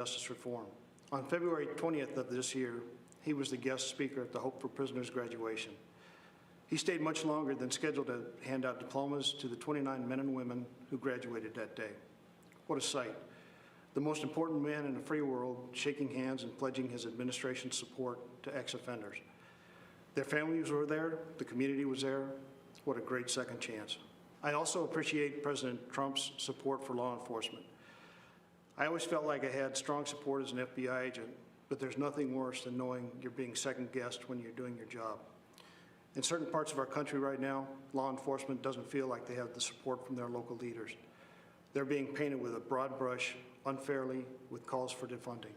justice reform. On February 20th of this year, he was the guest speaker at the Hope for Prisoners graduation. He stayed much longer than scheduled to hand out diplomas to the 29 men and women who graduated that day. What a sight. The most important man in a free world shaking hands and pledging his administration's support to ex-offenders. Their families were there, the community was there. What a great second chance. I also appreciate President Trump's support for law enforcement. I always felt like I had strong support as an FBI agent, but there's nothing worse than knowing you're being second-guessed when you're doing your job. In certain parts of our country right now, law enforcement doesn't feel like they have the support from their local leaders. They're being painted with a broad brush, unfairly, with calls for defunding.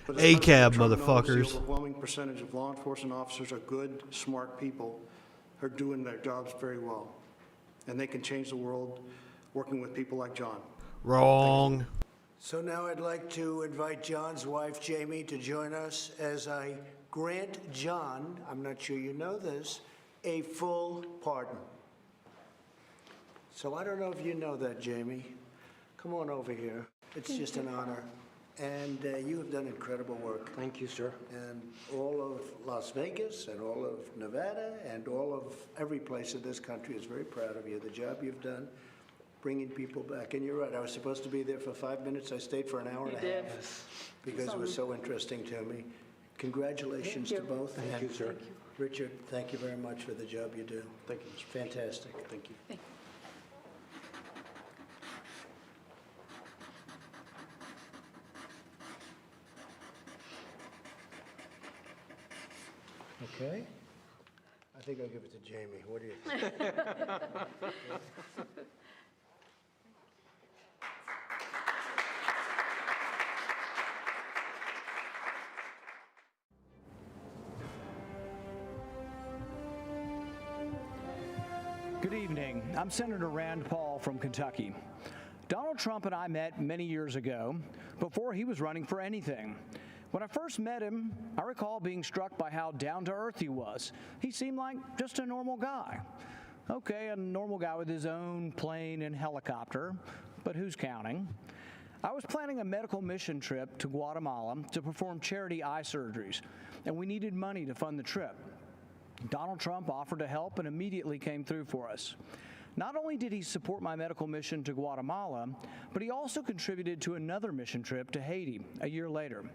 ACAB, motherfuckers. The overwhelming percentage of law enforcement officers are good, smart people who are doing their jobs very well. And they can change the world working with people like John. Wrong. So now I'd like to invite John's wife, Jamie, to join us as I grant John, I'm not sure you know this, a full pardon. So I don't know if you know that, Jamie. Come on over here. It's just an honor. And you have done incredible work. Thank you, sir. And all of Las Vegas and all of Nevada and all of every place in this country is very proud of you. The job you've done, bringing people back. And you're right, I was supposed to be there for 5 minutes. I stayed for an hour and a half because it was so interesting to me. Congratulations to both. Thank you, sir. Thank you. Richard, thank you very much for the job you do. Thank you, Mr. President. Fantastic. Thank you. Thank you. Okay. I think I'll give it to Jamie. What do you think? Good evening. I'm Senator Rand Paul from Kentucky. Donald Trump and I met many years ago, before he was running for anything. When I first met him, I recall being struck by how down-to-earth he was. He seemed like just a normal guy. Okay, a normal guy with his own plane and helicopter, but who's counting? I was planning a medical mission trip to Guatemala to perform charity eye surgeries, and we needed money to fund the trip. Donald Trump offered to help and immediately came through for us. Not only did he support my medical mission to Guatemala, but he also contributed to another mission trip to Haiti a year later.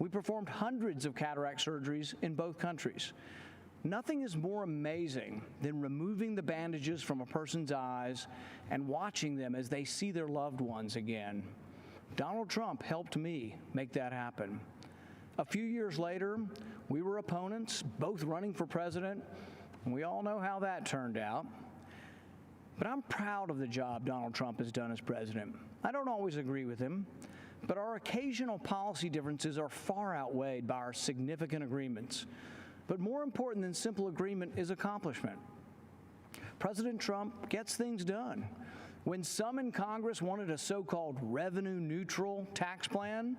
We performed hundreds of cataract surgeries in both countries. Nothing is more amazing than removing the bandages from a person's eyes and watching them as they see their loved ones again. Donald Trump helped me make that happen. A few years later, we were opponents, both running for president, and we all know how that turned out. But I'm proud of the job Donald Trump has done as president. I don't always agree with him, but our occasional policy differences are far outweighed by our significant agreements. But more important than simple agreement is accomplishment. President Trump gets things done. When some in Congress wanted a so-called revenue-neutral tax plan,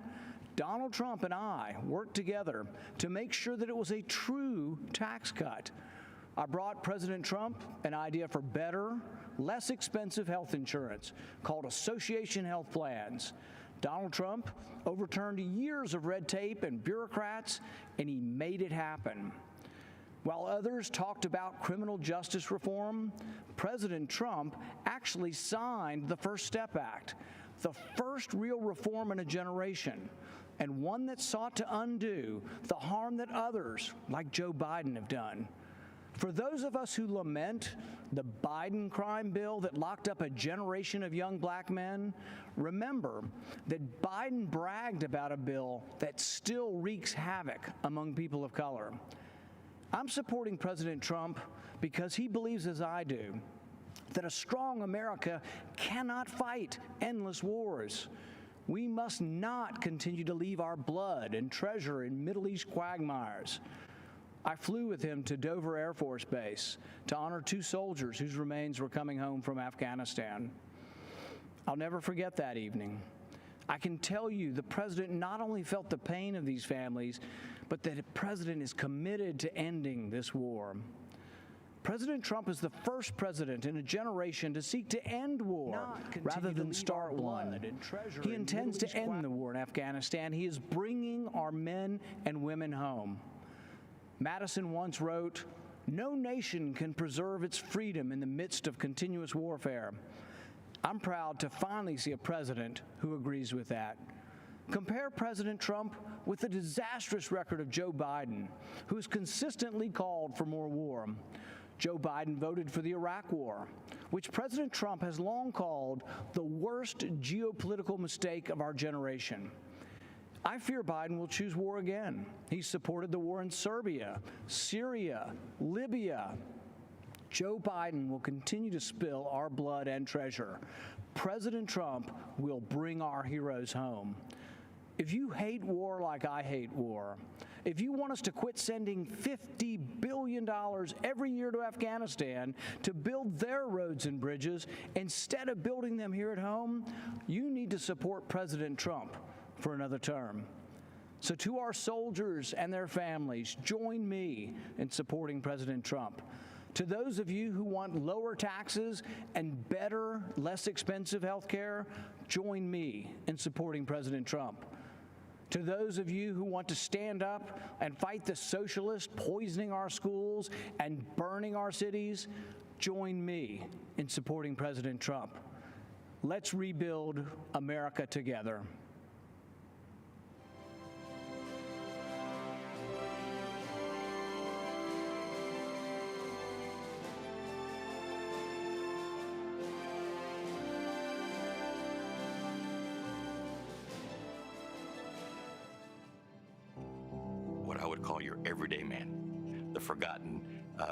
Donald Trump and I worked together to make sure that it was a true tax cut. I brought President Trump an idea for better, less expensive health insurance called association health plans. Donald Trump overturned years of red tape and bureaucrats, and he made it happen. While others talked about criminal justice reform, President Trump actually signed the First Step Act, the first real reform in a generation, and one that sought to undo the harm that others, like Joe Biden, have done. For those of us who lament the Biden crime bill that locked up a generation of young black men, remember that Biden bragged about a bill that still wreaks havoc among people of color. I'm supporting President Trump because he believes, as I do, that a strong America cannot fight endless wars. We must not continue to leave our blood and treasure in Middle East quagmires. I flew with him to Dover Air Force Base to honor 2 soldiers whose remains were coming home from Afghanistan. I'll never forget that evening. I can tell you the president not only felt the pain of these families, but that the president is committed to ending this war. President Trump is the first president in a generation to seek to end war rather than start one. He intends to end the war in Afghanistan. He is bringing our men and women home. Madison once wrote, "No nation can preserve its freedom in the midst of continuous warfare." I'm proud to finally see a president who agrees with that. Compare President Trump with the disastrous record of Joe Biden, who has consistently called for more war. Joe Biden voted for the Iraq War, which President Trump has long called the worst geopolitical mistake of our generation. I fear Biden will choose war again. He supported the war in Serbia, Syria, Libya. Joe Biden will continue to spill our blood and treasure. President Trump will bring our heroes home. If you hate war like I hate war, if you want us to quit sending $50 billion every year to Afghanistan to build their roads and bridges instead of building them here at home, you need to support President Trump for another term. So to our soldiers and their families, join me in supporting President Trump. To those of you who want lower taxes and better, less expensive health care, join me in supporting President Trump. To those of you who want to stand up and fight the socialists poisoning our schools and burning our cities, join me in supporting President Trump. Let's rebuild America together. What I would call your everyday man, the forgotten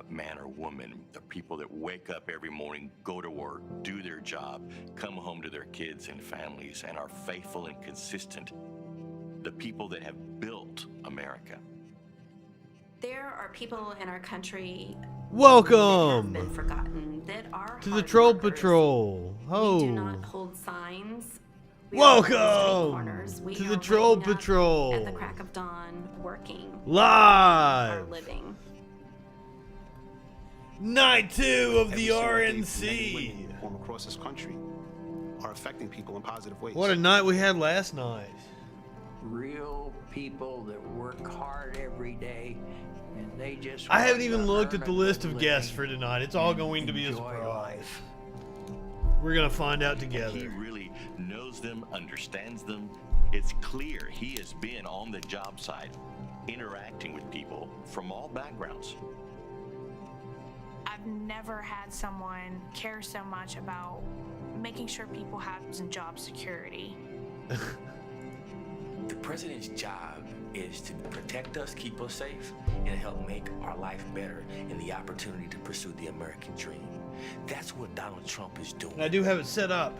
man or woman, the people that wake up every morning, go to work, do their job, come home to their kids and families, and are faithful and consistent, the people that have built America. There are people in our country that have Welcome been forgotten, that are to the hard Troll workers. Patrol. We Oh, do not hold signs. We are on the street welcome corners. We to are the Troll waking up Patrol. at the crack of dawn, working, our Live. living. Night 2 of the Every single day, men and RNC. women from across this country are affecting people in positive ways. What a night we had last night. Real people that work hard every day, and they just I haven't want even to looked earn at the a list good of guests living for tonight. It's all and going to be a enjoy surprise. life. We're going to find out He together. really knows them, understands them. It's clear he has been on the job site, interacting with people from all backgrounds. I've never had someone care so much about making sure people have some job security. The president's job is to protect us, keep us safe, and help make our life better and the opportunity to pursue the American dream. That's what Donald Trump is doing. I do have it set up.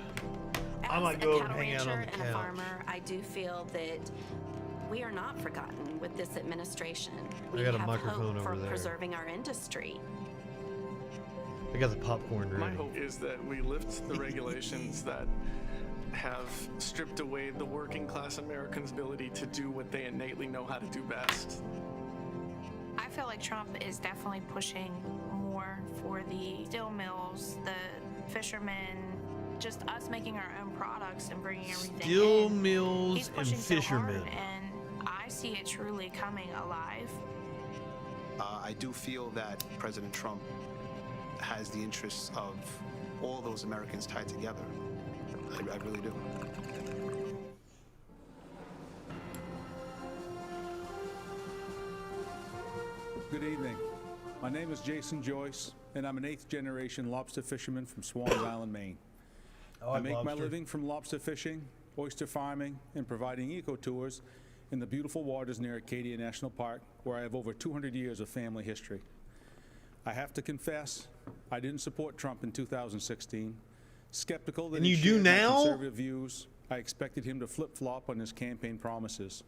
I As might a go over and cattle hang out on rancher the and a couch. farmer, I do feel that we are not forgotten with this administration. I We got a have microphone hope for over there. preserving our industry. I got the popcorn My ready. hope is that we lift the regulations that have stripped away the working class Americans' ability to do what they innately know how to do best. I feel like Trump is definitely pushing more for the steel mills, the fishermen, just us making our own products and bringing everything Steel in. mills He's and pushing so hard, fishermen. and I see it truly coming alive. I do feel that President Trump has the interests of all those Americans tied together. I really do. Good evening. My name is Jason Joyce, and I'm an 8th generation lobster fisherman from Swans Island, Maine. I make my living from lobster fishing, oyster farming, and providing eco tours in the beautiful waters near Acadia National Park, where I have over 200 years of family history. I have to confess, I didn't support Trump in 2016. Skeptical that And he you do shared my now? conservative views, I expected him to flip-flop on his campaign promises.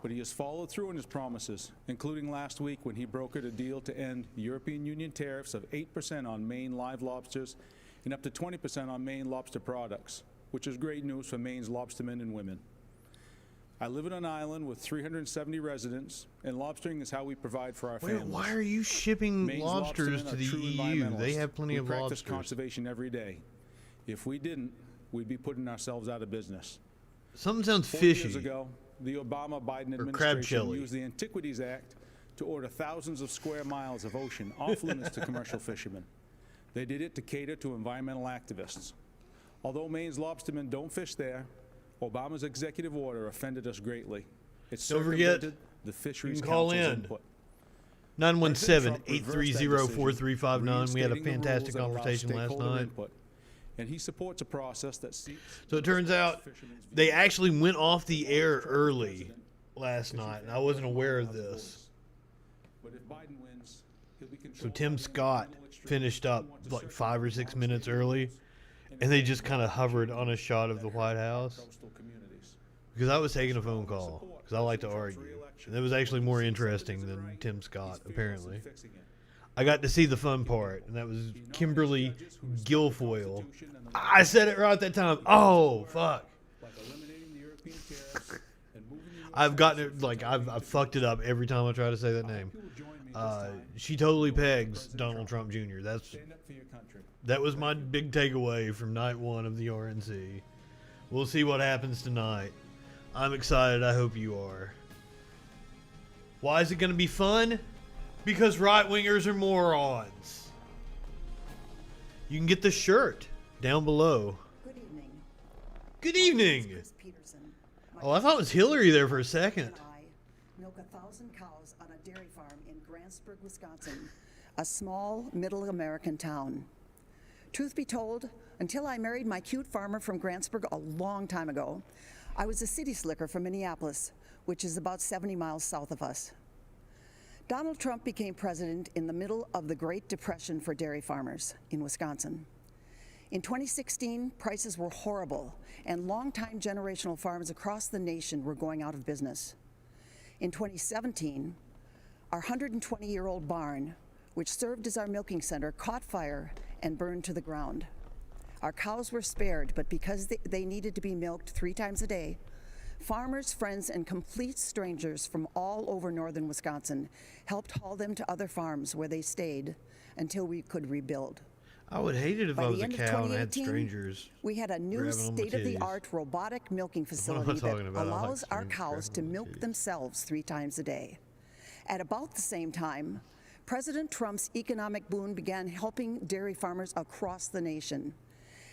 But he has followed through on his promises, including last week when he brokered a deal to end European Union tariffs of 8% on Maine live lobsters and up to 20% on Maine lobster products, which is great news for Maine's lobstermen and women. I live in an island with 370 residents, and lobstering is how we provide for our families. Why are you shipping Maine's lobsters lobstermen to are the true EU? They environmentalists. have plenty We of practice lobsters. conservation every day. If we didn't, we'd be putting ourselves out of business. Something sounds 4 fishy. years ago, the Obama-Biden Or crab administration chili. used the Antiquities Act to order thousands of square miles of ocean off limits to commercial fishermen. They did it to cater to environmental activists. Although Maine's lobstermen don't fish there, Obama's executive order offended us greatly. It Don't forget, circumvented the Fisheries you can call Council's in. input. 917-830-4359. We had a fantastic conversation last night. And he supports a process that seeks. So it turns out they actually went off the air early last night, and I wasn't aware of this. But if Biden wins, he'll be So Tim Scott finished up like 5 or 6 minutes early, and they just kind of hovered on a shot of the White House. Because I was taking a phone call, because I like to argue. And it was actually more interesting than Tim Scott, apparently. I got to see the fun part, and that was Kimberly Guilfoyle. I said it right that time. Oh, fuck. I've gotten it, like, I've fucked it up every time I try to say that name. She totally pegs Donald Trump Jr. That was my big takeaway from night one of the RNC. We'll see what happens tonight. I'm excited. I hope you are. Why is it going to be fun? Because right-wingers are morons. You can get the shirt down below. Good evening. Good evening. Peterson. Oh, I thought it was Hillary there for a second. I milk 1,000 cows on a dairy farm in Grantsburg, Wisconsin, a small middle American town. Truth be told, until I married my cute farmer from Grantsburg a long time ago, I was a city slicker from Minneapolis, which is about 70 miles south of us. Donald Trump became president in the middle of the Great Depression for dairy farmers in Wisconsin. In 2016, prices were horrible, and longtime generational farms across the nation were going out of business. In 2017, our 120-year-old barn, which served as our milking center, caught fire and burned to the ground. Our cows were spared, but because they needed to be milked 3 times a day, farmers, friends, and complete strangers from all over northern Wisconsin helped haul them to other farms where they stayed until we could rebuild. I would hate it if By I the was a end of cow and I had 2018, strangers. we had a new grabbing on my state-of-the-art robotic milking facility talking that about. I like allows our strangers cows to grabbing on my milk themselves 3 times a day. At about the same time, President Trump's economic boom began helping dairy farmers across the nation.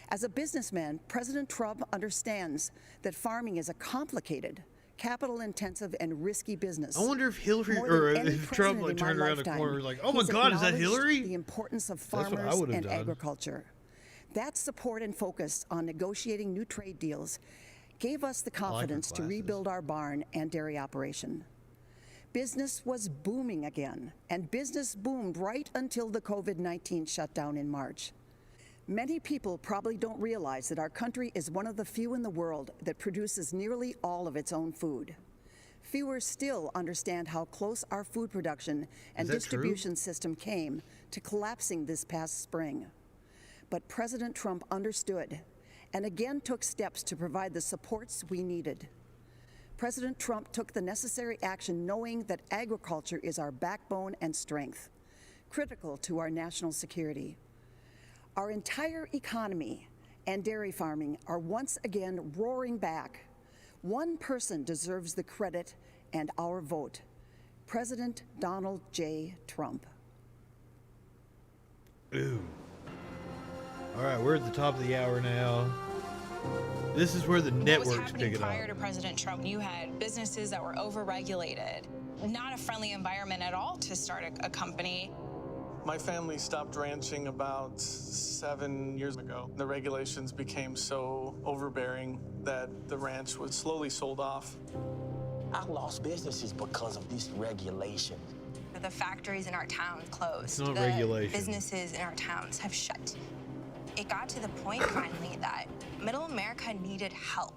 As a businessman, President Trump understands that farming is a complicated, capital-intensive, and risky business. I wonder if Hillary More or than any if Trump president like in my turned around the lifetime, corner like, "Oh my he's God, is that acknowledged Hillary?" The importance of That's what I farmers would have and done. agriculture. That support and focus on negotiating new trade deals gave us the confidence to rebuild our barn and dairy operation. Business was booming again, and business boomed right until the COVID-19 shutdown in March. Many people probably don't realize that our country is one of the few in the world that produces nearly all of its own food. Fewer still understand how close our food production and Is that true? distribution system came to collapsing this past spring. But President Trump understood and again took steps to provide the supports we needed. President Trump took the necessary action knowing that agriculture is our backbone and strength, critical to our national security. Our entire economy and dairy farming are once again roaring back. One person deserves the credit and our vote, President Donald J. Trump. Ooh. All right, we're at the top of the hour now. This is where the What was networks happening pick it prior up. to President Trump, you had businesses that were overregulated, not a friendly environment at all to start a company. My family stopped ranching about 7 years ago. The regulations became so overbearing that the ranch was slowly sold off. I lost businesses because of these regulations. The factories in our town closed. It's not the regulation. businesses in our towns have shut. It got to the point finally that middle America needed help.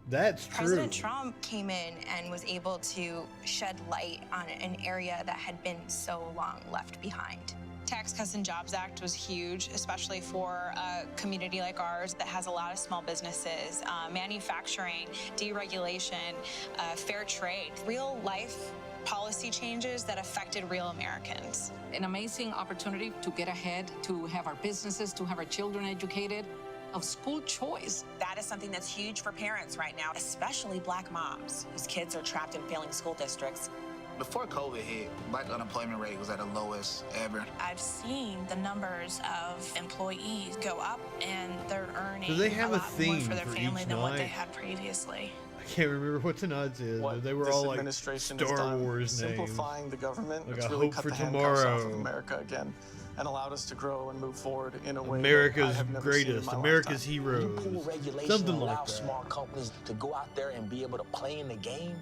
That's true. President Trump came in and was able to shed light on an area that had been so long left behind. Tax Cuts and Jobs Act was huge, especially for a community like ours that has a lot of small businesses, manufacturing, deregulation, fair trade, real life policy changes that affected real Americans. An amazing opportunity to get ahead, to have our businesses, to have our children educated, of school choice. That is something that's huge for parents right now, especially Black moms whose kids are trapped in failing school districts. Before COVID hit, Black unemployment rate was at the lowest ever. I've seen the numbers of employees go up, and they're earning Do they have a a lot theme more for their for family each than what they night? had previously. I can't remember what tonight's is, but they were This all like administration has Star done, Wars names. simplifying the government. Like It's a really hope cut for the handcuffs off of tomorrow. America again and allowed us to grow and move forward in a way that I America's have never seen in greatest, my America's lifetime. heroes, Pull regulation something and like allow that. small companies to go out there and be able to play in the game.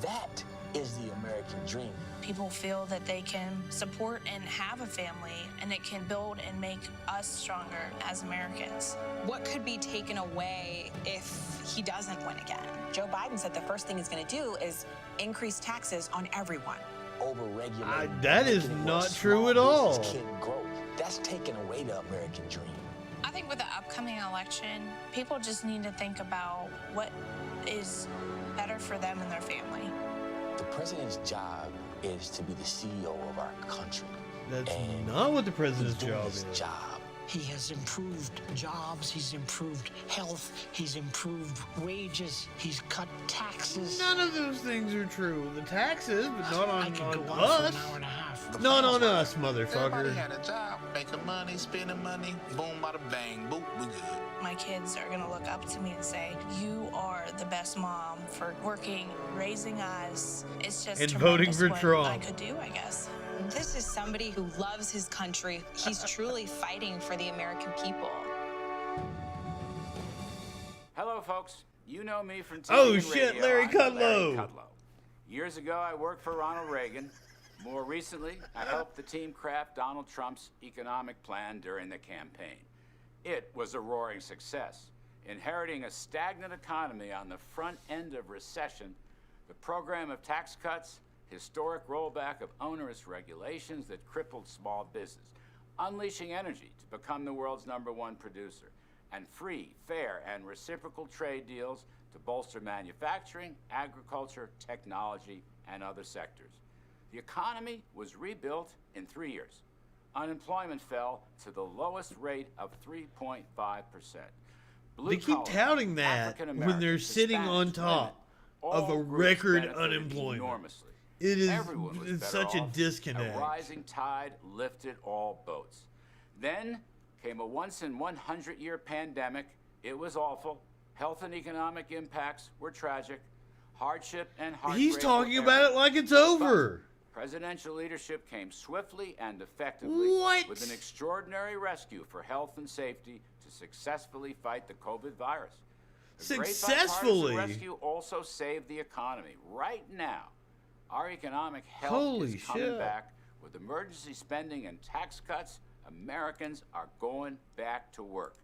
That is the American dream. People feel that they can support and have a family, and it can build and make us stronger as Americans. What could be taken away if he doesn't win again? Joe Biden said the first thing he's going to do is increase taxes on everyone. Overregulated. That is making it not where true small at all. business can't grow. That's taking away the American dream. I think with the upcoming election, people just need to think about what is better for them and their family. The president's job is to be the CEO of our country. That's not what the president's He's doing job his is. job. He has improved jobs, he's improved health, he's improved wages, he's cut taxes. None of those things are true. The taxes, but not I on, could on go on for us. an hour and a half. Not on us, Everybody motherfucker. had a job, making money, spending money, boom, bada bang, boop, we good. My kids are gonna look up to me and say, "You are the best mom for working, raising us." It's just And voting tremendous for what Trump. I could do, I guess. This is somebody who loves his country. He's truly fighting for the American people. Hello, folks. You know me from TV Oh, and shit, radio. Larry I'm Kudlow. Larry Kudlow. Years ago, I worked for Ronald Reagan. More recently, I helped the team craft Donald Trump's economic plan during the campaign. It was a roaring success. Inheriting a stagnant economy on the front end of recession, the program of tax cuts, historic rollback of onerous regulations that crippled small business, unleashing energy to become the world's #1 producer, and free, fair, and reciprocal trade deals to bolster manufacturing, agriculture, technology, and other sectors. The economy was rebuilt in 3 years. Unemployment fell to the lowest rate of 3.5%. They keep touting that when they're sitting on top of a record unemployment. Enormously. It is Everyone was it's better such a off. disconnect. A rising tide lifted all boats. Then came a once-in-100-year pandemic. It was awful. Health and economic impacts were tragic. Hardship and heartbreak. He's talking were about it everywhere. like it's over. But presidential leadership came swiftly and effectively with an extraordinary rescue for health and safety to successfully fight the COVID virus. The great bipartisan Successfully? rescue also saved the economy. Right now, our economic health Holy is coming shit. back. With emergency spending and tax cuts, Americans are going back to work.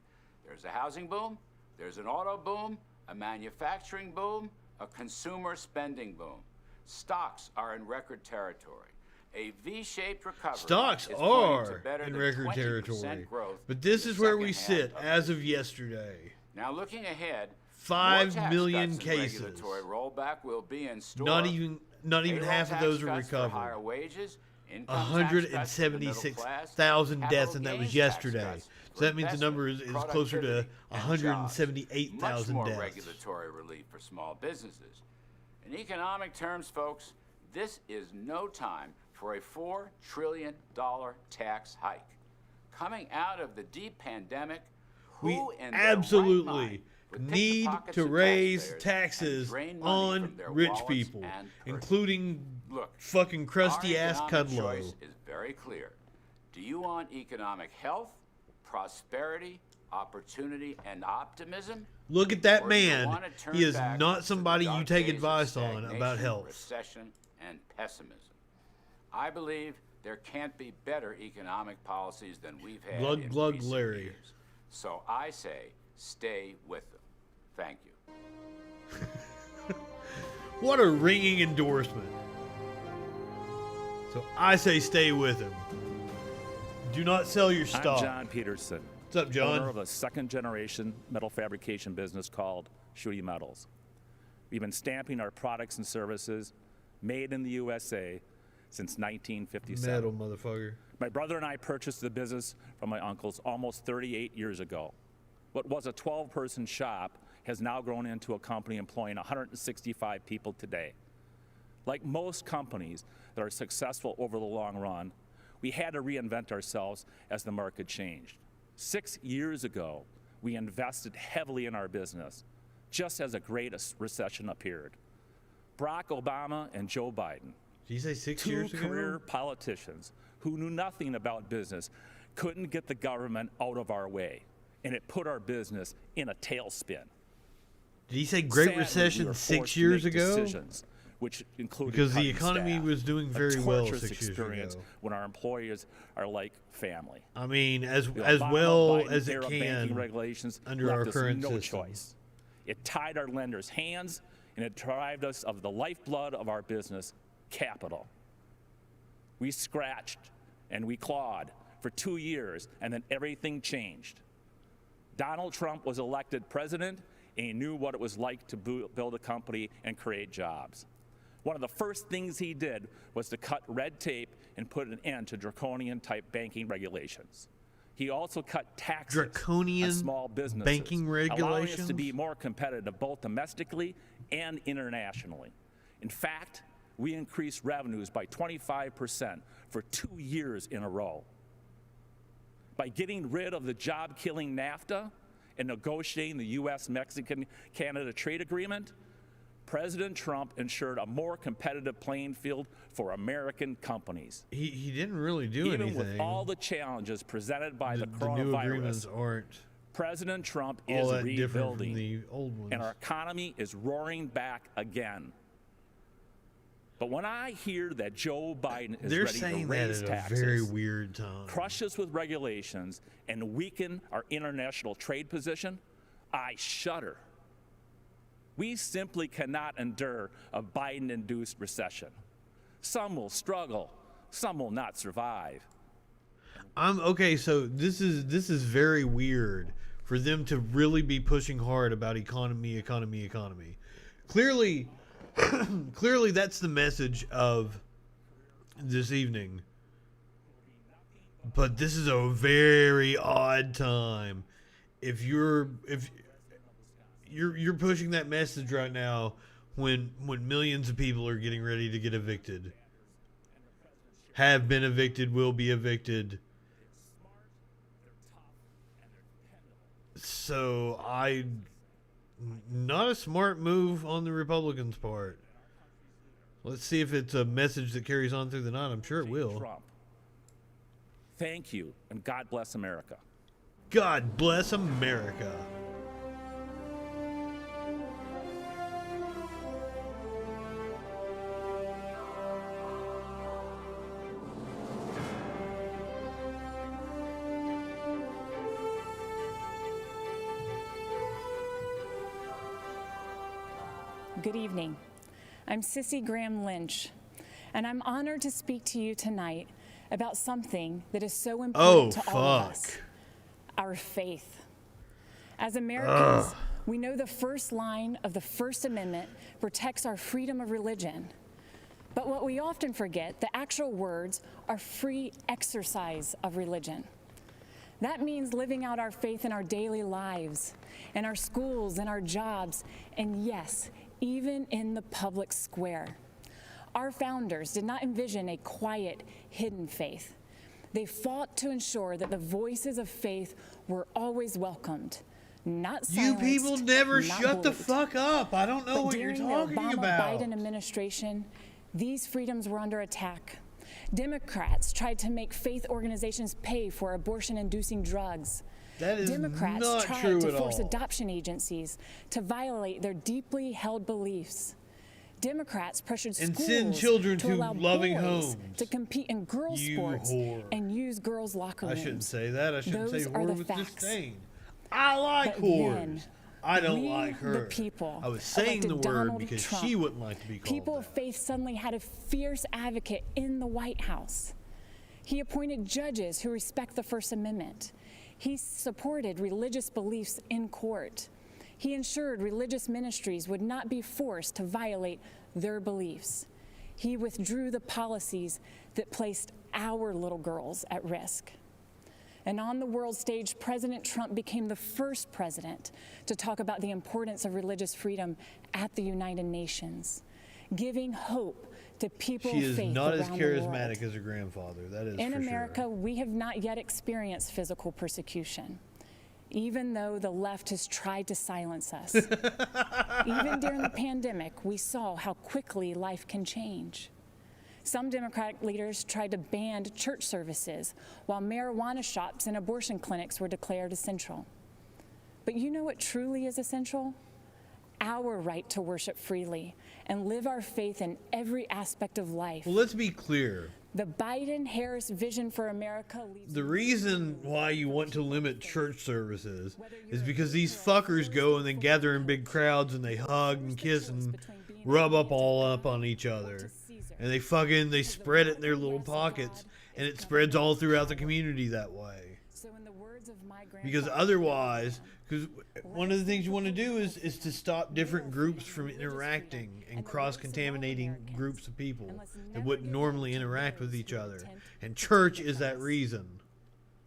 There's a housing boom, there's an auto boom, a manufacturing boom, a consumer spending boom. Stocks are in record territory. A V-shaped recovery Stocks is pointing to are better in than record 20% territory. growth But this in is the where we second half sit of as of yesterday. Now, looking ahead, 5 more tax million cuts and cases. regulatory rollback will be in store. Not even Payroll half of tax those are cuts for recovered. higher wages, income tax cuts for the middle class, 176,000 deaths, capital and that was gains tax yesterday. cuts So for that means the number is investment, closer to productivity, and jobs. 178,000 Much more deaths. regulatory relief for small businesses. In economic terms, folks, this is no time for a $4 trillion tax hike. Coming out of the deep pandemic, We who in their right absolutely mind would pick the need pockets to of raise taxpayers and taxes drain money on from their rich wallets people, and purses? including Look, fucking crusty our ass economic Kudlow. choice is very clear. Do you want economic health, prosperity, opportunity, and optimism? Look at that Or do you man. wanna turn He is back not to the somebody you dark take days of advice on about stagnation, health. recession, and pessimism? I believe there can't be better economic policies than we've had Glug, in glug, recent Larry. years. So I say, stay with them. Thank you. What a ringing endorsement. So I say stay with him. Do not sell your stock. I'm John Peterson. What's up, John? Owner of a second-generation metal fabrication business called Shooty Metals. We've been stamping our products and services made in the USA since 1957. Metal, motherfucker. My brother and I purchased the business from my uncles almost 38 years ago. What was a 12-person shop has now grown into a company employing 165 people today. Like most companies that are successful over the long run, we had to reinvent ourselves as the market changed. 6 years ago, we invested heavily in our business, just as a great recession appeared. Barack Obama and Joe Biden, did you say 6 years ago? Two career politicians who knew nothing about business, couldn't get the government out of our way, and it put our business in a tailspin. Did he say Great Sadly, Recession we were 6 forced to years make ago? decisions, which included Because the cutting economy staff. was doing very A well torturous 6 years experience ago. when our employers are like family. I mean, as The well Obama-Biden as it era can banking regulations under left our us current no system. choice. It tied our lenders' hands, and it deprived us of the lifeblood of our business, capital. We scratched and we clawed for 2 years, and then everything changed. Donald Trump was elected president, and he knew what it was like to build a company and create jobs. One of the first things he did was to cut red tape and put an end to draconian-type banking regulations. He also cut taxes Draconian on small businesses, banking allowing us regulations? to be more competitive both domestically and internationally. In fact, we increased revenues by 25% for 2 years in a row. By getting rid of the job-killing NAFTA and negotiating the U.S.-Mexican-Canada trade agreement, President Trump ensured a more competitive playing field for American companies. He didn't really do Even anything. with all the challenges presented by the the new agreements coronavirus, aren't President Trump all is that different from rebuilding, the old ones. and our economy is roaring back again. But when I hear that Joe Biden is They're ready saying to that raise at taxes, a very weird time. crush us with regulations, and weaken our international trade position, I shudder. We simply cannot endure a Biden-induced recession. Some will struggle, some will not survive. Okay, so this is very weird for them to really be pushing hard about economy. Clearly that's the message of this evening. But this is a very odd time. If you're pushing that message right now when millions of people are getting ready to get evicted. Have been evicted, will be evicted. So not a smart move on the Republicans' part. Let's see if it's a message that carries on through the night. I'm sure it will. Trump, thank you, and God bless America. God bless America. Good evening. I'm Sissy Graham Lynch, and I'm honored to speak to you tonight about something that is so important to all of us, our faith. As Americans, we know the first line of the First Amendment protects our freedom of religion. But what we often forget, the actual words are free exercise of religion. That means living out our faith in our daily lives, in our schools, in our jobs, and yes, even in the public square. Our founders did not envision a quiet, hidden faith. They fought to ensure that the voices of faith were always welcomed, not silenced. You people never not shut the bullied. fuck up. I don't know But what you're during talking the about. Obama-Biden administration, these freedoms were under attack. Democrats tried to make faith organizations pay for abortion-inducing drugs. That is Democrats not tried true to at force all. adoption agencies to violate their deeply held beliefs. Democrats pressured And schools send children to to allow loving boys homes. to compete in girls' You sports whore. and use girls' locker I rooms. shouldn't say that. I shouldn't Those say are whore the with facts. disdain. I like But whores. then, I don't we, like her. the people, I was saying the elected word Donald because Trump. she wouldn't like to be called People of faith suddenly had a fierce advocate in the White House. He appointed judges who respect the First Amendment. He supported religious beliefs in court. He ensured religious ministries would not be forced to violate their beliefs. He withdrew the policies that placed our little girls at risk. And on the world stage, President Trump became the first president to talk about the importance of religious freedom at the United Nations, giving hope to people She of is faith not as around the world. charismatic as her grandfather. That is In for America, sure. we have not yet experienced physical persecution, even though the left has tried to silence us. Even during the pandemic, we saw how quickly life can change. Some Democratic leaders tried to ban church services, while marijuana shops and abortion clinics were declared essential. But you know what truly is essential? Our right to worship freely and live our faith in every aspect of life. Well, let's be clear. The Biden-Harris vision for America leaves The reason why you want to limit church services is because these fuckers go and they gather in big crowds and they hug and kiss and rub up all up on each other. And they spread it in their little pockets, and it spreads all throughout the community that way. Because otherwise, because one of the things you want to do is to stop different groups from interacting and cross-contaminating groups of people that wouldn't normally interact with each other. And church is that reason.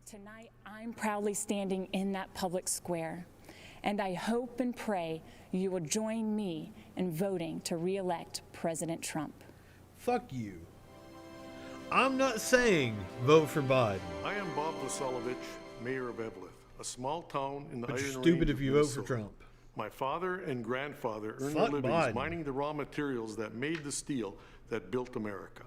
Tonight, I'm proudly standing in that public square, and I hope and pray you will join me in voting to re-elect President Trump. Fuck you. I'm not saying vote for Biden. I am Bob Vaselovich, mayor of Eveleth, a small town in the But Iron you're Range stupid of if you vote for Minnesota. Trump. My father and grandfather earned Fuck their livings Biden. mining the raw materials that made the steel that built America.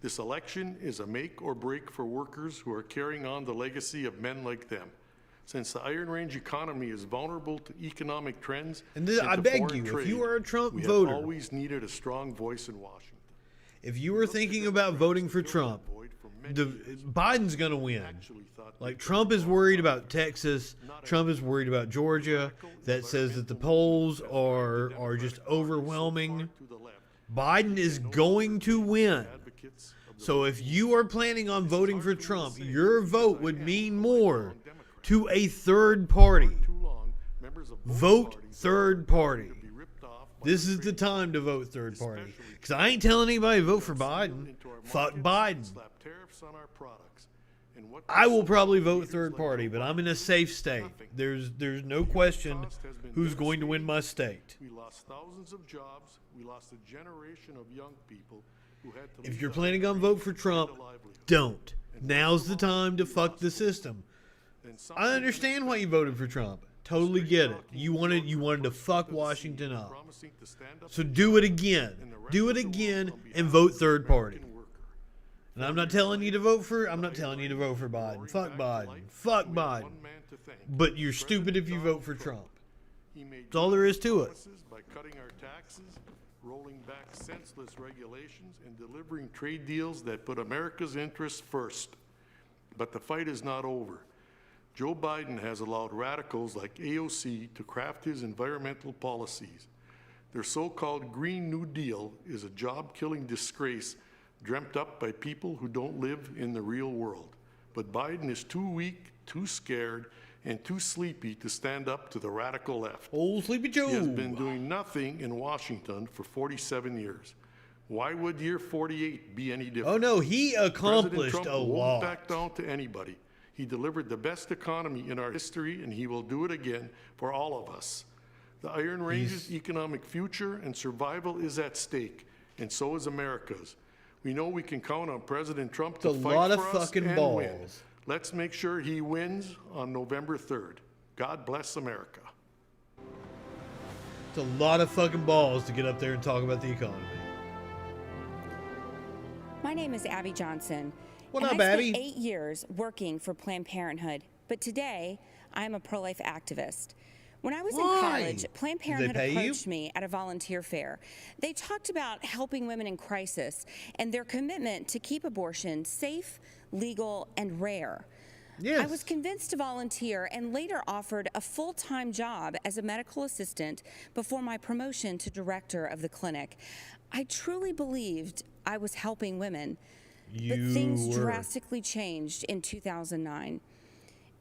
This election is a make or break for workers who are carrying on the legacy of men like them. Since the Iron Range economy is vulnerable to economic trends And to I beg foreign you, if trade, you are a Trump we voter, have always needed a strong voice in Washington. if you were thinking about voting for Trump, Biden's going to win. Like, Trump is worried about Texas. Trump is worried about Georgia. That says that the polls are just overwhelming. Biden is going to win. So if you are planning on voting for Trump, your vote would mean more to a third party. Vote third party. This is the time to vote third party. Because I ain't telling anybody to vote for Biden. Fuck Biden. I will probably vote third party, but I'm in a safe state. There's no question who's going to win my state. We lost thousands of jobs. We lost a generation of young people who had to If you're planning on vote for Trump, don't. Now's the time to fuck the system. I understand why you voted for Trump. Totally get it. You wanted to fuck Washington up. So do it again. Do it again and vote third party. And I'm not telling you to vote for Biden. Fuck Biden. Fuck Biden. But you're stupid if you vote for Trump. That's all there is to it. by cutting our taxes, rolling back senseless regulations, and delivering trade deals that put America's interests first. But the fight is not over. Joe Biden has allowed radicals like AOC to craft his environmental policies. Their so-called Green New Deal is a job-killing disgrace dreamt up by people who don't live in the real world. But Biden is too weak, too scared, and too sleepy to stand up to the radical left. Old Sleepy Joe. He has been doing nothing in Washington for 47 years. Why would year 48 be any different? Oh no, he accomplished President Trump a won't lot. back down to anybody. He delivered the best economy in our history, and he will do it again for all of us. The Iron Range's economic future and survival is at stake, and so is America's. We know we can count on President Trump to It's a fight lot for of us fucking and balls. win. Let's make sure he wins on November 3rd. God bless America. It's a lot of fucking balls to get up there and talk about the economy. My name is Abby Johnson. What and up, I Abby? spent 8 years working for Planned Parenthood, but today I'm a pro-life activist. When I was in Why? college, Planned Did they Parenthood pay you? approached me at a volunteer fair. They talked about helping women in crisis and their commitment to keep abortion safe, legal, and rare. Yes. I was convinced to volunteer and later offered a full-time job as a medical assistant before my promotion to director of the clinic. I truly believed I was helping women. But things drastically changed in 2009.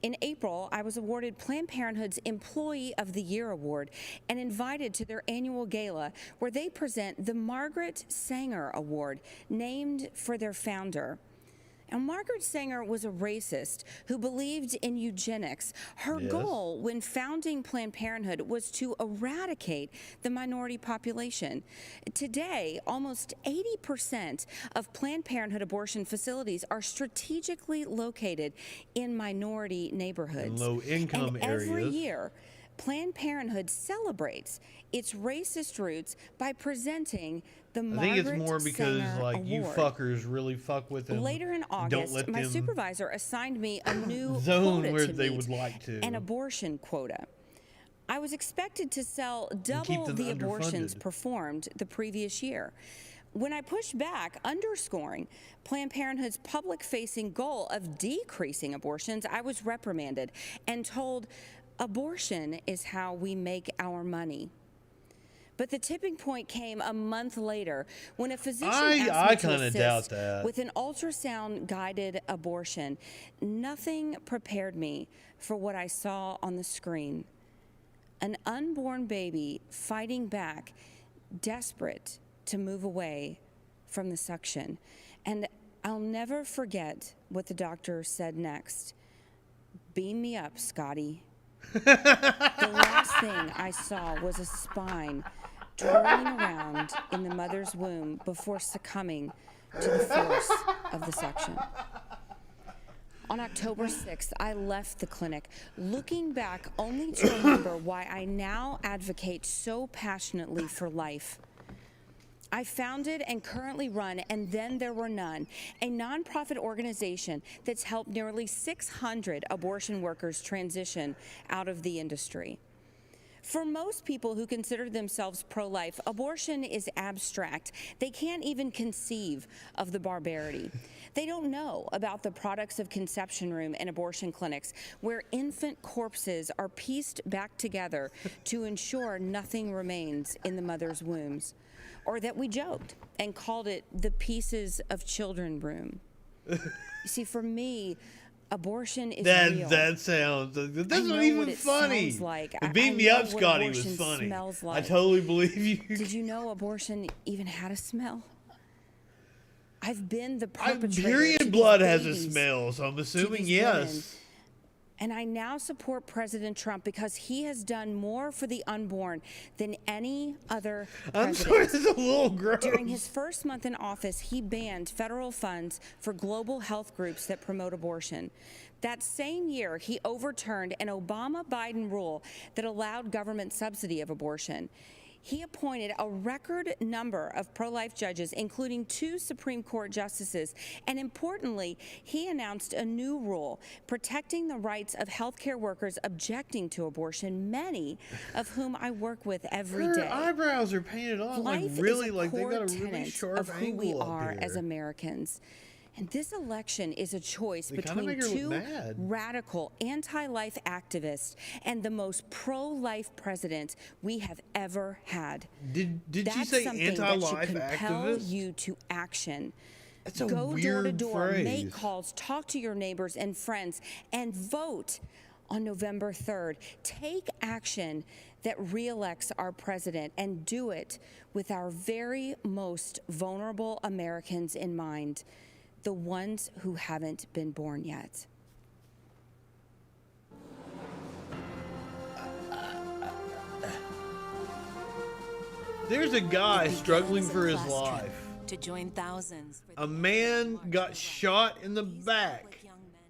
In April, I was awarded Planned Parenthood's Employee of the Year Award and invited to their annual gala where they present the Margaret Sanger Award, named for their founder. Now, Margaret Sanger was a racist who believed in eugenics. Her goal when founding Planned Parenthood was to eradicate the minority population. Today, almost 80% of Planned Parenthood abortion facilities are strategically located in minority neighborhoods. Low-income areas. Every year, Planned Parenthood celebrates its racist roots by presenting the Margaret I think it's more because Sanger like Award. you fuckers really fuck with them. Later in Don't August, let my them supervisor assigned me a new zone quota where to they meet, would like to. an abortion quota. I was expected to sell keep double them the abortions underfunded. performed the previous year. When I pushed back, underscoring Planned Parenthood's public-facing goal of decreasing abortions, I was reprimanded and told, abortion is how we make our money. But the tipping point came a month later when a physician asked me to kinda doubt assist that. with an ultrasound-guided abortion. Nothing prepared me for what I saw on the screen. An unborn baby fighting back, desperate to move away from the suction. And I'll never forget what the doctor said next. Beam me up, Scotty. The last thing I saw was a spine twirling around in the mother's womb before succumbing to the force of the suction. On October 6th, I left the clinic, looking back only to remember why I now advocate so passionately for life. I founded and currently run And Then There Were None, a nonprofit organization that's helped nearly 600 abortion workers transition out of the industry. For most people who consider themselves pro-life, abortion is abstract. They can't even conceive of the barbarity. They don't know about the products of conception room and abortion clinics where infant corpses are pieced back together to ensure nothing remains in the mother's wombs. Or that we joked and called it the pieces of children room. You see, for me, abortion is real. That sounds. That's I not know even what it funny. sounds like. The I Beat Me know Up, what Scotty, was abortion funny. smells I like. totally believe you. Did you know abortion even had a smell? I've been the I, perpetrator. to period these blood has a babies, smell, so I'm to assuming these yes. women. And I now support President Trump because he has done more for the unborn than any other I'm president. sorry, this is a little gross. During his first month in office, he banned federal funds for global health groups that promote abortion. That same year, he overturned an Obama-Biden rule that allowed government subsidy of abortion. He appointed a record number of pro-life judges, including 2 Supreme Court justices. And importantly, he announced a new rule protecting the rights of healthcare workers objecting to abortion, many of whom I work with every day. Her eyebrows are painted on Life like really, is a like they core got a really tenet sharp of who we angle up are here. as Americans. And this election is a choice They kinda between make her look 2 mad. radical anti-life activists and the most pro-life president we have ever had. Did That's you say something anti-life that should compel activist? you to action. That's a Go door to weird door, make phrase. calls, talk to your neighbors and friends, and vote on November 3rd. Take action that reelects our president, and do it with our very most vulnerable Americans in mind, the ones who haven't been born yet. There's a guy struggling for his life. To join thousands. A man got shot in the back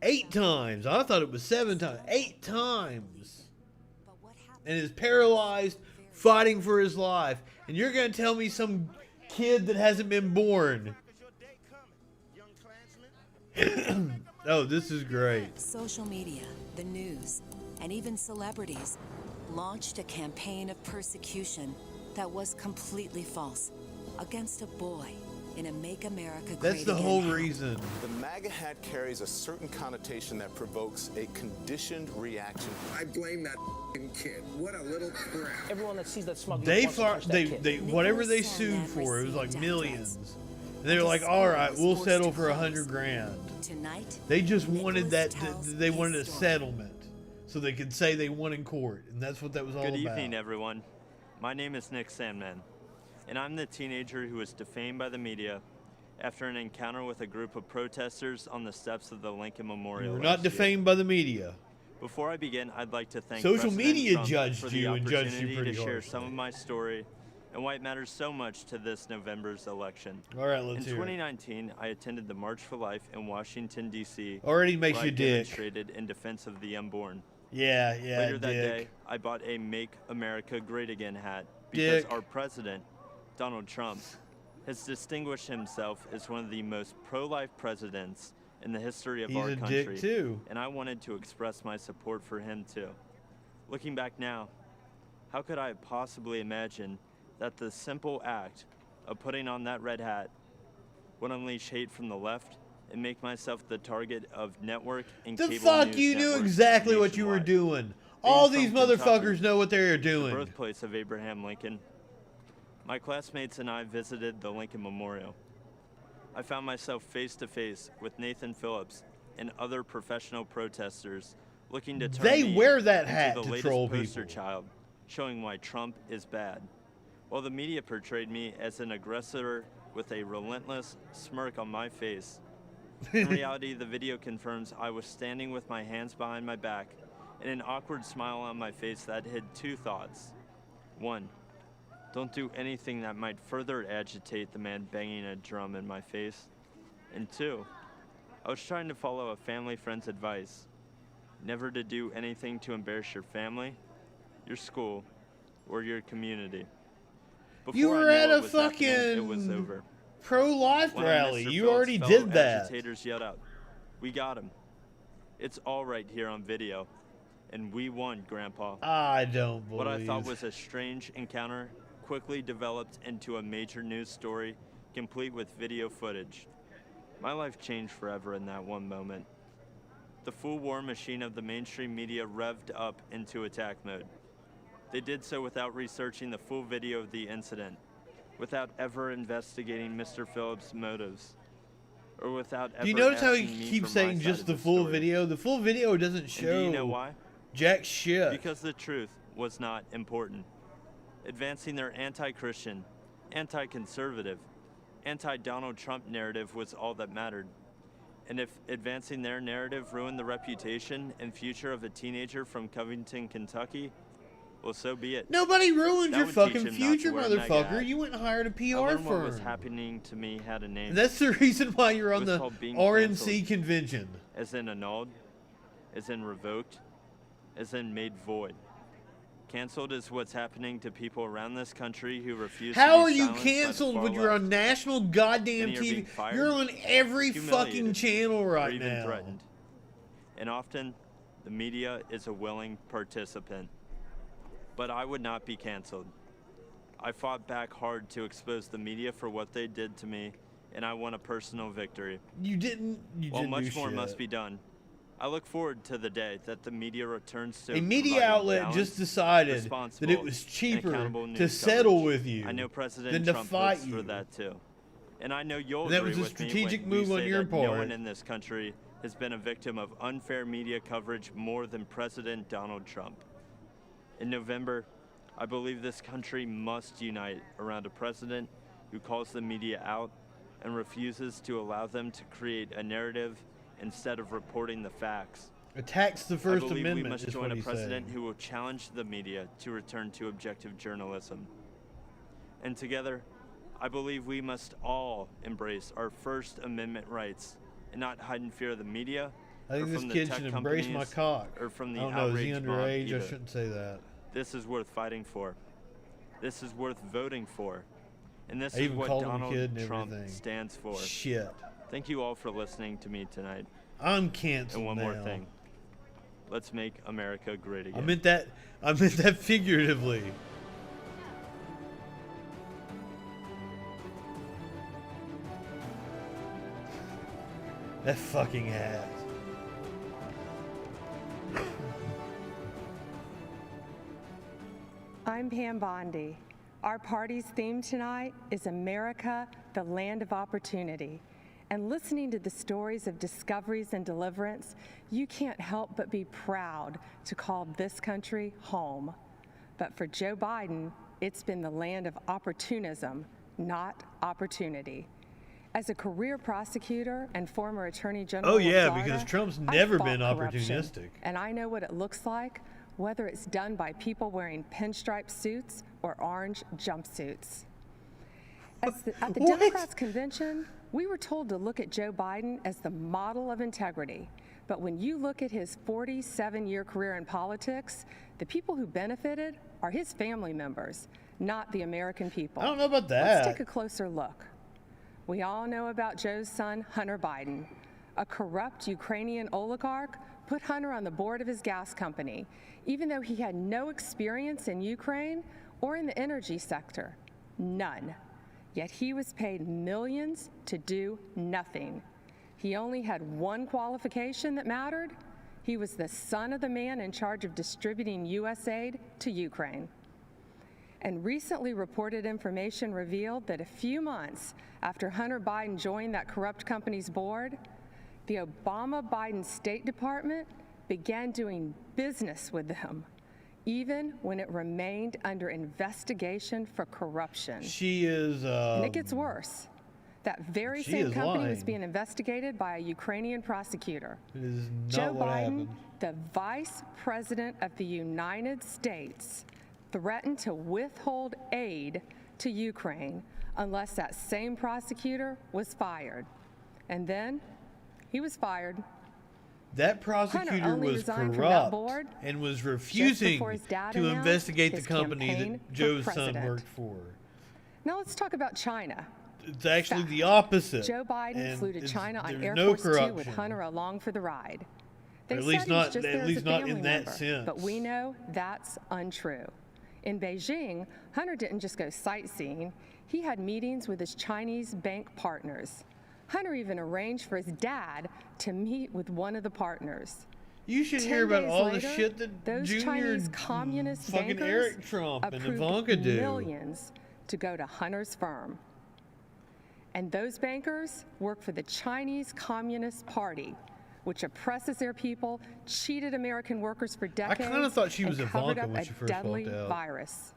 8 times. I thought it was 7 times. 8 times. And is paralyzed, fighting for his life. And you're going to tell me some kid that hasn't been born. Oh, this is great. Social media, the news, and even celebrities launched a campaign of persecution that was completely false against a boy in a Make America Great That's the Again whole hat. reason. The MAGA hat carries a certain connotation that provokes a conditioned reaction. I blame that kid. What a little crap. Everyone that sees that smuggled They whatever they sued for, it was like millions. And they were like, all right, we'll settle for $100 grand. Tonight, They just wanted that, they wanted a settlement so they could say they won in court. And that's what that was all about. Good evening, everyone. My name is Nick Sandman, and I'm the teenager who was defamed by the media after an encounter with a group of protesters on the steps of the Lincoln Memorial. You were not defamed by the media. Before I begin, I'd like to thank Social President media Trump judged for the you and judged you opportunity pretty to share harshly. some of my story and why it matters so much to this November's election. All right, let's In hear it. 2019, I attended the March for Life in Washington, D.C. Already makes where you I dick. demonstrated in defense of the unborn. Yeah, Later that dick. day, I bought a Make America Great Again hat because Dick. our president, Donald Trump, has distinguished himself as one of the most pro-life presidents in the history of He's our a country. dick, too. And I wanted to express my support for him too. Looking back now, how could I have possibly imagined that the simple act of putting on that red hat would unleash hate from the left and make myself the target of network and The cable fuck, news you knew networks exactly what you were nationwide. doing. All Being these from Kentucky, motherfuckers know what they are the doing. birthplace of Abraham Lincoln, my classmates and I visited the Lincoln Memorial. I found myself face to face with Nathan Phillips and other professional protesters looking to turn They me wear that into hat the to latest troll poster people. child, showing why Trump is bad. While the media portrayed me as an aggressor with a relentless smirk on my face, in reality, the video confirms I was standing with my hands behind my back and an awkward smile on my face that hid two thoughts. One, don't do anything that might further agitate the man banging a drum in my face. And two, I was trying to follow a family friend's advice, never to do anything to embarrass your family, your school, or your community. You Before I were knew at what a was happening, it was fucking over. pro-life One of rally. Mr. You Phillips' already fellow did that. Agitators yelled out, "We got him. It's all right here on video. And we won, Grandpa." I don't believe. What I thought was a strange encounter quickly developed into a major news story, complete with video footage. My life changed forever in that one moment. The full war machine of the mainstream media revved up into attack mode. They did so without researching the full video of the incident, without ever investigating Mr. Phillips' motives, or without ever Do you notice how he asking me keeps for my saying side just of the the full story. video? The full video doesn't And show do you know why? jack shit. Because the truth was not important. Advancing their anti-Christian, anti-conservative, anti-Donald Trump narrative was all that mattered. And if advancing their narrative ruined the reputation and future of a teenager from Covington, Kentucky, well, so be it. Nobody ruined That your would teach fucking him not to future, wear a MAGA motherfucker. hat. You went and hired a I PR learned what was firm. happening to me had a name. And that's the reason why you're It on was the called being RNC canceled. convention. As in annulled, as in revoked, as in made void. Canceled is what's happening to people around this country who refuse to How be are you silenced by the canceled far when you're left. on national goddamn Many are being TV? fired, You're on every fucking humiliated, channel or right even now. threatened. And often, the media is a willing participant. But I would not be canceled. I fought back hard to expose the media for what they did to me, and I won a personal victory. You didn't. You While didn't much do more shit. must be done, I look forward to the day that the media returns to A media providing outlet balanced, just decided that it responsible, was and cheaper accountable to news settle coverage. with you I know President than to Trump fight votes for you. that too, and I know you'll And that agree was a with me strategic when move we on say your that no part. one in this country has been a victim of unfair media coverage more than President Donald Trump. In November, I believe this country must unite around a president who calls the media out and refuses to allow them to create a narrative instead of reporting the facts. Attacks the First I believe Amendment. we must is join what a he's president saying. who will challenge the media to return to objective journalism. And together, I believe we must all embrace our First Amendment rights and not hide in fear of the media. I think or this from the kid tech should embrace my companies, cock. Or from the I don't know, is he outrage mob underage? I either. shouldn't say that. This is worth fighting for. This is worth voting for. And this I is even what called him a Donald kid and Trump everything. stands for. Shit. Thank you all for listening to me tonight. I'm canceled And one more now. thing. Let's make America great again. I meant that figuratively. That fucking hat. I'm Pam Bondi, Our party's theme tonight is America, the land of opportunity. And listening to the stories of discoveries and deliverance, you can't help but be proud to call this country home. But for Joe Biden, it's been the land of opportunism, not opportunity. As a career prosecutor and former attorney general Oh yeah, of Florida, because Trump's I never fought been corruption, opportunistic. and I know what it looks like, whether it's done by people wearing pinstripe suits or orange jumpsuits. At the Democrats' convention, we were told to look at Joe Biden as the model of integrity. But when you look at his 47-year career in politics, the people who benefited are his family members, not the American people. I don't know about that. Let's take a closer look. We all know about Joe's son, Hunter Biden. A corrupt Ukrainian oligarch put Hunter on the board of his gas company, even though he had no experience in Ukraine or in the energy sector. None. Yet he was paid millions to do nothing. He only had one qualification that mattered. He was the son of the man in charge of distributing U.S. aid to Ukraine. And recently reported information revealed that a few months after Hunter Biden joined that corrupt company's board, the Obama-Biden State Department began doing business with them, even when it remained under investigation for corruption. She is. And it gets worse. That very same company was lying. being investigated by a Ukrainian prosecutor. It is not Joe what Biden, happened. the Vice President of the United States, threatened to withhold aid to Ukraine unless that same prosecutor was fired. And then he was fired. That prosecutor only was resigned from that corrupt board and was just refusing before his dad to announced investigate the his company campaign that for Joe's son president. worked for. Now let's talk about China. It's actually the opposite. Joe Biden and flew to China on there's Air no Force Two with corruption. Hunter along for the ride. They Or at said least he was not- just at there as least a not family in that member, sense. but we know that's untrue. In Beijing, Hunter didn't just go sightseeing. He had meetings with his Chinese bank partners. Hunter even arranged for his dad to meet with one of the partners. You should 10 hear about days all the later, shit that those Junior Chinese communist fucking bankers Eric Trump and approved Ivanka do. millions to go to Hunter's firm. And those bankers work for the Chinese Communist Party, which oppresses their people, cheated American workers for decades, kinda thought she was and covered Ivanka up when a she first deadly walked out. virus.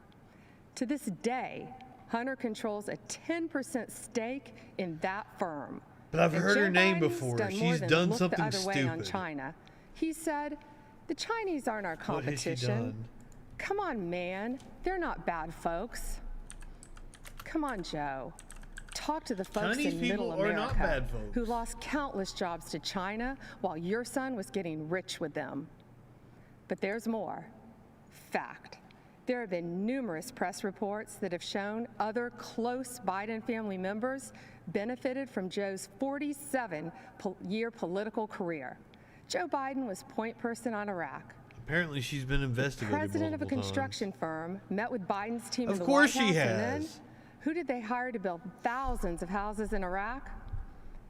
To this day, Hunter controls a 10% stake in that firm. But I've And heard Joe her name Biden's before. done more She's than done look something the other way on stupid. China. He said, "The Chinese aren't our What has she competition. done? Come on, man. They're not bad folks. Come on, Joe. Talk to the folks Chinese in people Middle are America not bad folks. who lost countless jobs to China while your son was getting rich with them. But there's more. Fact. There have been numerous press reports that have shown other close Biden family members benefited from Joe's 47-year political career. Joe Biden was point person on Iraq. Apparently, she's been investigated President of a multiple times. construction firm met with Biden's team Of in the course White she House, and then has. who did they hire to build thousands of houses in Iraq?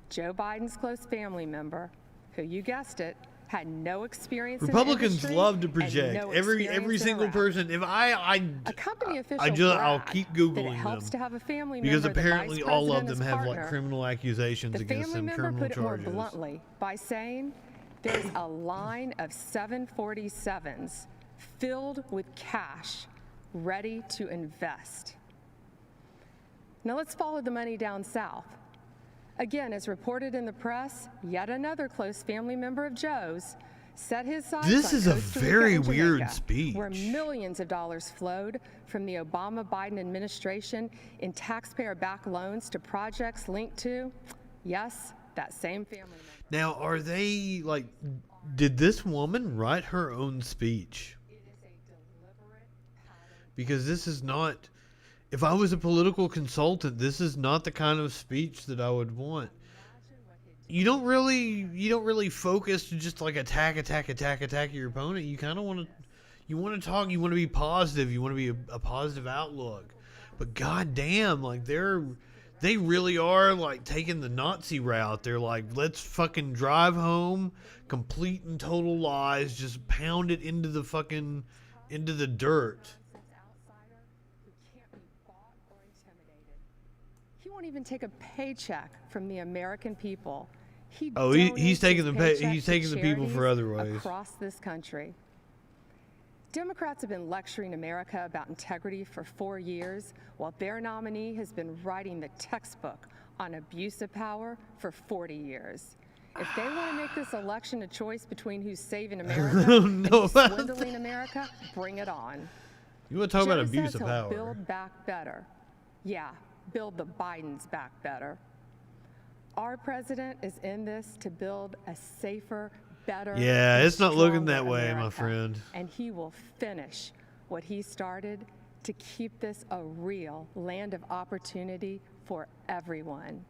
Joe Biden's close family member, who, you guessed it, had no experience Republicans in the industry love to and project no every experience in single Iraq. person. If A company official I'll bragged keep that it googling helps them to have a family because member, the apparently vice all of president them as have like partner. criminal accusations The against family them, member criminal put it more charges. bluntly by saying, "There's a line of 747s filled with cash, ready to invest." Now let's follow the money down south. Again, as reported in the press, yet another close family member of Joe's set his sights This on is a Costa Rica very and weird Jamaica, speech. where millions of dollars flowed from the Obama-Biden administration in taxpayer-backed loans to projects linked to, yes, that same family member. Now, are they like? Did this woman write her own speech? Because this is not. If I was a political consultant, this is not the kind of speech that I would want. You don't really focus to just like attack your opponent. You kind of want to talk. You want to be positive. You want to be a positive outlook. But goddamn, like they really are like taking the Nazi route. They're like, let's fucking drive home, complete and total lies, just pound it into the dirt. won't even take a paycheck from the American people. He Oh, he's donates taking his the paycheck he's to taking the people for charities other ways. across this country. Democrats have been lecturing America about integrity for 4 years, while their nominee has been writing the textbook on abuse of power for 40 years. If they want to make this election a choice between who's saving America and who's swindling America, bring it on. You want to talk about Joe abuse says of he'll power? Build back better. Yeah, build the Bidens back better. Our president is in this to build a safer, better, Yeah, and it's not looking stronger that way, my America. friend. And he will finish what he started to keep this a real land of opportunity for everyone.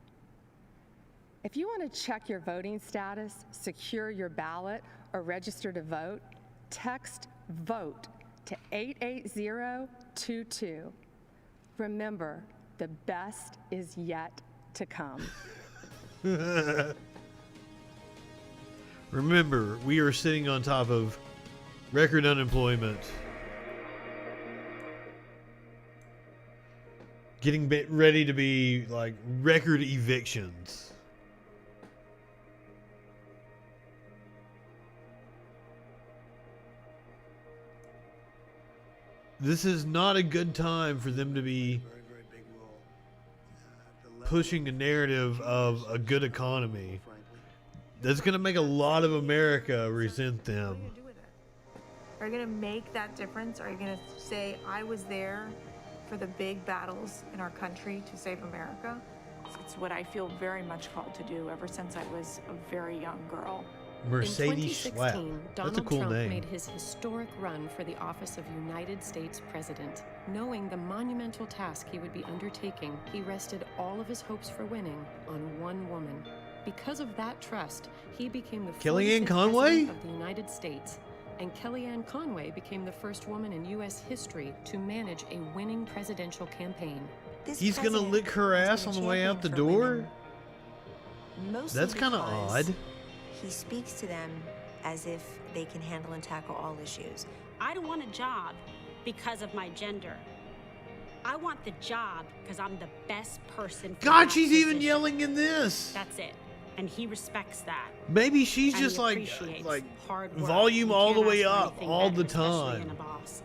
If you want to check your voting status, secure your ballot, or register to vote, text VOTE to 88022. Remember, the best is yet to come. Remember, we are sitting on top of record unemployment. Getting ready to be like record evictions. This is not a good time for them to be pushing a narrative of a good economy. That's going to make a lot of America resent them. Are you going to make that difference? Are you going to say, I was there for the big battles in our country to save America? It's what I feel very much called to do ever since I was a very young girl. Mercedes In Schlapp. 2016, That's a Donald cool Trump name. made his historic run for the office of United States President. Knowing the monumental task he would be undertaking, he rested all of his hopes for winning on one woman. Because of that trust, he became the Kellyanne 45th Conway? President of the United States. And Kellyanne Conway became the first woman in U.S. history to manage a winning presidential campaign. He's going to lick her ass on the way out the door? That's kind of odd. He speaks to them as if they can handle and tackle all issues. I don't want a job because of my gender. I want the job because I'm the best person for God, that she's even position. yelling in this. That's it. And he respects that. Maybe she's And he just like appreciates hard work. volume You all the can't way ask for up anything all better, the especially time. in a boss.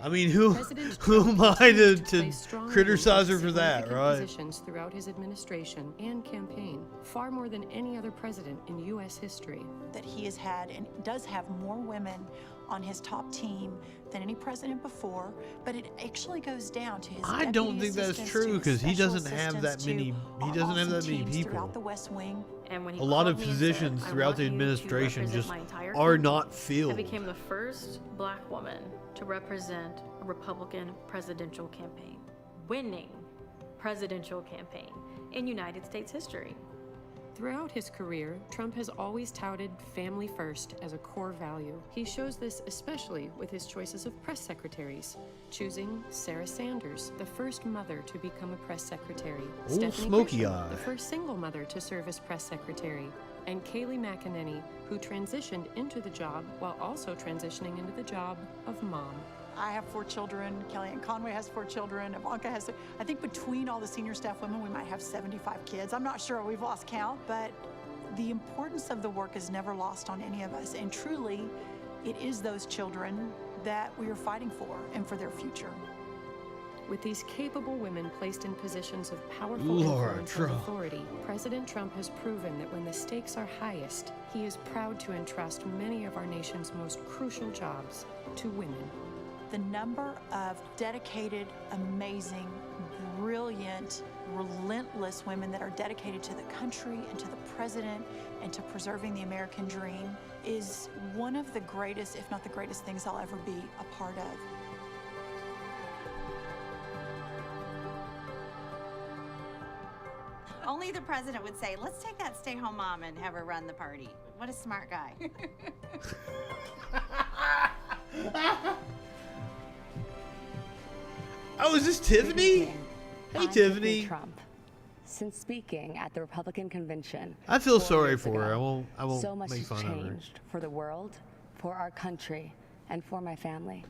I mean, who President who Trump am I continued to play strong criticize her roles in for that, significant right? Positions throughout his administration and campaign, far more than any other president in U.S. history. That he has had and does have more women on his top team than any president before, but it actually goes down to his I don't think that's true because he doesn't have that many. He doesn't have that many people. throughout the West Wing. And when he A lot of called me and positions said, "I throughout want the you to administration represent just my entire are country," not filled. I became the first black woman to represent a Republican presidential campaign, winning presidential campaign in United States history. Throughout his career, Trump has always touted family first as a core value. He shows this especially with his choices of press secretaries, choosing Sarah Sanders, the first mother to become a press secretary, Ooh, Stephanie smoky Grisham, eye. the first single mother to serve as press secretary, and Kayleigh McEnany, who transitioned into the job while also transitioning into the job of mom. I have 4 children. Kellyanne Conway has 4 children. Ivanka has. I think between all the senior staff women, we might have 75 kids. I'm not sure. We've lost count, but the importance of the work is never lost on any of us. And truly, it is those children that we are fighting for and for their future. With these capable women placed in positions of powerful Lord influence and Trump. authority, President Trump has proven that when the stakes are highest, he is proud to entrust many of our nation's most crucial jobs to women. The number of dedicated, amazing, brilliant, relentless women that are dedicated to the country and to the president and to preserving the American dream is one of the greatest, if not the greatest things I'll ever be a part of. Only the president would say, let's take that stay-home mom and have her run the party. What a smart guy. Oh, is this Tiffany? Hey, I'm Tiffany. Trump. Since speaking at the Republican convention, I feel 4 sorry years for her. ago, I won't so much make has fun of her. changed for the world, for our country, and for my family.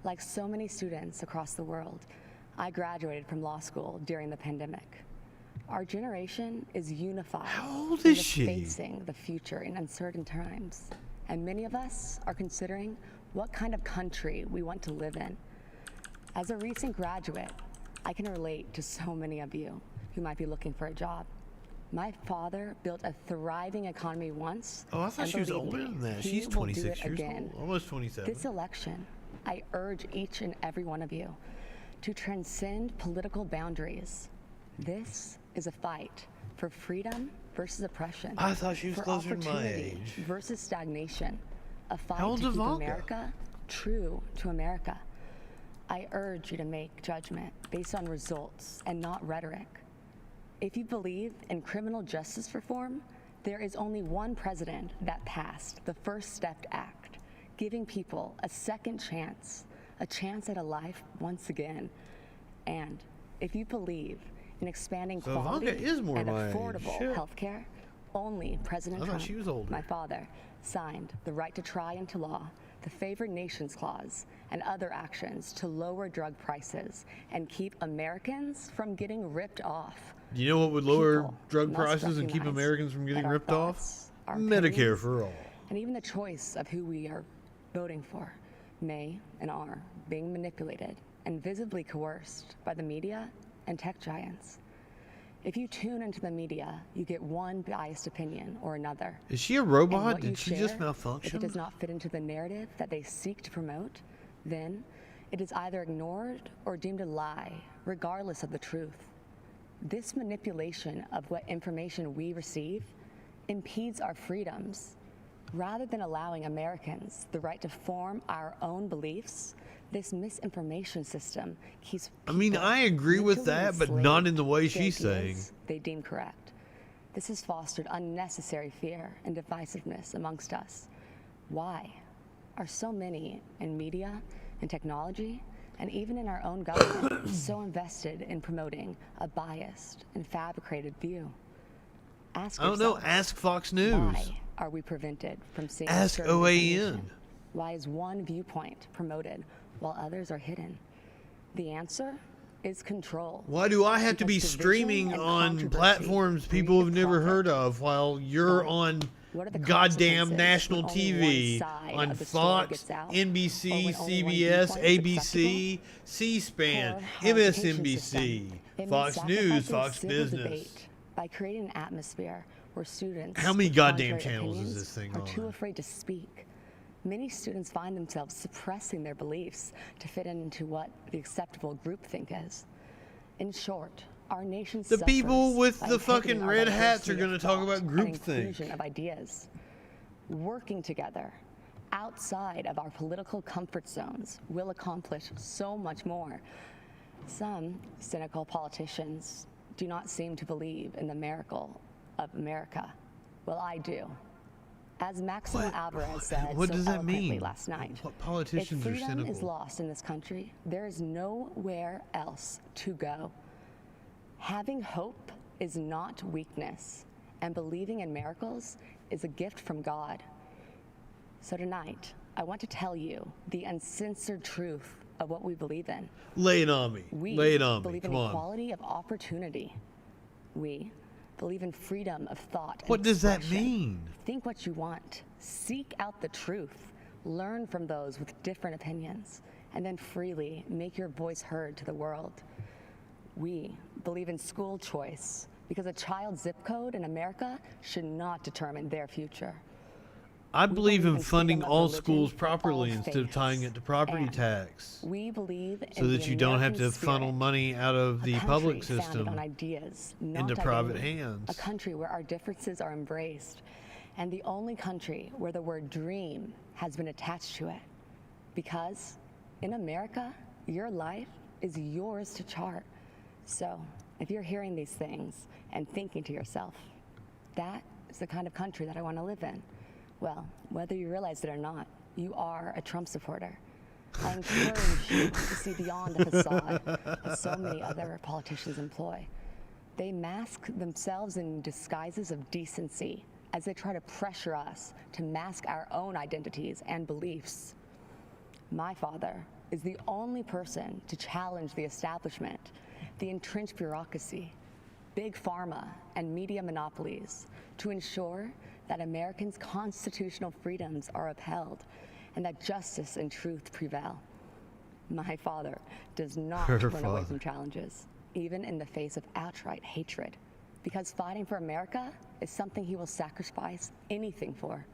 Like so many students across the world, I graduated from law school during the pandemic. Our generation is unified. How old in is she? facing the future in uncertain times. And many of us are considering what kind of country we want to live in. As a recent graduate, I can relate to so many of you who might be looking for a job. My father built a thriving economy once. Oh, I thought and she was believe older me, than that. he She's will do 26 it years again. old. Almost 27. This election, I urge each and every one of you to transcend political boundaries. This is a fight for freedom versus oppression. I thought she was for closer to my opportunity age. versus stagnation. A fight How old's to keep Ivanka? America true to America. I urge you to make judgment based on results and not rhetoric. If you believe in criminal justice reform, there is only one president that passed the First Step Act, giving people a second chance, a chance at a life once again. And if you believe in expanding So quality Ivanka is more and my age. affordable Shit. health care, only President I thought Trump, she was older. my father, signed the right to try into law, the Favored Nations Clause, and other actions to lower drug prices and keep Americans from getting ripped off. You know what would lower People drug must prices and keep recognize Americans from that getting our ripped thoughts, off? our Medicare opinions, for all. and even the choice of who we are voting for may and are being manipulated and visibly coerced by the media and tech giants. If you tune into the media, you get one biased opinion or another. Is she a And robot? what you Did she just share, malfunction? If it does not fit into the narrative that they seek to promote, then it is either ignored or deemed a lie, regardless of the truth. This manipulation of what information we receive impedes our freedoms. Rather than allowing Americans the right to form our own beliefs, this misinformation system keeps I mean, I agree with mentally that, but enslaved not in the way to she's saying. ideas they deem correct. This has fostered unnecessary fear and divisiveness amongst us. Why are so many in media and technology and even in our own government so invested in promoting a biased and fabricated view? Ask I don't know. yourself, Ask Fox News. why are we prevented from seeing Ask certain OAN. information? Why is one viewpoint promoted while others are hidden? The answer is control. Why do I have to be Because division streaming and on controversy platforms people breed have never profit. heard of while you're on What are the goddamn consequences national when only TV, one side on of the story Fox, gets out? Or NBC, when only one CBS, viewpoint is ABC, C-SPAN, Poor higher education MSNBC, system. It Fox means News, sacrificing Fox civil Business. debate by creating an atmosphere where students How many with goddamn contrary channels is opinions this thing are on? too afraid to speak. Many students find themselves suppressing their beliefs to fit into what the acceptable groupthink is. In short, our nation The suffers people with by the fucking inhibiting our red hats are diversity going to of talk thought about and groupthink. inclusion of ideas. Working together outside of our political comfort zones will accomplish so much more. Some cynical politicians do not seem to believe in the miracle of America. Well, I do. As Maximo Alvarez said what so does that eloquently mean? last night, What politicians if are freedom is cynical? lost in this country, there is nowhere else to go. Having hope is not weakness, and believing in miracles is a gift from God. So tonight, I want to tell you the uncensored truth of what we believe in. Lay it on me. We Lay it on me. believe Come in on. equality of opportunity. We believe in freedom of thought. and What does that expression. mean? Think what you want. Seek out the truth. Learn from those with different opinions, and then freely make your voice heard to the world. We believe in school choice because a child's zip code in America should not determine their future. I believe in funding freedom of all religion, schools all properly instead of faiths, tying it to property and tax. We believe in So that the you don't have to American funnel spirit, money out of the a public country founded system on ideas, not into private identity. hands. A country where our differences are embraced, and the only country where the word dream has been attached to it. Because in America, your life is yours to chart. So if you're hearing these things and thinking to yourself, that is the kind of country that I want to live in, well, whether you realize it or not, you are a Trump supporter. I encourage you to see beyond the facade that so many other politicians employ. They mask themselves in disguises of decency as they try to pressure us to mask our own identities and beliefs. My father is the only person to challenge the establishment, the entrenched bureaucracy. big pharma and media monopolies to ensure that Americans' constitutional freedoms are upheld and that justice and truth prevail. My father does not run away from challenges, even in the face of outright hatred, because fighting for America is something he will sacrifice anything for.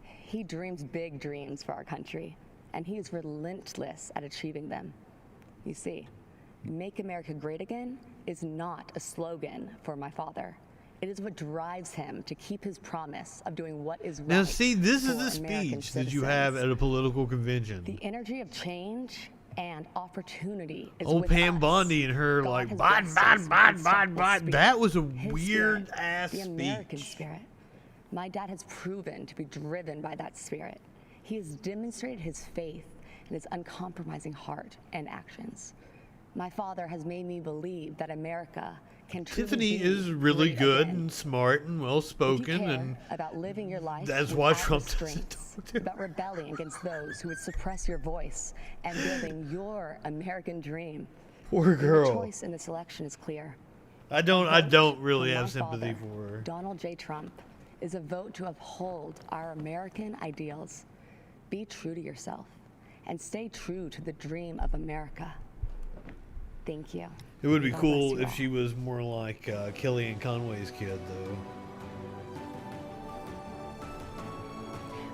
He dreams big dreams for our country, and he is relentless at achieving them. You see, Make America Great Again is not a slogan for my father. It is what drives him to keep his promise of doing what is right. Now, see, this is for the American speech that you have citizens. at a political convention. The energy of change and opportunity is Old with Pam us. Bondi and her God like, has Biden, blessed Biden, us with Biden, his Biden, unstoppable Biden. spirit. That was a His weird spirit, ass the American speech. spirit. My dad has proven to be driven by that spirit. He has demonstrated his faith and his uncompromising heart and actions. My father has made me believe that America can truly Tiffany be is really great good again. and smart and well If you spoken, care and about living your life that's why without Trump doesn't restraints, about rebelling against those who would suppress your voice and building your American dream. Poor girl. The choice in this election is clear. I don't really For have my sympathy father, for her. Donald J. Trump is a vote to uphold our American ideals. Be true to yourself and stay true to the dream of America. Thank you. It would be God cool bless you if all. she was more like Kellyanne Conway's kid, though.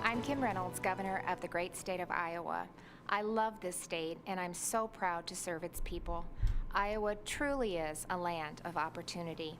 I'm Kim Reynolds, Governor of the great state of Iowa. I love this state, and I'm so proud to serve its people. Iowa truly is a land of opportunity.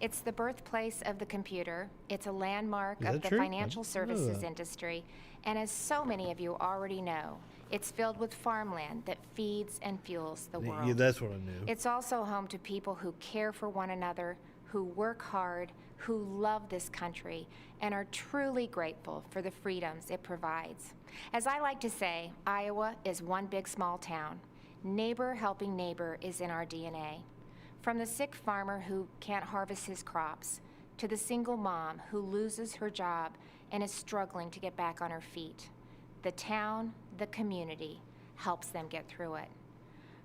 It's the birthplace of the computer. It's a landmark Is of that the true? I financial didn't know services that. industry. And as so many of you already know, it's filled with farmland that feeds and fuels the world. Yeah, that's what I knew. It's also home to people who care for one another, who work hard, who love this country, and are truly grateful for the freedoms it provides. As I like to say, Iowa is one big small town. Neighbor helping neighbor is in our DNA. From the sick farmer who can't harvest his crops, to the single mom who loses her job and is struggling to get back on her feet. The town, the community, helps them get through it.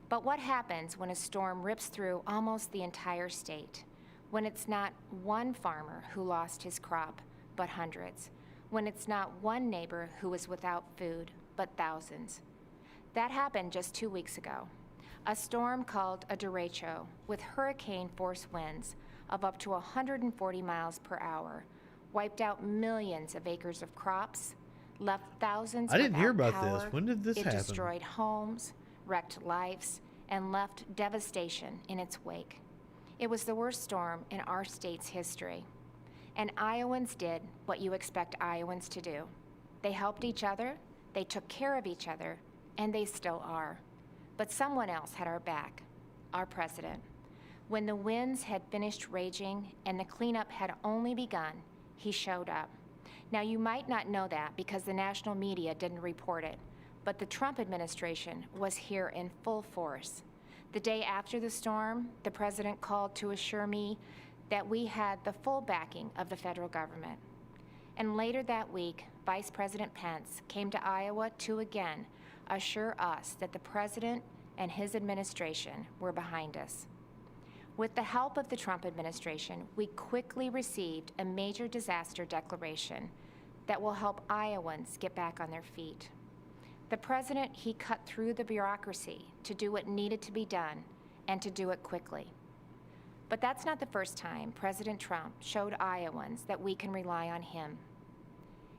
But what happens when a storm rips through almost the entire state? When it's not one farmer who lost his crop, but hundreds? When it's not one neighbor who was without food, but thousands? That happened just 2 weeks ago. A storm called a derecho with hurricane-force winds of up to 140 miles per hour wiped out millions of acres of crops, left thousands I didn't hear without about this. power. When did this It happen? destroyed homes, wrecked lives, and left devastation in its wake. It was the worst storm in our state's history. And Iowans did what you expect Iowans to do. They helped each other, they took care of each other, and they still are. But someone else had our back, our president. When the winds had finished raging and the cleanup had only begun, he showed up. Now, you might not know that because the national media didn't report it, but the Trump administration was here in full force. The day after the storm, the president called to assure me that we had the full backing of the federal government. And later that week, Vice President Pence came to Iowa to again assure us that the president and his administration were behind us. With the help of the Trump administration, we quickly received a major disaster declaration that will help Iowans get back on their feet. The president, he cut through the bureaucracy to do what needed to be done and to do it quickly. But that's not the first time President Trump showed Iowans that we can rely on him.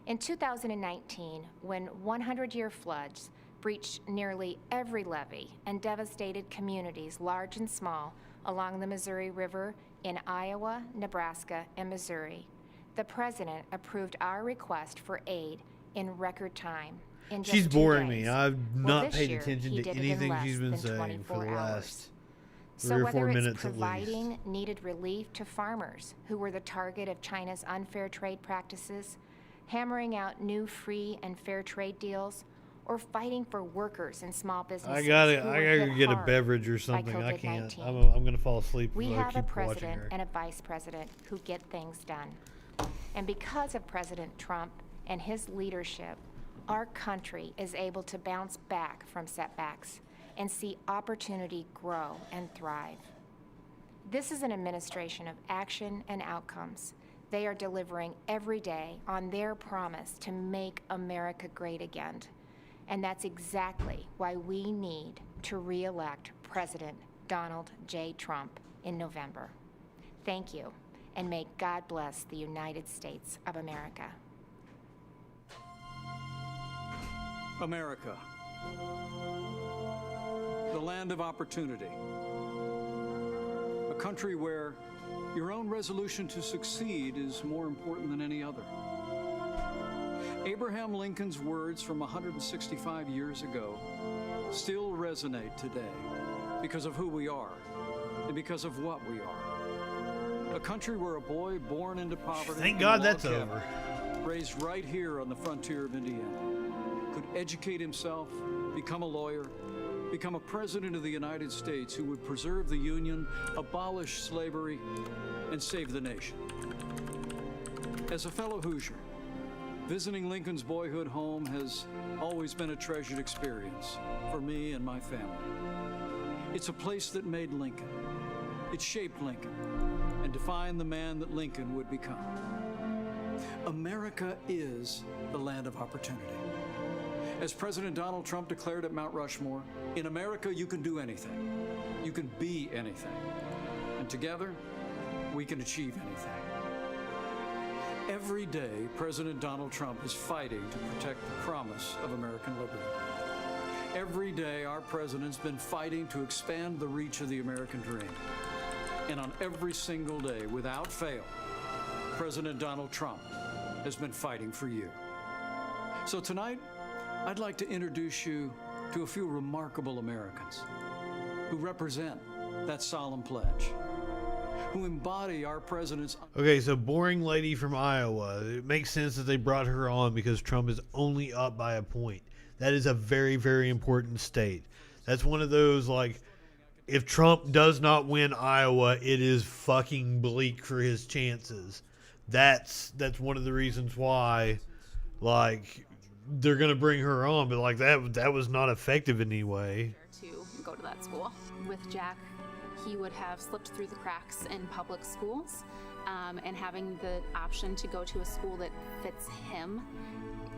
In 2019, when 100-year floods breached nearly every levee and devastated communities large and small along the Missouri River in Iowa, Nebraska, and Missouri, the president approved our request for aid in record time. In just She's 2 boring days. me. I've Well, not this paid year, attention he to did it in anything less she's been than saying for 24 the hours. last So 3 or whether 4 it's minutes at least. providing needed relief to farmers who were the target of China's unfair trade practices, hammering out new free and fair trade deals, or fighting for workers and small businesses I gotta who were hit get a hard beverage or by something. I can't. COVID-19. I'm gonna fall asleep We if I have a keep watching president her. and a vice president who get things done. And because of President Trump and his leadership, our country is able to bounce back from setbacks and see opportunity grow and thrive. This is an administration of action and outcomes. They are delivering every day on their promise to make America great again. And that's exactly why we need to re-elect President Donald J. Trump in November. Thank you, and may God bless the United States of America. America, the land of opportunity. A country where your own resolution to succeed is more important than any other. Abraham Lincoln's words from 165 years ago still resonate today because of who we are and because of what we are. A country where a boy born into poverty, Thank in God a log that's cabin, over. raised right here on the frontier of Indiana, could educate himself, become a lawyer, become a president of the United States who would preserve the Union, abolish slavery, and save the nation. As a fellow Hoosier, visiting Lincoln's boyhood home has always been a treasured experience for me and my family. It's a place that made Lincoln. It shaped Lincoln and defined the man that Lincoln would become. America is the land of opportunity. As President Donald Trump declared at Mount Rushmore, in America you can do anything. You can be anything. And together, we can achieve anything. Every day, President Donald Trump is fighting to protect the promise of American liberty. Every day, our president's been fighting to expand the reach of the American dream. And on every single day, without fail, President Donald Trump has been fighting for you. So tonight, I'd like to introduce you to a few remarkable Americans who represent that solemn pledge, who embody our president's... Okay, so boring lady from Iowa. It makes sense that they brought her on because Trump is only up by a point. That is a very, very important state. That's one of those, like, if Trump does not win Iowa, it is fucking bleak for his chances. That's one of the reasons why, like, they're gonna bring her on, but like that was not effective in any way. To go to that school with Jack, he would have slipped through the cracks in public schools, and having the option to go to a school that fits him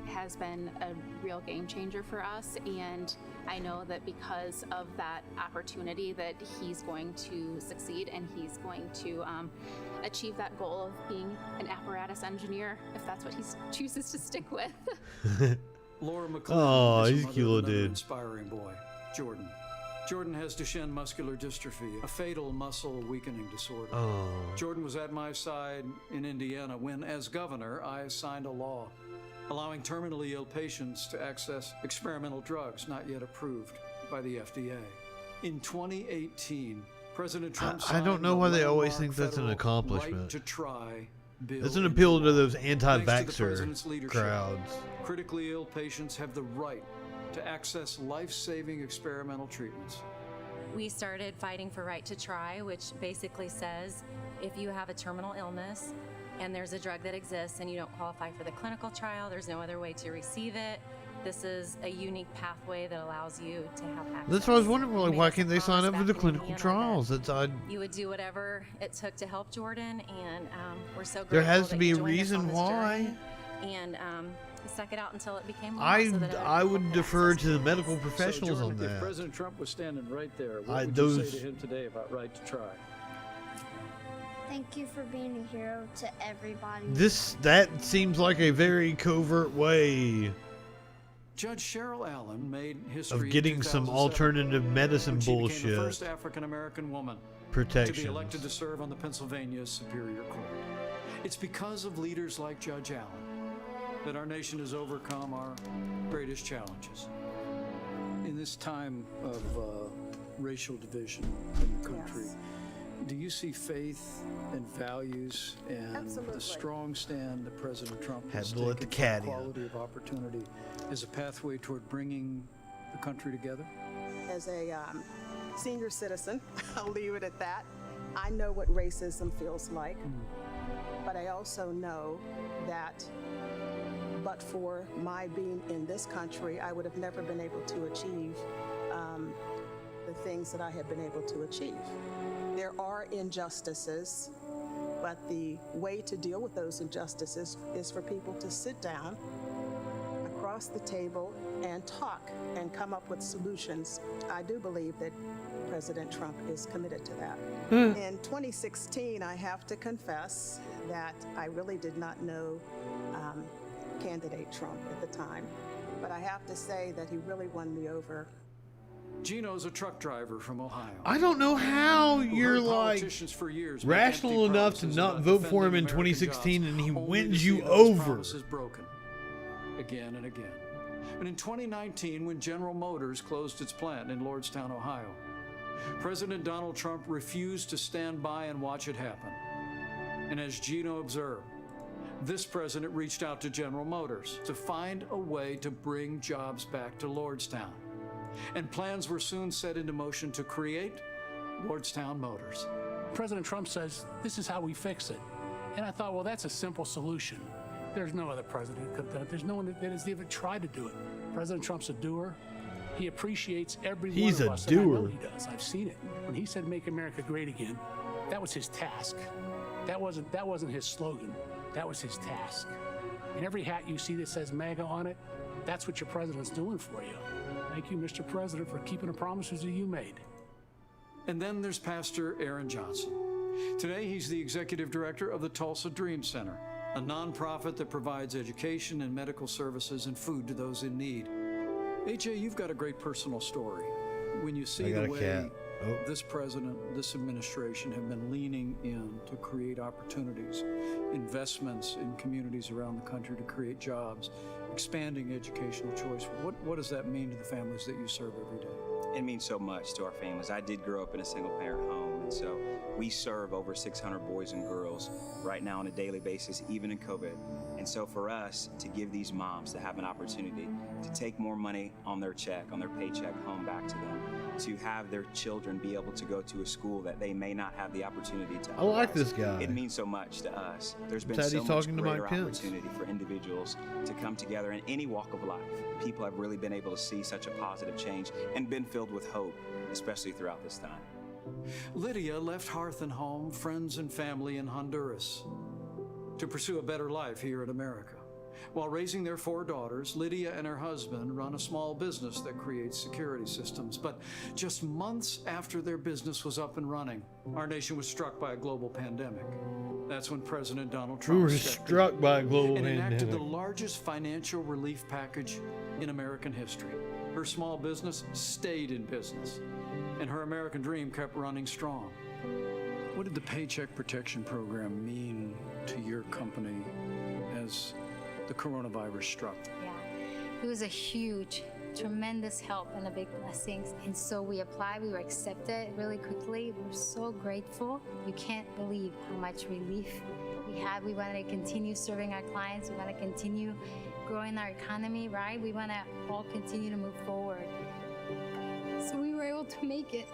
has been a real game changer for us. And I know that because of that opportunity that he's going to succeed and he's going to achieve that goal of being an apparatus engineer, if that's what he chooses to stick with. Laura McClellan Oh, is he's a the cute mother little of another dude. inspiring boy, Jordan. Jordan has Duchenne muscular dystrophy, a fatal muscle weakening disorder. Oh. Jordan was at my side in Indiana when, as governor, I signed a law allowing terminally ill patients to access experimental drugs not yet approved by the FDA. In 2018, President Trump I don't know why they always think that's an accomplishment. Right to try bill That's an into appeal to law. those Thanks to the anti-vaxxer president's leadership, crowds. critically ill patients have the right to access life-saving experimental treatments. We started fighting for Right to Try, which basically says if you have a terminal illness and there's a drug that exists and you don't qualify for the clinical trial, there's no other way to receive it. This is a unique pathway that allows you to have access. That's what I was wondering. Like, why can't they sign up for the back in clinical Indiana trials? That's odd. You would do whatever it took to help Jordan, and we're so grateful There has to that be you a joined us on reason this why. journey, and we stuck it out until it became law. So that I would defer to the medical professionals so Jordan, on if that. President Trump was standing right there, what I- would those- you say to him today about Right to Try? Thank you for being a hero to everybody. That seems like a very covert way Judge Cheryl Allen made history of getting in some 2007 alternative medicine when she became the bullshit first African-American woman to be protections. elected to serve on the Pennsylvania Superior Court. It's because of leaders like Judge Allen that our nation has overcome our greatest challenges. In this time of racial division in the country, do you see faith and values and the strong stand that President Trump has Had to let the taken cat for in. equality of opportunity as a pathway toward bringing the country together? As a senior citizen, I'll leave it at that. I know what racism feels like, but I also know that but for my being in this country, I would have never been able to achieve the things that I have been able to achieve. There are injustices, but the way to deal with those injustices is for people to sit down across the table and talk and come up with solutions. I do believe that President Trump is committed to that. In 2016, I have to confess that I really did not know candidate Trump at the time, but I have to say that he really won me over. Gino's a truck driver from Ohio. I don't know how you're like rational enough to not vote for him in 2016 and he wins you over. Broken again and again. But in 2019, when General Motors closed its plant in Lordstown, Ohio, President Donald Trump refused to stand by and watch it happen. And as Gino observed, this president reached out to General Motors to find a way to bring jobs back to Lordstown. And plans were soon set into motion to create Lordstown Motors. President Trump says, this is how we fix it. And I thought, well, that's a simple solution. There's no other president who could have done it. There's no one that has even tried to do it. President Trump's a doer. He appreciates every one of us. He's a doer. And I know he does. I've seen it. When he said, make America great again, that was his task. That wasn't his slogan. That was his task. And every hat you see that says MAGA on it, that's what your president's doing for you. Thank you, Mr. President, for keeping the promises that you made. And then there's Pastor Aaron Johnson. Today, he's the executive director of the Tulsa Dream Center, a nonprofit that provides education and medical services and food to those in need. AJ, you've got a great personal story. When you see the way this president, this administration have been leaning in to create opportunities, investments in communities around the country to create jobs, expanding educational choice, what does that mean to the families that you serve every day? It means so much to our families. I did grow up in a single-parent home, and so we serve over 600 boys and girls right now on a daily basis, even in COVID. And so for us to give these moms to have an opportunity to take more money on their check, on their paycheck home back to them, to have their children be able to go to a school that they may not have the opportunity to. I like this guy. It means so much to us. There's been so much greater opportunity for individuals to come together in any walk of life. People have really been able to see such a positive change and been filled with hope, especially throughout this time. Lydia left hearth and home, friends and family in Honduras to pursue a better life here in America. While raising their 4 daughters, Lydia and her husband run a small business that creates security systems. But just months after their business was up and running, our nation was struck by a global pandemic. That's when President Donald Trump We were struck by a global and enacted pandemic. the largest financial relief package in American history. Her small business stayed in business, and her American dream kept running strong. What did the Paycheck Protection Program mean to your company as the coronavirus struck? Yeah, it was a huge, tremendous help and a big blessing. And so we applied, we were accepted really quickly. We're so grateful. You can't believe how much relief we had. We want to continue serving our clients. We want to continue growing our economy, right? We want to all continue to move forward. So we were able to make it.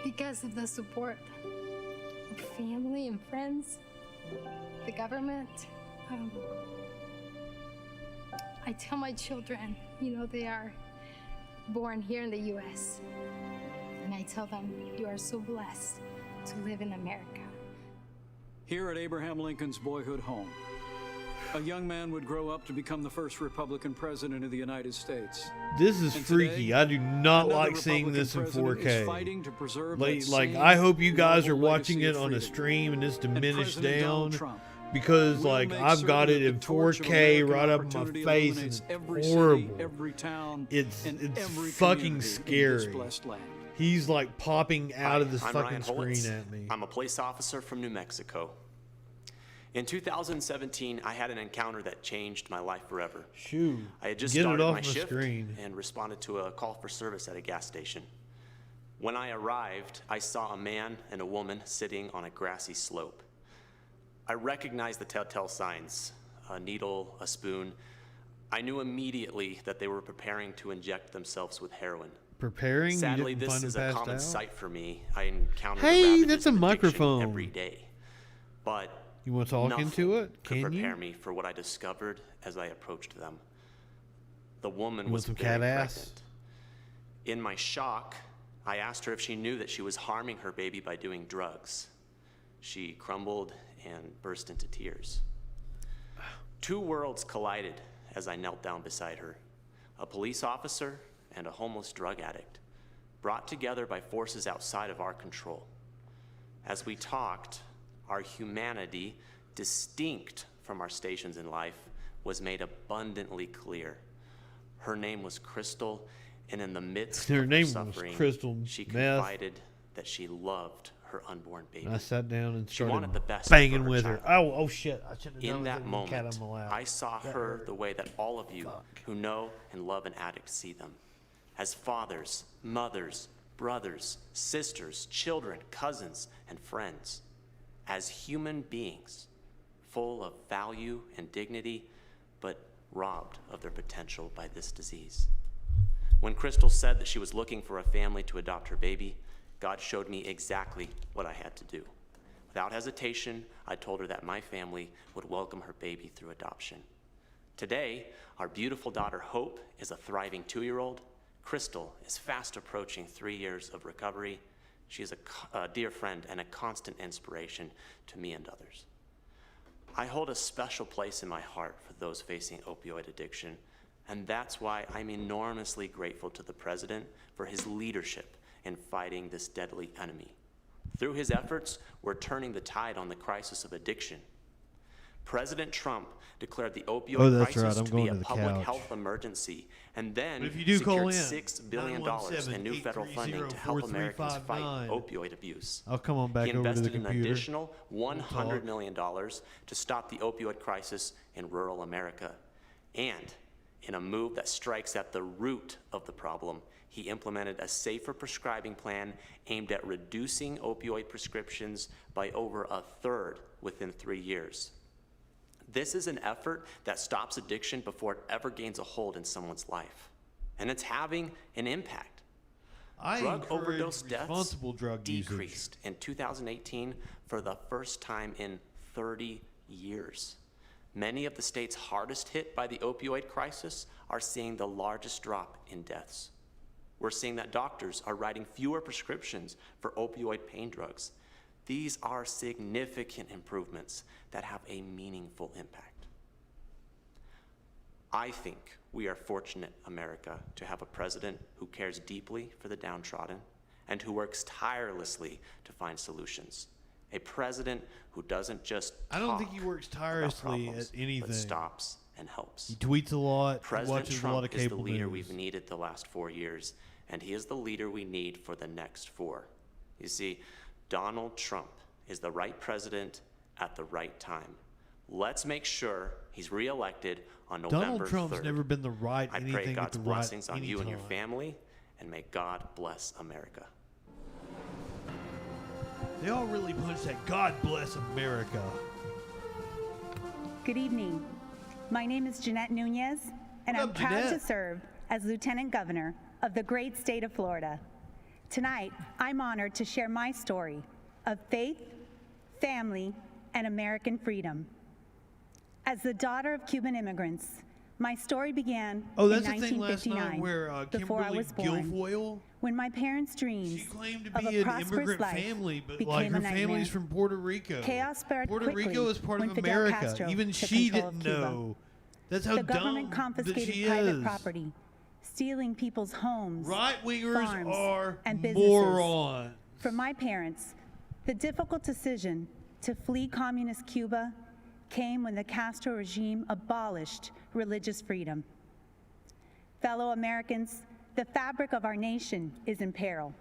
Because of the support of family and friends, the government. I tell my children, they are born here in the U.S. And I tell them, you are so blessed to live in America. Here at Abraham Lincoln's boyhood home, a young man would grow up to become the first Republican president of the United States. This is freaky. I do not like seeing this in 4K. Like I hope you guys are watching it on a stream and it's diminished down, because like I've got it in 4K right up in my face and it's horrible. It's fucking scary. He's like popping out of this fucking screen at me. I'm a police officer from New Mexico. In 2017, I had an encounter that changed my life forever. Shoo. I had just Get started it off my my shift screen. and responded to a call for service at a gas station. When I arrived, I saw a man and a woman sitting on a grassy slope. I recognized the telltale signs, a needle, a spoon. I knew immediately that they were preparing to inject themselves with heroin. Preparing? Sadly, you didn't this find is him a passed common out? sight for me. I encounter Hey, the ravages that's a of addiction microphone. every day. But You want to talk nothing into it? could Can prepare you? me for what I discovered as I approached them. The woman You was want some very cat ass? pregnant. In my shock, I asked her if she knew that she was harming her baby by doing drugs. She crumbled and burst into tears. Two worlds collided as I knelt down beside her. A police officer and a homeless drug addict, brought together by forces outside of our control. As we talked, our humanity, distinct from our stations in life, was made abundantly clear. Her name was Crystal, and in the midst Her of name her was suffering, Crystal she Meth. confided that she loved her unborn baby. I sat down and She wanted the started best banging for her with her. child. Oh shit! I should have done In that it with the cat moment, on my lap. I saw That her hurt. the way that all of you who know and love an addict see them. As fathers, mothers, brothers, sisters, children, cousins, and friends. As human beings, full of value and dignity, but robbed of their potential by this disease. When Crystal said that she was looking for a family to adopt her baby, God showed me exactly what I had to do. Without hesitation, I told her that my family would welcome her baby through adoption. Today, our beautiful daughter Hope is a thriving 2-year-old. Crystal is fast approaching 3 years of recovery. She is a dear friend and a constant inspiration to me and others. I hold a special place in my heart for those facing opioid addiction, and that's why I'm enormously grateful to the President for his leadership in fighting this deadly enemy. Through his efforts, we're turning the tide on the crisis of addiction. President Trump declared the opioid crisis to be a public health emergency, and then But if you do call secured in, $6 billion in new federal funding to help Americans fight opioid abuse. I'll come on back He over to the invested an computer. additional $100 million to stop the opioid crisis in rural America. And in a move that strikes at the root of the problem, he implemented a safer prescribing plan aimed at reducing opioid prescriptions by over 1/3 within 3 years. This is an effort that stops addiction before it ever gains a hold in someone's life. And it's having an impact. Drug overdose deaths responsible drug decreased in 2018 for the first time in 30 years. Many of the states hardest hit by the opioid crisis are seeing the largest drop in deaths. We're seeing that doctors are writing fewer prescriptions for opioid pain drugs. These are significant improvements that have a meaningful impact. I think we are fortunate, America, to have a president who cares deeply for the downtrodden and who works tirelessly to find solutions. A president who doesn't just I don't think talk he works about tirelessly problems, at anything. but stops and helps. He tweets a lot. President He watches Trump a lot of is the cable leader news. we've needed the last 4 years, and he is the leader we need for the next 4. You see, Donald Trump is the right president at the right time. Let's make sure he's reelected on November 3rd. Donald Trump's never been the right I anything pray at God's the right blessings on you and your anytime. family, and may God bless America. They all really punch that God bless America. Good evening. My name is Jeanette Nunez, and What I'm up, proud to Jeanette? serve as Lieutenant Governor of the great state of Florida. Tonight, I'm honored to share my story of faith, family, and American freedom. As the daughter of Cuban immigrants, my story began Oh, in that's the thing last 1959, night where before I Kimberly was born, Guilfoyle, when my parents' dreams she claimed to of be a an prosperous immigrant life family, but became like her a nightmare. family's from Puerto Rico. Chaos spread Puerto quickly Rico is part when of Fidel America. Castro Even took she control of didn't Cuba. know. That's how The government dumb that confiscated she private is. property, stealing people's homes, Right-wingers farms, are and businesses. morons. For my parents, the difficult decision to flee communist Cuba came when the Castro regime abolished religious freedom. Fellow Americans, the fabric of our nation is in peril.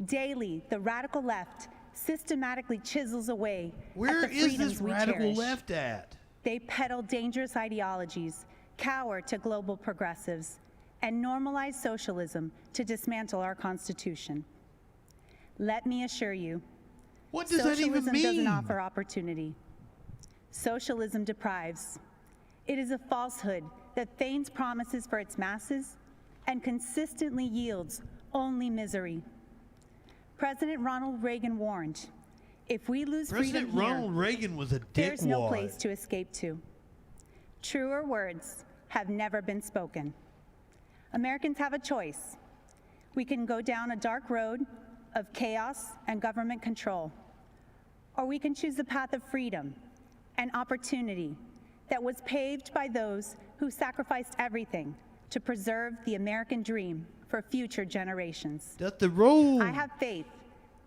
Daily, the radical left systematically chisels away Where at the is freedoms this we radical cherish. left at? They peddle dangerous ideologies, cower to global progressives, and normalize socialism to dismantle our Constitution. Let me assure you, what does that even socialism mean? doesn't offer opportunity. Socialism deprives. It is a falsehood that feigns promises for its masses and consistently yields only misery. President Ronald Reagan warned, if we lose President freedom here, Ronald Reagan was a dickwad. there's no place to escape to. Truer words have never been spoken. Americans have a choice. We can go down a dark road of chaos and government control, or we can choose the path of freedom and opportunity that was paved by those who sacrificed everything to preserve the American dream for future generations. That's the road. I have faith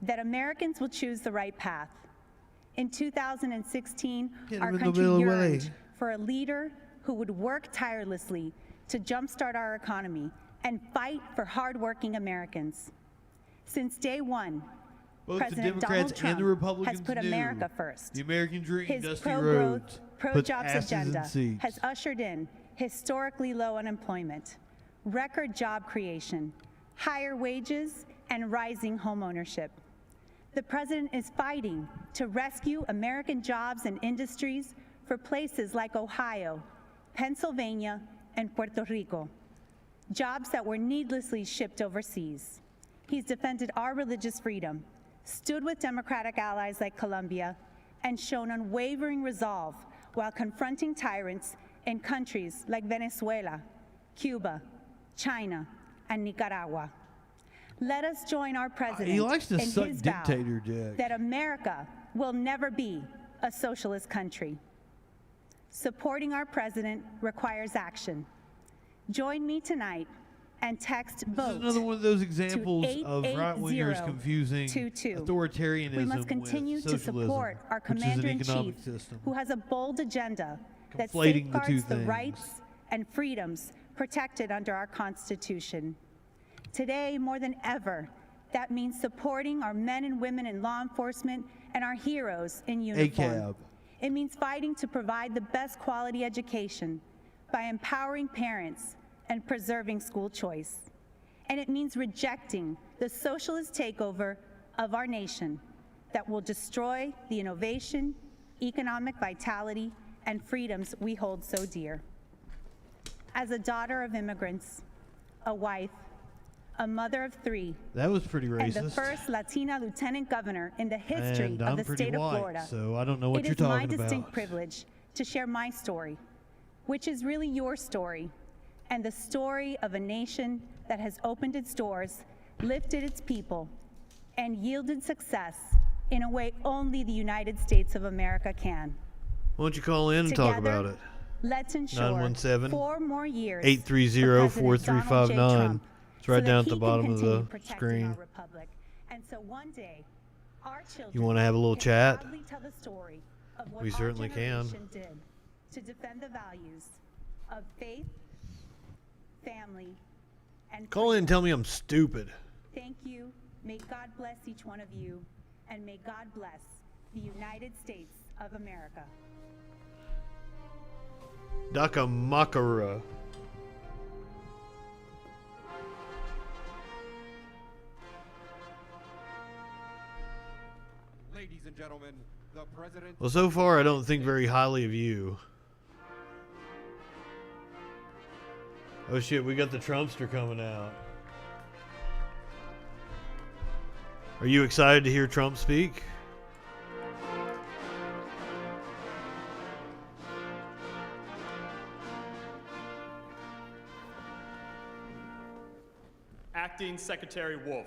that Americans will choose the right path. In 2016, our country yearned for a leader who would work tirelessly to jumpstart our economy and fight for hardworking Americans. Since day one, Both President the Democrats Donald Trump and the Republicans has put knew America first. The American dream, His dusty pro-growth, roads, puts pro-jobs asses in agenda seats. has ushered in historically low unemployment, record job creation, higher wages, and rising home ownership. The president is fighting to rescue American jobs and industries for places like Ohio, Pennsylvania, and Puerto Rico, jobs that were needlessly shipped overseas. He's defended our religious freedom, stood with Democratic allies like Colombia, and shown unwavering resolve while confronting tyrants in countries like Venezuela, Cuba, China, and Nicaragua. Let us join our president He likes to in suck his vow dictator dick. that America will never be a socialist country. Supporting our president requires action. Join me tonight and text This VOTE is another one of those examples to of right-wingers 88022. confusing authoritarianism We must continue with to socialism, support our which is an commander-in-chief, economic system. who has a bold agenda that Conflating the two safeguards the things. rights and freedoms protected under our Constitution. Today, more than ever, that means supporting our men and women in law enforcement and our heroes in uniform. ACAB. It means fighting to provide the best quality education by empowering parents and preserving school choice. And it means rejecting the socialist takeover of our nation that will destroy the innovation, economic vitality, and freedoms we hold so dear. As a daughter of immigrants, a wife, a mother of 3, That was pretty and racist. the first Latina lieutenant governor in the history And of I'm the pretty state of white, Florida, so I don't know what it you're is my talking distinct about. privilege to share my story, which is really your story, and the story of a nation that has opened its doors, lifted its people, and yielded success in a way only the United States of America can. Why don't you call in and talk Together, about it? Let's ensure 917 4 more years 830 for President Donald J. 4359. Trump, It's right so down that at the he can bottom of continue the protecting screen. our republic. And so one day, our children You want to have a little can chat? proudly tell the story of what We our certainly can. generation did to defend the values of faith, family, and Call in and tell me I'm stupid. thank you. May God bless each one of you, and may God bless the United States of America. Dakamakara. Ladies and gentlemen, the president. Well, so far I don't think very highly of you. Oh shit, we got the Trumpster coming out. Are you excited to hear Trump speak? Acting Secretary Wolf,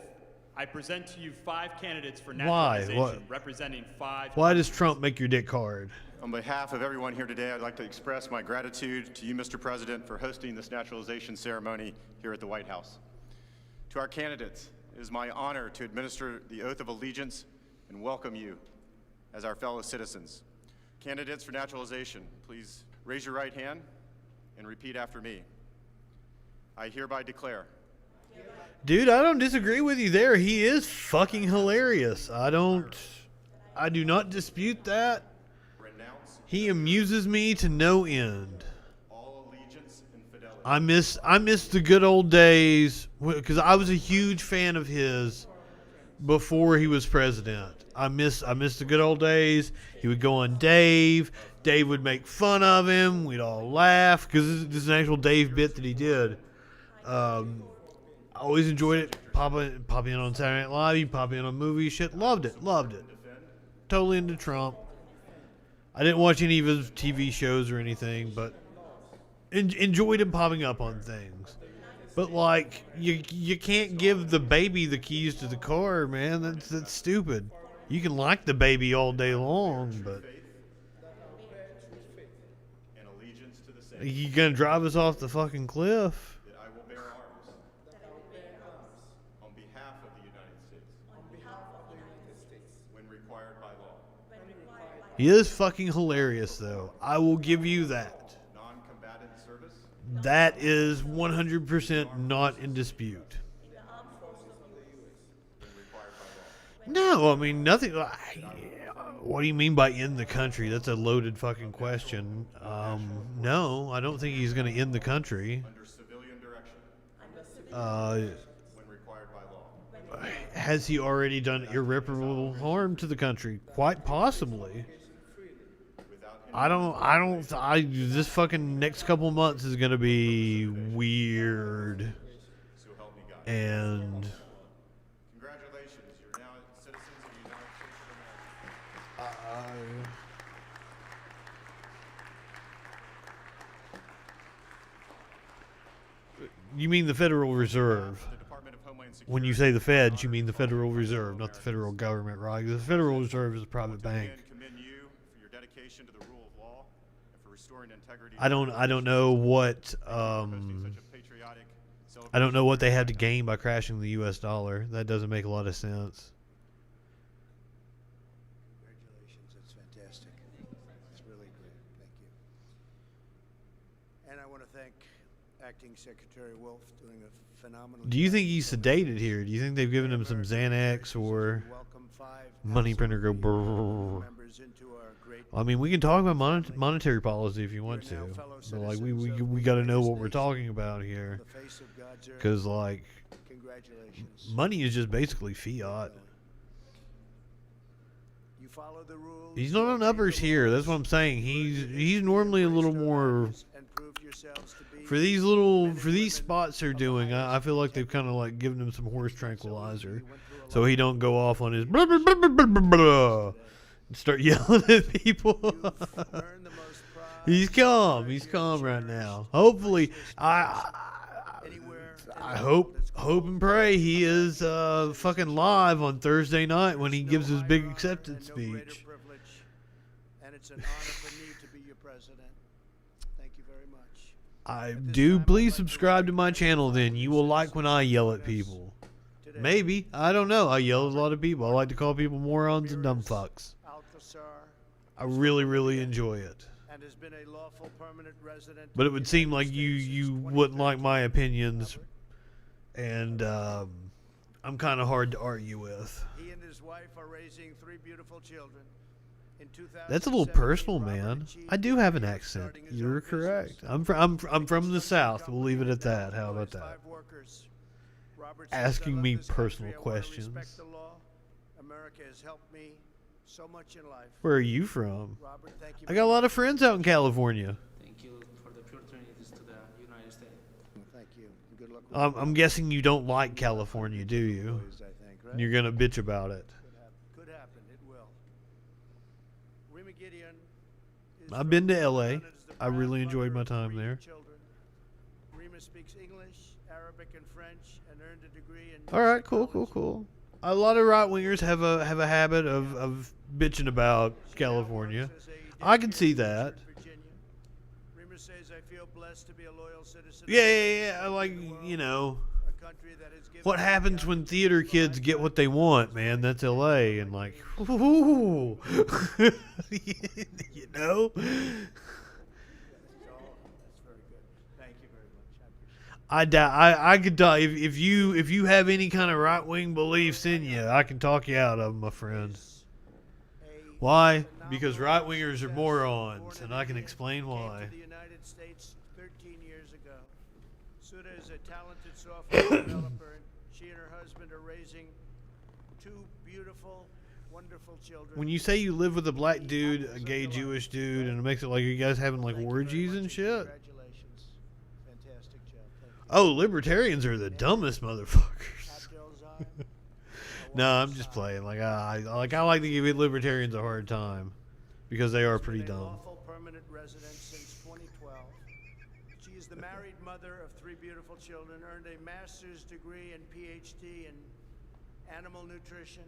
I present to you 5 candidates for Why? naturalization What? representing 5. Why does Trump make your dick hard? On behalf of everyone here today, I'd like to express my gratitude to you, Mr. President, for hosting this naturalization ceremony here at the White House. To our candidates, it is my honor to administer the oath of allegiance and welcome you as our fellow citizens. Candidates for naturalization, please raise your right hand and repeat after me. I hereby declare. Dude, I don't disagree with you there. He is fucking hilarious. I do not dispute that. He amuses me to no end. All allegiance and fidelity. I miss the good old days because I was a huge fan of his before he was president. I miss the good old days. He would go on Dave. Dave would make fun of him. We'd all laugh because this is an actual Dave bit that he did. I always enjoyed it. Pop in on Saturday Night Live. He'd pop in on movies. Shit, loved it. Totally into Trump. I didn't watch any of his TV shows or anything, but enjoyed him popping up on things. But like, you can't give the baby the keys to the car, man. That's stupid. You can like the baby all day long, but and allegiance to the same. you gonna drive us off the fucking cliff? That I will bear arms. On behalf of the United States. When required by law. He is fucking hilarious, though. I will give you that. Non-combatant service. That is 100% not in dispute. No, I mean, nothing. What do you mean by in the country? That's a loaded fucking question. No, I don't think he's going to end the country. Under civilian direction. When required by law. Has he already done irreparable harm to the country? Quite possibly. This fucking next couple months is going to be weird. And Congratulations, you're now citizens of the United States of America. You mean the Federal Reserve? When you say the Feds, you mean the Federal Reserve, not the federal government, right? The Federal Reserve is a private bank. Commend you for your dedication to the rule of law and for restoring integrity. I don't know what I don't know what they had to gain by crashing the U.S. dollar. That doesn't make a lot of sense. Congratulations, that's fantastic. It's really great. Thank you. And I want to thank Acting Secretary Wolf doing a phenomenal Do you job. think he's sedated here? Do you think they've given him some Xanax or money printer go brrrr? I mean, we can talk about monetary policy if you want to, but like we got to know what we're talking about here, because like money is just basically fiat. He's not on uppers here. That's what I'm saying. He's normally a little more. For these spots they're doing, I feel like they've kind of like given him some horse tranquilizer, so he don't go off on his blah, blah, blah, blah, blah, blah, and start yelling at people. He's calm. He's calm right now. Hopefully, I hope and pray he is fucking live on Thursday night when he gives his big acceptance speech. And it's an honor for me to be your president. Thank you very much. Please subscribe to my channel then. You will like when I yell at people. Maybe. I don't know. I yell at a lot of people. I like to call people morons and dumb fucks. I really, really enjoy it. And has been a lawful permanent resident. But it would seem like you wouldn't like my opinions, and I'm kind of hard to argue with. He and his wife are raising 3 beautiful children. That's a little personal, man. I do have an accent. You're correct. I'm from the South. We'll leave it at that. How about that? Asking me personal questions. America has helped me so much in life. Where are you from? I got a lot of friends out in California. Thank you for the opportunities to the United States. Thank you. Good luck. I'm guessing you don't like California, do you? You're gonna bitch about it. Could happen. It will. Rima Gideon I've been to LA. I really enjoyed my time there. Rima speaks English, Arabic, and French, and earned a degree in. All right, cool. A lot of right wingers have a habit of bitching about California. I can see that. Rima says, I feel blessed to be a loyal citizen. Yeah. Like, you know, what happens when theater kids get what they want, man? That's LA, and like, ooh, you know. I could die if you have any kind of right wing beliefs in you. I can talk you out of them, my friend. Why? Because right wingers are morons, and I can explain why. The United States 13 years ago. Suda is a talented software developer. She and her husband are raising 2 beautiful, wonderful children. When you say you live with a black dude, a gay Jewish dude, and it makes it like you guys having like orgies and shit. Fantastic job. Oh, libertarians are the dumbest motherfuckers. No, I'm just playing. Like I like to give libertarians a hard time because they are pretty dumb. Permanent resident since 2012. She is the married mother of 3 beautiful children, earned a master's degree and PhD in animal nutrition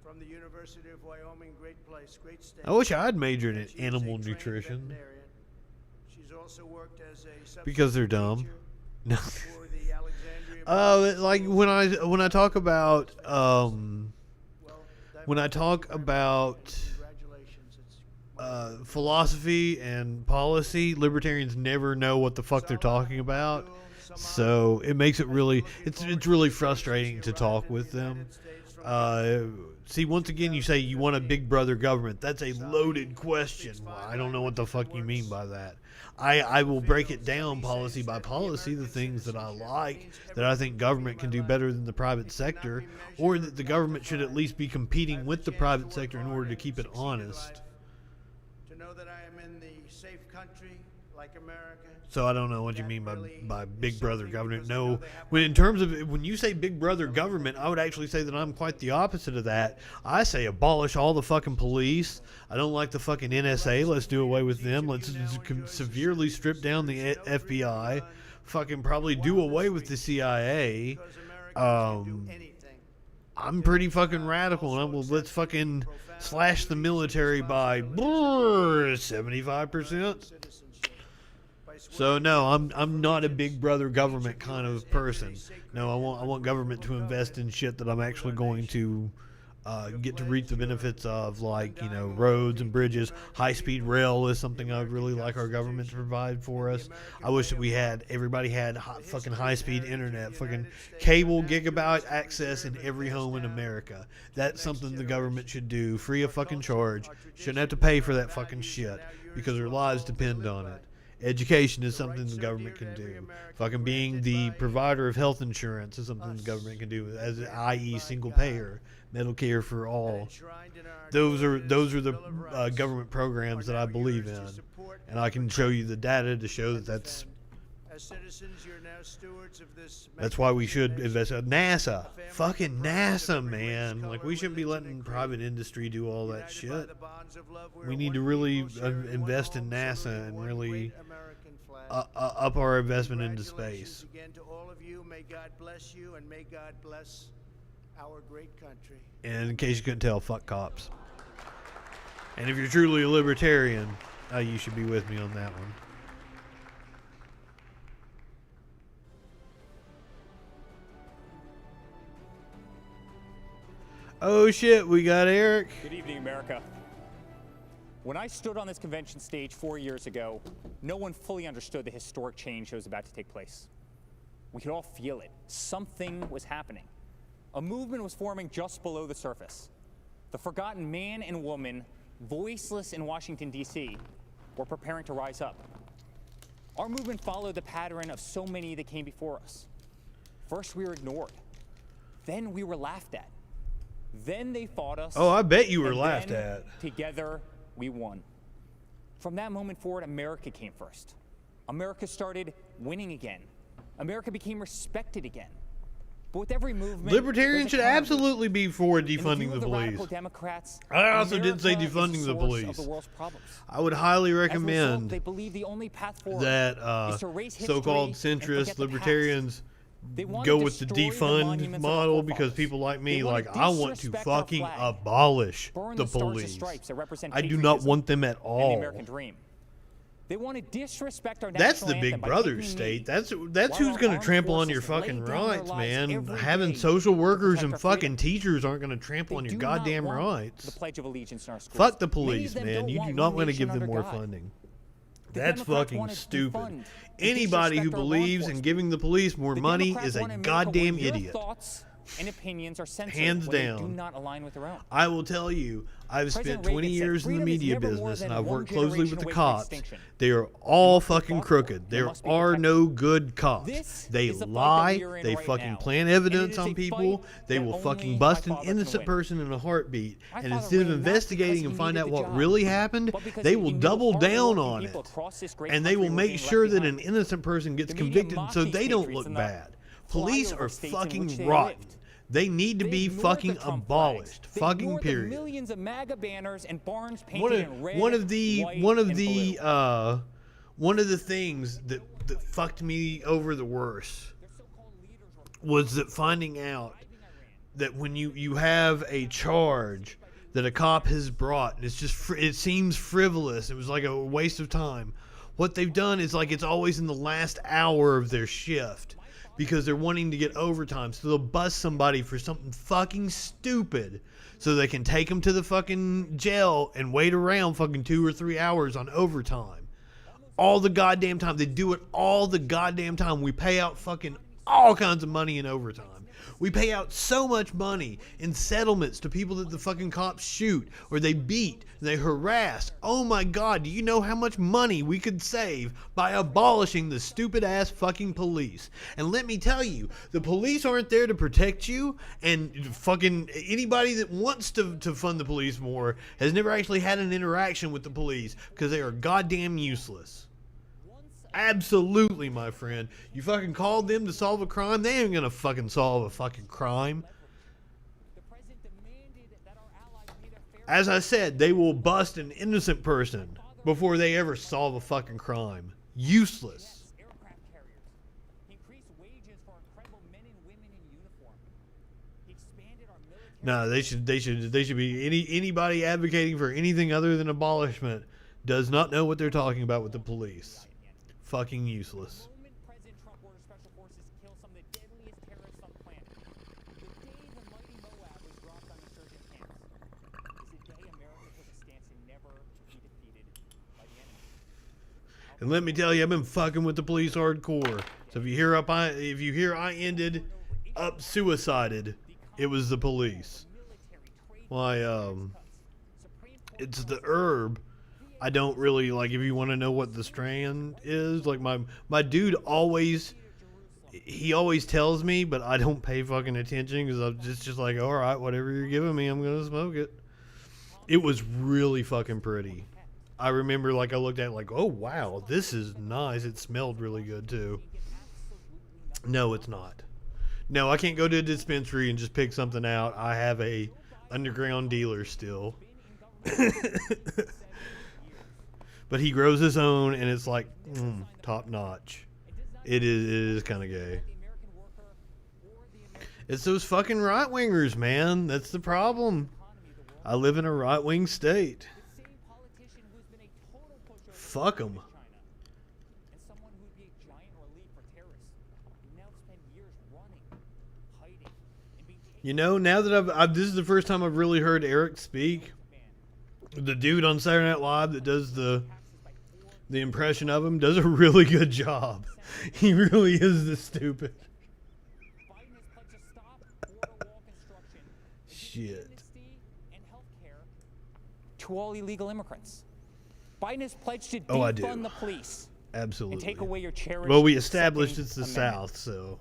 from the University of Wyoming. Great place, great state. I wish I'd majored in She is a animal trained nutrition. veterinarian. She's also worked as a Because they're substitute dumb. teacher No. for the Alexandria Like when I talk about philosophy and policy, libertarians never know what the fuck they're talking about. So it makes it really it's really frustrating to talk with them. See, once again, you say you want a big brother government. That's a loaded question. Well, I don't know what the fuck you mean by that. I will break it down policy by policy, the things that I like, that I think government can do better than the private sector, or that the government should at least be competing with the private sector in order to keep it honest. to know that I am in the safe country like America. So I don't know what you mean by big brother government. No, when you say big brother government, I would actually say that I'm quite the opposite of that. I say abolish all the fucking police. I don't like the fucking NSA. Let's do away with them. Let's severely strip down the FBI. Fucking probably do away with the CIA. I'm pretty fucking radical, and let's fucking slash the military by 75%. So no, I'm not a big brother government kind of person. No, I want government to invest in shit that I'm actually going to get to reap the benefits of, like, you know, roads and bridges. High-speed rail is something I would really like our government to provide for us. I wish that everybody had fucking high-speed internet, fucking cable gigabyte access in every home in America. That's something the government should do, free of fucking charge. Shouldn't have to pay for that fucking shit because their lives depend on it. Education is something the government can do. Fucking being the provider of health insurance is something the government can do, i.e. single payer, Medicare for all. Those are the government programs that I believe in, and I can show you the data to show that that's why we should invest in NASA. Fucking NASA, man. Like, we shouldn't be letting private industry do all that shit. We need to really invest in NASA and really up our investment into space. Again to all of you, may God bless you and may God bless our great country. And in case you couldn't tell, fuck cops. And if you're truly a libertarian, you should be with me on that one. Oh shit, we got Eric. Good evening, America. When I stood on this convention stage 4 years ago, no one fully understood the historic change that was about to take place. We could all feel it. Something was happening. A movement was forming just below the surface. The forgotten man and woman, voiceless in Washington, D.C., were preparing to rise up. Our movement followed the pattern of so many that came before us. First, we were ignored. Then we were laughed at. Then they fought us. Oh, I bet you were laughed at. Together, we won. From that moment forward, America came first. America started winning again. America became respected again. But with every movement, libertarians should absolutely be for defunding the police. I also didn't say defunding the police. I would highly recommend that so-called centrist libertarians go with the defund model, because people like me, like, I want to fucking abolish the police. I do not want them at all. They want to disrespect our That's the big brother state. That's who's going to trample on your fucking rights, man. Having social workers and fucking teachers aren't going to trample on your goddamn rights. Fuck the police, man. You do not want to give them more funding. That's fucking stupid. Anybody who believes in giving the police more money is a goddamn idiot. And opinions are censored Hands when down. they do not align with their own. I will tell you, I've spent 20 years in the media business, and I've worked closely with the cops. They are all fucking crooked. There are no good cops. They lie. They fucking plant evidence on people. They will fucking bust an innocent person in a heartbeat. And instead of investigating and find out what really happened, they will double down on it. And they will make sure that an innocent person gets convicted so they don't look bad. Police are fucking rotten. They need to be fucking abolished. Fucking period. Millions of MAGA banners and barns One painted in red, of the white, and blue. one of the things that that fucked me over the worst was that finding out that when you have a charge that a cop has brought, and it's just it seems frivolous, it was like a waste of time. What they've done is like it's always in the last hour of their shift because they're wanting to get overtime, so they'll bust somebody for something fucking stupid so they can take them to the fucking jail and wait around fucking 2 or 3 hours on overtime. All the goddamn time. They do it all the goddamn time. We pay out fucking all kinds of money in overtime. We pay out so much money in settlements to people that the fucking cops shoot or they beat, they harass. Oh my God, do you know how much money we could save by abolishing the stupid ass fucking police? And let me tell you, the police aren't there to protect you, and fucking anybody that wants to fund the police more has never actually had an interaction with the police because they are goddamn useless. Absolutely, my friend. You fucking called them to solve a crime? They ain't gonna fucking solve a fucking crime. As I said, they will bust an innocent person before they ever solve a fucking crime. Useless. No, they should be anybody advocating for anything other than abolishment does not know what they're talking about with the police. Fucking useless. And let me tell you, I've been fucking with the police hardcore. So if you hear I ended up suicided, it was the police. Why, it's the herb. I don't really, like, if you want to know what the strand is, like, my dude always tells me, but I don't pay fucking attention because I'm just like, all right, whatever you're giving me, I'm going to smoke it. It was really fucking pretty. I remember, like, I looked at it like, oh, wow, this is nice. It smelled really good, too. No, it's not. No, I can't go to a dispensary and just pick something out. I have a underground dealer still. But he grows his own, and it's like, top notch. It is kind of gay. It's those fucking right-wingers, man. That's the problem. I live in a right-wing state. Fuck them. You know, now that this is the first time I've really heard Eric speak. The dude on Saturday Night Live that does the impression of him does a really good job. He really is the stupid. Shit. To all illegal immigrants. Biden has pledged to Oh, I do. defund the police. Absolutely. And take away your cherished Well, we established Second it's the Amendment. South, so.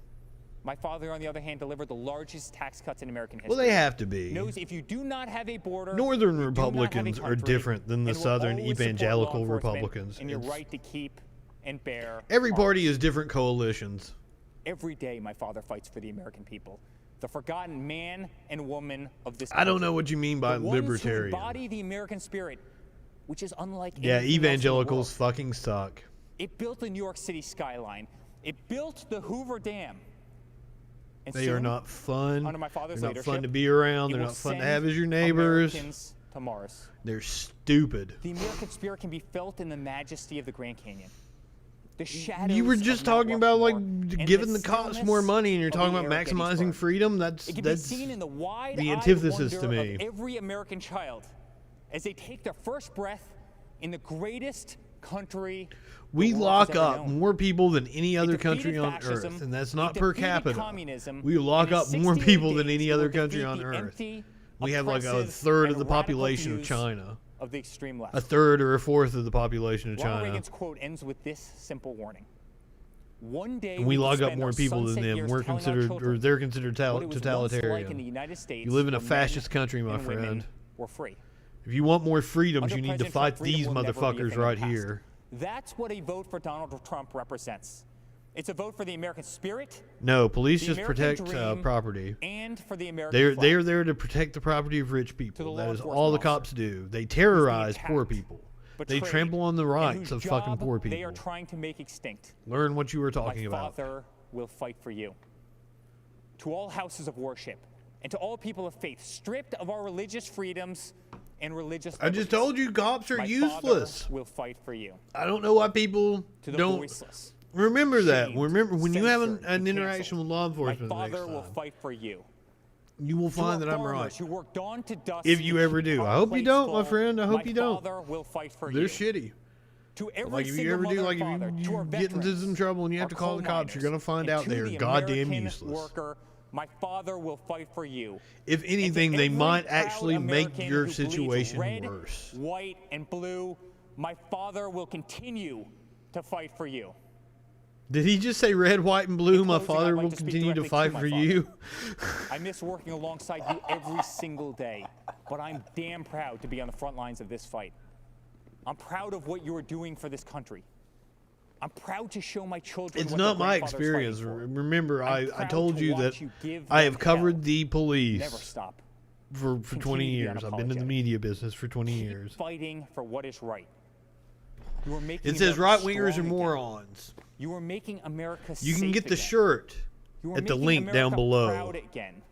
My father, on the other hand, delivered the largest tax cuts in American history. Well, they have to be. Knows if you do not have a border, Northern you do not have a Republicans are country, different than the and will Southern always support law evangelical enforcement Republicans. And your It's- right to keep and bear Every arms. party is different coalitions. Every day, my father fights for the American people, the forgotten man and woman of this. I don't country. know what you mean by The ones who libertarian. embody the American spirit, which is unlike Yeah, anything else in the evangelicals world. fucking suck. It built the New York City skyline. It built the Hoover Dam. And They are soon, not fun. under my father's They're not leadership, fun to be around. it They're will not fun to send have as your neighbors. Americans to Mars. They're stupid. The American spirit can be felt in the majesty of the Grand Canyon. The shadows You were of just Mount talking about like Rushmore, and giving the the cops stillness more money, and you're of talking the about air at maximizing Gettysburg. freedom. It can be seen in the wide the antithesis to wonder me. of every American child as they take their first breath in the greatest country We the world lock has ever up known. more people than any other defeated country on fascism, earth, and that's it not per defeated capita. communism, We lock and in up more 68 people than days, any it other will country defeat on the earth. empty, We have like a oppressive, third of and the radical population of views China. Of the extreme left. A third or a fourth of the population of Ronald China. Reagan's quote ends with this simple warning. One day And we will lock up spend more our people than sunset them. years We're telling our considered, children or they're considered what it was once like in the totalitarian. United States You live in a where men fascist country, my and women friend. were free. If you want more freedoms, Under you need to President fight Trump, freedom these will never be a motherfuckers thing right of the past. here. That's what a vote for Donald Trump represents. It's a vote for the American spirit. No, police the just American protect dream, property. And for the American They flag. are there to protect the property of rich people. the That law is all the enforcement cops do. They terrorize poor people. They betrayed, trample on the and rights whose of fucking job poor they are people. trying to make extinct. Learn what you were talking My about. Father will fight for you. To all houses of worship and to all people of faith, stripped of our religious freedoms and religious I just liberties, told you cops are my useless. Father will fight for you. I don't know why people To the don't voiceless, remember that. shamed, Remember when you have censored, an and interaction with law enforcement my next Father will time, fight for you. you will To our find that I'm farmers right. who work dawn to dusk If you to ever keep do. our I hope you plates don't, my full, friend. I hope my you don't. Father will fight for They're you. shitty. To every Like if you single ever do, mother like and if father, you to our get into veterans, some trouble and you have our to call the cops, you're gonna find and out to they're the goddamn American useless. Worker, my Father will fight for you. If anything, they every might proud actually make American your who bleeds situation red, worse. White and blue, my Father will continue to fight for you. Did he just say red, white, and blue? My closing, father I'd like will to speak continue to directly fight to my for father. you. I miss working alongside you every single day, but I'm damn proud to be on the front lines of this fight. I'm proud of what you're doing for this country. I'm proud to show my children It's what not their my grandfather's experience. fighting for. Remember, I'm I proud told to you watch that you give I them have covered hell. the police Never stop. for 20 Continue to be years. I've been in the unapologetic. media business for 20 Keep years. fighting for what is right. You are making It says America right-wingers are strong again. morons. You are making America You can safe get the again. shirt You are at the making link down America below. proud again.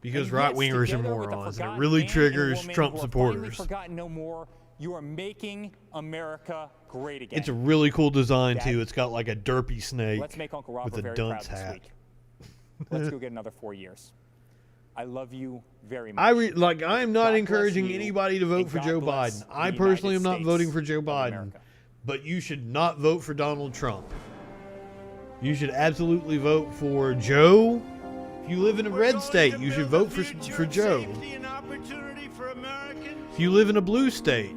Because And yes, right-wingers are together with the morons, and it forgotten really man and triggers woman Trump who are supporters. finally forgotten no more, you are making America great again. It's a really cool design Dad, too. It's got like a derpy snake Let's make Uncle with Robert a very proud dunce this hat. week. Let's go get another 4 years. I love you very much. I am not God bless encouraging you, anybody to vote and for God Joe bless Biden. I the personally am United not voting States for Joe of Biden, America. but you should not vote for Donald Trump. You should absolutely vote for Joe. If you live in a red state, you should vote for Joe. If you live in a blue state,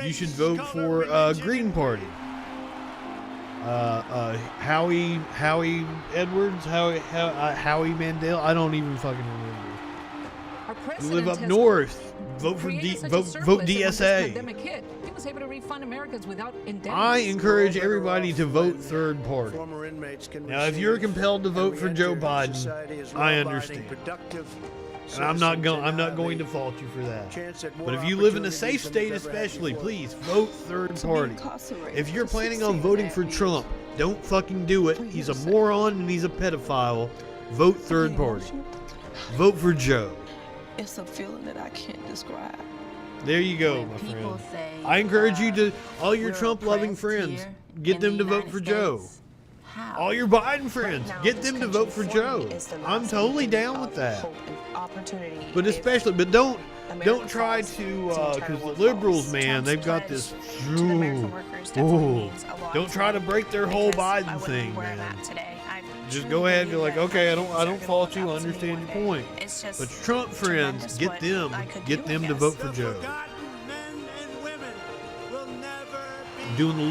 you should vote for Green Party. Howie Edwards, Howie Mandel. I don't even fucking remember. You live up north. Vote for vote DSA. He was able to refund Americans without indemnity. I encourage everybody to vote third party. Former inmates can Now, if you're compelled to vote for Joe Biden, I understand. And I'm not going to fault you for that. But if you live in a safe state especially, please vote third party. If you're planning on voting for Trump, don't fucking do it. He's a moron and he's a pedophile. Vote third party. Vote for Joe. It's a feeling that I can't describe. There you go, my friend. I encourage you to, all your Trump-loving friends, get them to vote for Joe. All your Biden friends, get them to vote for Joe. I'm totally down with that. But especially, but don't try to, because the liberals, man, they've got this. Don't try to break their whole Biden thing, man. Just go ahead and be like, okay, I don't fault you. I understand your point. But Trump friends, get them to vote for Joe. Doing the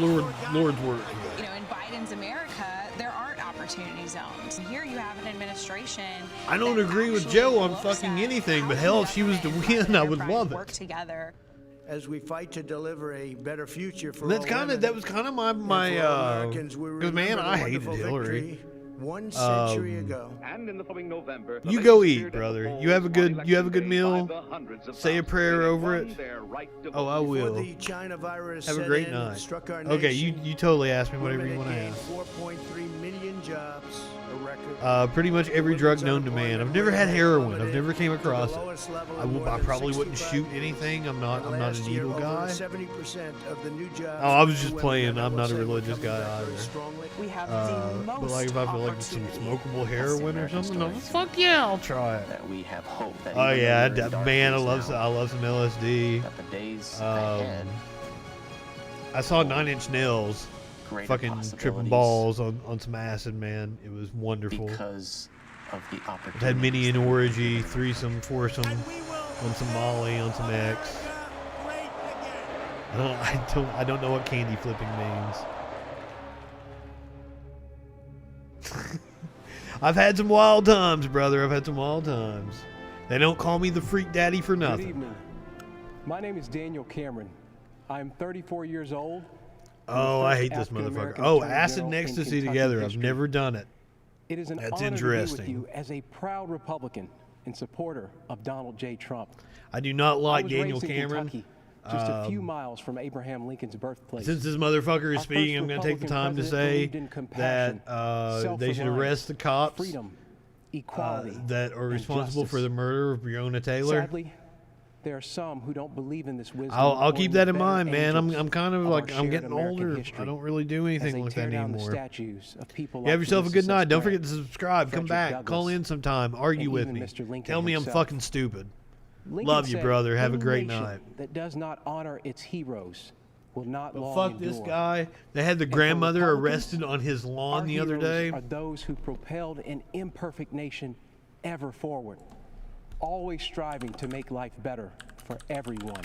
Lord's work. You know, in Biden's America, there aren't opportunity zones. Here you have an administration. I don't agree with Joe on fucking anything, but hell, if she was to win, I would love Work it. together. As we fight to deliver a better future for That's all kind of women my Americans, we because man, remember the I hated wonderful Hillary. victory 1 century ago. And in the following November, You go eat, brother. You have a good meal. Say a prayer over it. Oh, I will. The China virus Have a set great in, night. struck our Okay, nation, you totally ask me whatever you women want to had ask. gained 4.3 million jobs, a record. Pretty much every drug known to man. I've never had heroin. I've never came across it. I probably wouldn't shoot anything. I'm not a needle guy. 70% of the new jobs Oh, I was just women playing. that I'm not a will religious come guy back very either. strongly. We have But like if I feel like some smokable heroin or something, no, fuck yeah, I'll try it. That we have hope. That Oh even yeah, though we're in dark man, I days love now, some LSD. that the days ahead I saw 9 Inch Nails greater fucking tripping possibilities balls on some acid, man. It was wonderful. because of the I've opportunity. had many an orgy, threesome, foursome, on some Molly, on some X. I don't know what candy flipping means. I've had some wild times, brother. I've had some wild times. They don't call me the freak daddy for Good nothing. evening. My name is Daniel Cameron. I'm 34 years old. Oh, I hate this motherfucker. Oh, acid and ecstasy together. I've never done it. It is an That's honor interesting. to be with you as a proud Republican and supporter of Donald J. Trump. I do not I like was Daniel raised in Cameron. Kentucky, just a few miles from Abraham Lincoln's birthplace. Since this motherfucker is Our speaking, first I'm going to take the Republican time to president say believed in compassion, that they should self-reliance, arrest the cops freedom, equality, that are and responsible for justice. the murder of Breonna Taylor. Sadly, there are some who don't believe in this wisdom. I'll or keep the that in better mind, man. angels I'm kind of our like, I'm shared getting American older. history I don't really do as anything they like tear that down anymore. The statues of people You like have yourself a Ulysses good night. S. Don't Grant, forget to subscribe. Come Frederick back. Douglass, Call in sometime. Argue and with even me. Mr. Lincoln Tell me I'm himself. fucking stupid. Lincoln Love you, said, brother. Have a "Any great nation night. that does not honor its heroes will not But long fuck endure." this guy. They had the And for grandmother Republicans, arrested on his lawn our the other heroes day. are those who propelled an imperfect nation ever forward, always striving to make life better for everyone.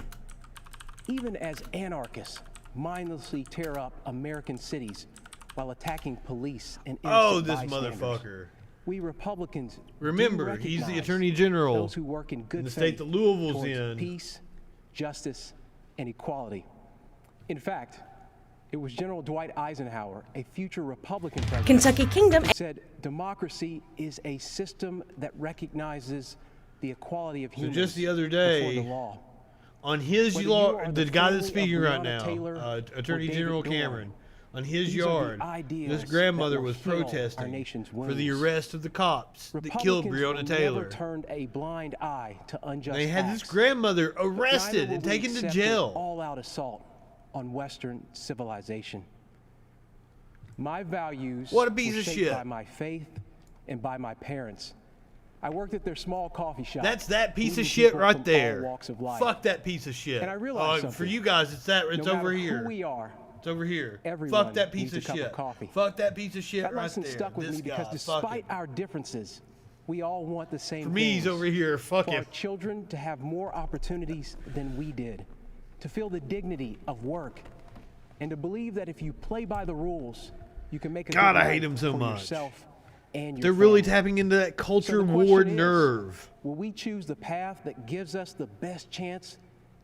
Even as anarchists mindlessly tear up American cities while attacking police and Oh, innocent this bystanders, motherfucker. we Republicans Remember, do he's the recognize Attorney General those who work in good in the state faith that Louisville's towards in. peace, justice, and equality. In fact, it was General Dwight Eisenhower, a future Republican president, Kentucky Kingdom, who said democracy is a system that recognizes the equality of So humans just the other before day, the law. on his Whether law, you are the the guy family that's of speaking right Breonna now, Taylor or Attorney David General Dorn, Cameron, on his these are the yard, ideas this grandmother that will was heal our protesting nation's for the wounds. arrest of the cops that killed Republicans Breonna will Taylor. never turned a blind eye to unjust They had this acts, grandmother but neither arrested will and we taken to accept jail. an all-out assault on Western civilization. My values What a piece were of shaped shit. by my faith and by my parents. I worked at their small coffee shop. That's that piece of meeting shit people right from all there. walks of life. Fuck that piece of shit. And I realized For something. you guys, it's that. It's No over matter here. Who we are, It's over here. everyone Fuck that piece needs a of cup shit. of coffee. Fuck that piece of shit that right lesson there. stuck with This me because guy. Fuck despite him. our differences, we all want the same For me, he's things. over here. Fuck for him. our children to have more opportunities than we did, to feel the dignity of work, and to believe that if you play by the rules, you can make a God, good I hate life him so for much. yourself and your They're really family. tapping into that culture So the war question is, nerve. will we choose the path that gives us the best chance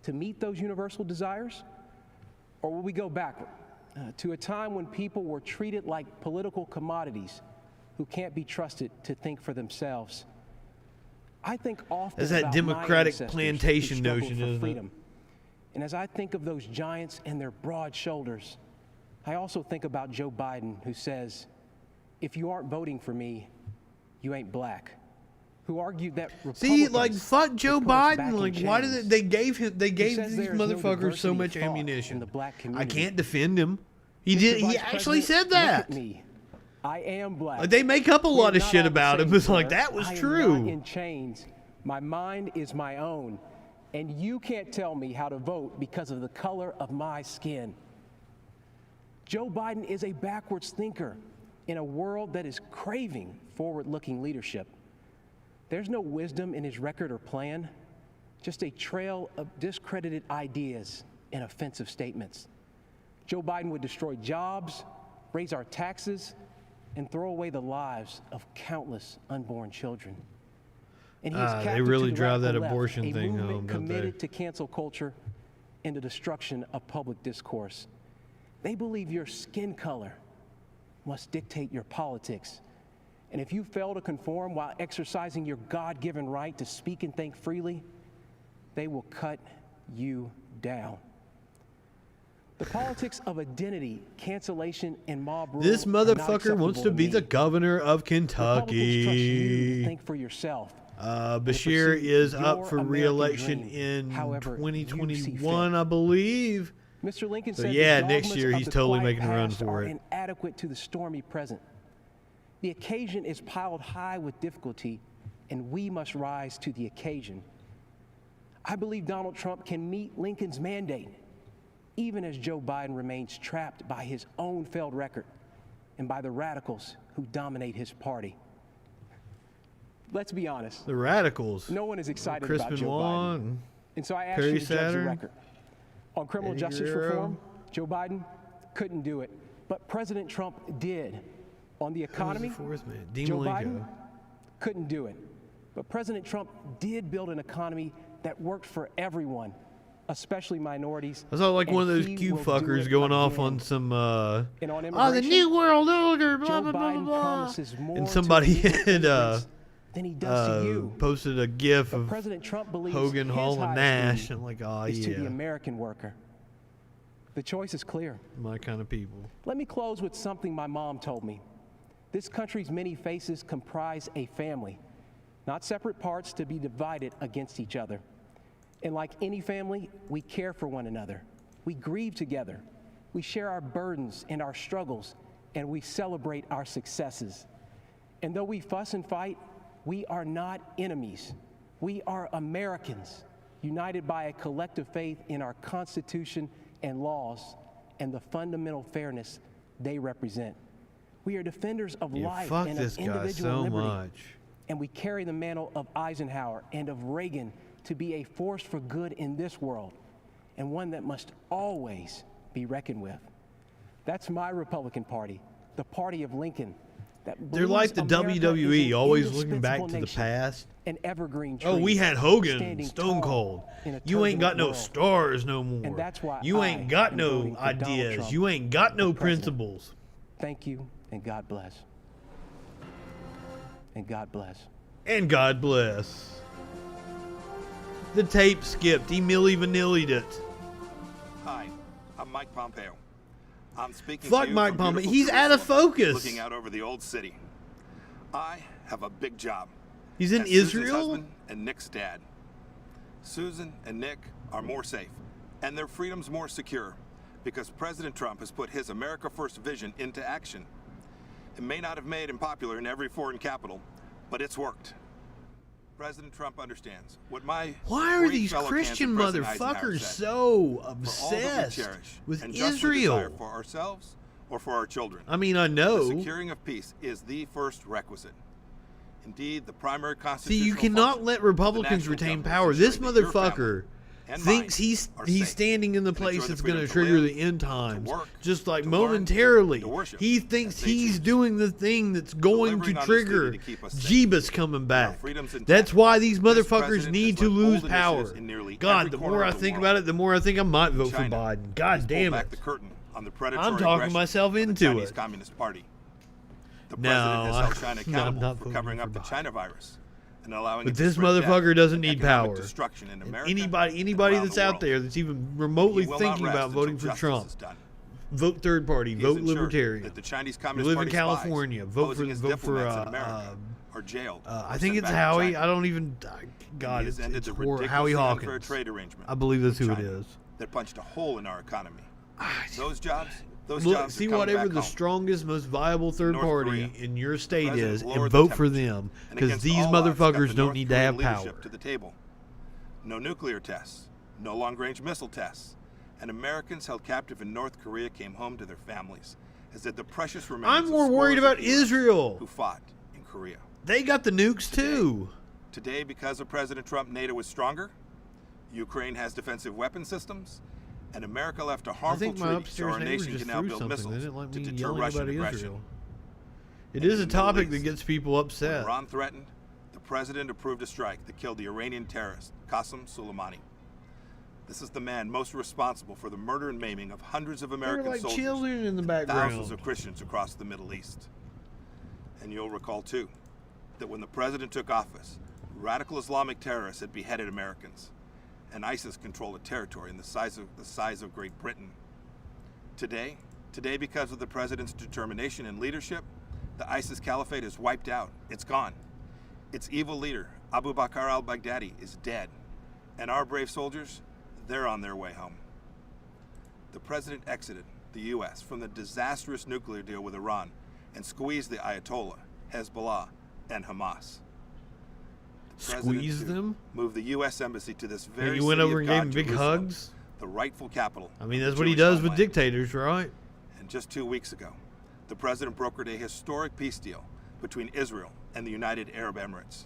to meet those universal desires? Or will we go backward to a time when people were treated like political commodities who can't be trusted to think for themselves? I think often That's that about my democratic ancestors plantation who struggled notion, for isn't it? freedom. And as I think of those giants and their broad shoulders, I also think about Joe Biden, who says, "If you aren't voting for me, you ain't black." Who argued that See, like, Republicans fuck Joe would put us back Biden. in Like, why chains. did they gave him? They gave says these there is no motherfuckers so diversity much of thought in ammunition. the black I community. can't defend him. He Mr. did. He Vice actually President, said that. Look at me. I am black. Like, they make up a We lot are of not shit all the about him. same, It's like sir. that was I am true. not in chains. My mind is my own, and you can't tell me how to vote because of the color of my skin. Joe Biden is a backwards thinker in a world that is craving forward-looking leadership. There's no wisdom in his record or plan, just a trail of discredited ideas and offensive statements. Joe Biden would destroy jobs, raise our taxes, and throw away the lives of countless unborn children. And he is They captive really to the drive that radical left, abortion a thing movement home, don't they? committed to cancel culture and the destruction of public discourse. They believe your skin color must dictate your politics. And if you fail to conform while exercising your God-given right to speak and think freely, they will cut you down. The politics of identity, cancellation, and mob rule This are not motherfucker wants acceptable to be me. the governor of Republicans trust you to Kentucky. think for yourself. Bashir pursue is up your for American re-election dream, in however you see 2021, fit. I believe. Mr. Lincoln So said yeah, the next dogmas year of he's the totally quiet making a run past for are it. inadequate to the stormy present. The occasion is piled high with difficulty, and we must rise to the occasion. I believe Donald Trump can meet Lincoln's mandate, even as Joe Biden remains trapped by his own failed record and by the radicals who dominate his party. Let's be honest. The radicals. No one is excited Chris about Joe Benoit Biden. and And so I ask Perry you to judge the Saturn, record. On criminal Eddie justice Guerrero. reform, Joe Biden couldn't do it. But President Trump did. On the economy, fourth man? Dean Joe Malenko. Biden couldn't do it. But President Trump did build an economy that worked for everyone, especially minorities. I saw like and one of those he cube will do fuckers it going off again. on some And on the immigration, new world order, blah Joe blah blah Biden blah. promises more And to somebody illegal had immigrants than he does to you. Posted a GIF But of President Trump believes Hogan, his Hall, and highest Nash. duty I'm like, oh is to the yeah, American worker. The choice is clear. my kind of people. Let me close with something my mom told me. This country's many faces comprise a family, not separate parts to be divided against each other. And like any family, we care for one another. We grieve together. We share our burdens and our struggles, and we celebrate our successes. And though we fuss and fight, we are not enemies. We are Americans, united by a collective faith in our Constitution and laws and the fundamental fairness they represent. We are defenders of life fuck and this of guy individual so liberty. much. And we carry the mantle of Eisenhower and of Reagan to be a force for good in this world, and one that must always be reckoned with. That's my Republican Party, the party of Lincoln. They're like the WWE, always looking back to the past. An evergreen tree. Oh, we had Hogan, standing Stone tall Cold. in a You ain't got turbulent no world. stars no more. And that's why you I ain't got am no voting for Donald ideas. Trump You ain't got no for president. principles. Thank you, and God bless. And God bless. And God bless. The tape skipped. He Milli Vanilli'd it. Hi, I'm Mike Pompeo. I'm speaking Fuck to you Mike from Pompeo. beautiful He's out of Jerusalem, focus. Looking out over the old city. I have a big job. He's in As Susan's Israel? husband and Nick's dad. Susan and Nick are more safe, and their freedom's more secure, because President Trump has put his America First vision into action. It may not have made him popular in every foreign capital, but it's worked. President Trump understands what my Why are great these fellow Christian Kansas President Eisenhower motherfuckers said, so "For all that we obsessed cherish with and justly desire Israel? for ourselves or for our children. I mean, I know. The securing of peace is the first requisite. Indeed, the primary See, constitutional you cannot function let of the Republicans national retain government power. is This ensuring that your motherfucker family and thinks mine he's are safe standing in the and enjoy place the that's going to freedom trigger live, the end times. work, Just like to learn, momentarily, to worship he thinks as they he's choose. doing the thing that's going Delivering to on this duty trigger to keep us safe. Jeebus coming back. freedoms intact. That's why these This motherfuckers president need has to led lose bold power. initiatives in nearly God, every the corner more I of the think world. about it, the more I think I might vote for China Biden. God has damn pulled back it. the curtain on the predatory I'm talking aggression myself of the into Chinese it. Communist Party. The No, president has held China I'm accountable not for voting covering for up the Biden. China virus and allowing But it to this spread death motherfucker doesn't and need economic power. destruction in And America anybody and around that's the out world. there that's even remotely He will not thinking rest about until voting for justice Trump, is done. vote third party, He has vote ensured libertarian. that the Chinese You Communist live in Party spies California, vote posing for as vote for diplomats in America are jailed. I or think sent it's back to Howie. China. I don't even. God, He has ended it's the Howie ridiculously unfair Hawkins. trade arrangement I believe that's with who it China is. that punched a hole in our economy. Those jobs Look, jobs see are coming whatever back the home. strongest, most viable third North party Korea, in your the state president is, has lowered and the vote for temperature, them, and because against these all odds, kept motherfuckers the don't North need to have Korean power. leadership to the table. No nuclear tests, no long-range missile tests, and Americans held captive in North Korea came home to their families, as did the precious remains I'm of more worried scores of about heroes Israel. who fought in Korea. They got the nukes too. Today, because of President Trump, NATO is stronger, Ukraine has defensive weapon systems, and America left a I harmful think my treaty so upstairs our neighbor nation just can now threw build something. They missiles didn't like to me deter yelling Russian about aggression. Israel. It And is in a the Middle topic that East, gets people when upset. Iran threatened, the president approved a strike that killed the Iranian terrorist Qasem Soleimani. This is the man most responsible for the murder and maiming of hundreds of There were American like soldiers, children in the and background. thousands of Christians across the Middle East. And you'll recall too that when the president took office, radical Islamic terrorists had beheaded Americans, and ISIS controlled a territory in the size of Great Britain. Today, because of the president's determination and leadership, the ISIS caliphate is wiped out. It's gone. Its evil leader, Abu Bakr al-Baghdadi, is dead. And our brave soldiers, they're on their way home. The president exited the U.S. from the disastrous nuclear deal with Iran and squeezed the Ayatollah, Hezbollah, and Hamas. The president, Squeeze too, them? moved the U.S. embassy to this very And you went city over of and gave God, him big Jerusalem, hugs? the rightful capital. I mean, of that's the what he Jewish does with homeland. dictators, right? And just 2 weeks ago, the president brokered a historic peace deal between Israel and the United Arab Emirates.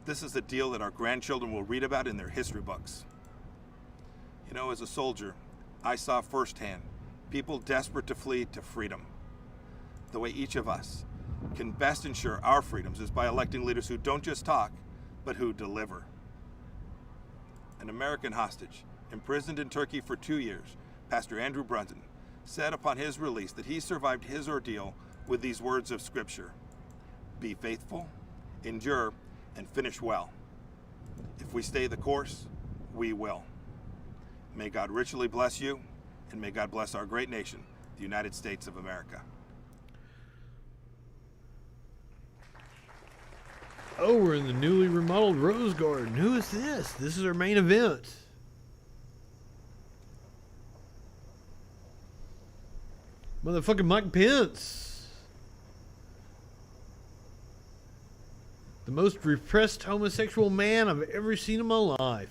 This is a deal that our grandchildren will read about in their history books. You know, as a soldier, I saw firsthand people desperate to flee to freedom. The way each of us can best ensure our freedoms is by electing leaders who don't just talk, but who deliver. An American hostage, imprisoned in Turkey for 2 years, Pastor Andrew Brunson, said upon his release that he survived his ordeal with these words of Scripture: "Be faithful, endure, and finish well. If we stay the course, we will. May God richly bless you, and may God bless our great nation, the United States of America. Oh, we're in the newly remodeled Rose Garden. Who is this? This is our main event. Motherfucking Mike Pence. The most repressed homosexual man I've ever seen in my life.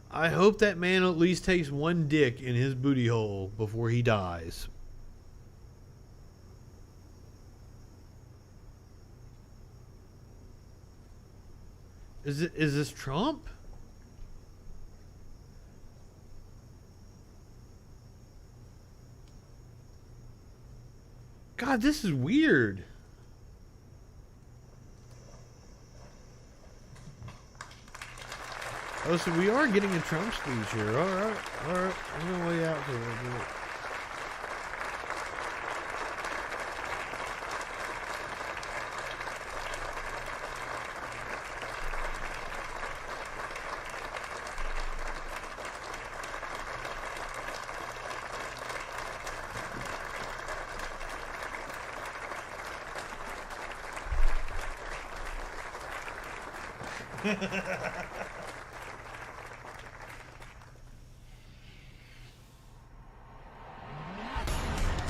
I hope that man at least takes one dick in his booty hole before he dies. Is this Trump? God, this is weird. Oh, so we are getting a Trump speech here. Alright. I'm gonna lay out for a little bit.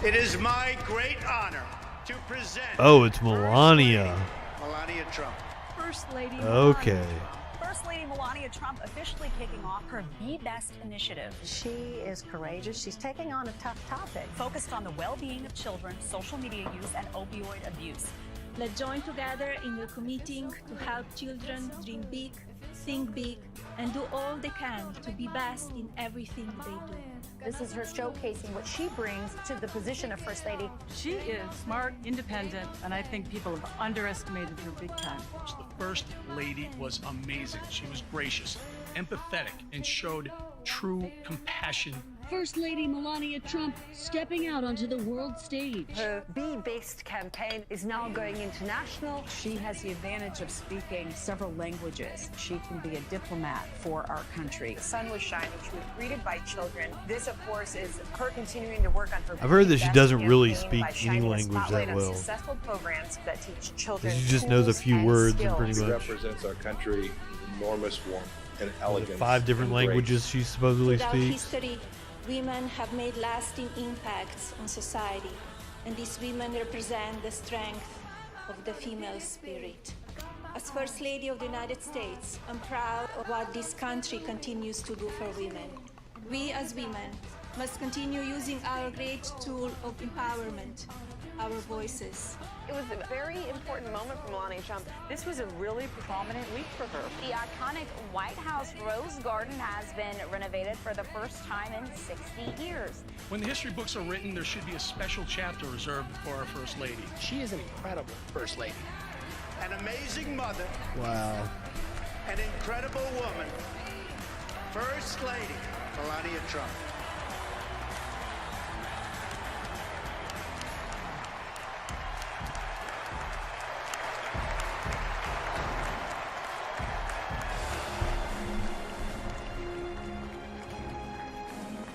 It is my great honor to present. Oh, it's Melania. Melania Trump. First Lady Okay. Melania Trump. First Lady Melania Trump officially kicking off her Be Best initiative. She is courageous. She's taking on a tough topic. Focused on the well-being of children, social media use, and opioid abuse. Let's join together in the committing to help children dream big, think big, and do all they can to be best in everything they do. This is her showcasing what she brings to the position of First Lady. She is smart, independent, and I think people have underestimated her big time. The First Lady was amazing. She was gracious, empathetic, and showed true compassion. First Lady Melania Trump stepping out onto the world stage. Her Be-Based campaign is now going international. She has the advantage of speaking several languages. She can be a diplomat for our country. The sun was shining. She was greeted by children. This, of course, is her continuing to work on her. I've heard that she Be-Best doesn't really campaign speak by any shining a language spotlight that on well. Successful programs that teach children. She just knows a few tools words and and pretty skills. much. Represents our country with enormous warmth and Was elegance. it 5 different and grace. languages she supposedly Throughout speaks? history, women have made lasting impacts on society, and these women represent the strength of the female spirit. As First Lady of the United States, I'm proud of what this country continues to do for women. We as women must continue using our great tool of empowerment, our voices. It was a very important moment for Melania Trump. This was a really prominent week for her. The iconic White House Rose Garden has been renovated for the first time in 60 years. When the history books are written, there should be a special chapter reserved for our First Lady. She is an incredible First Lady. An amazing mother. Wow. An incredible woman. First Lady Melania Trump.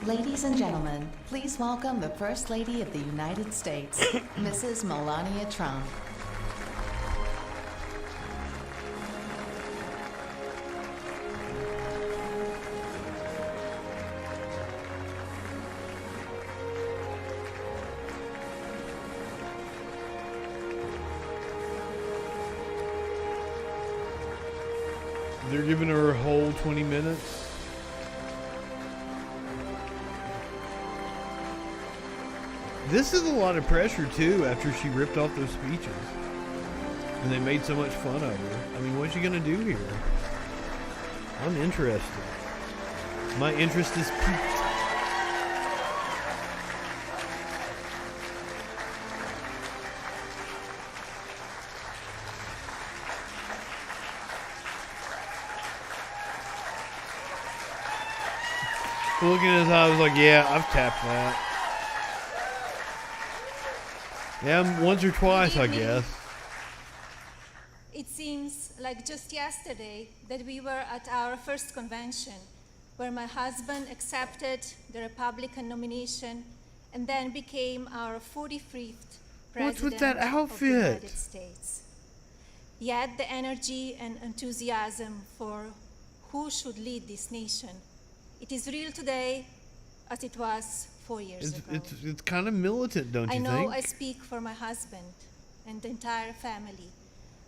Ladies and gentlemen, please welcome the First Lady of the United States, Mrs. Melania Trump. They're giving her a whole 20 minutes. This is a lot of pressure too after she ripped off those speeches. And they made so much fun of her. I mean, what's she gonna do here? I'm interested. My interest is piqued. Looking at his eyes, I was like, yeah, I've tapped that. Yeah, once or twice, I guess. It seems like just yesterday that we were at our first convention, where my husband accepted the Republican nomination and then became our 45th president What's with that of the outfit? United States. Yet the energy and enthusiasm for who should lead this nation, it is real today as it was 4 years ago. It's kind of militant, don't you I know think? I speak for my husband and the entire family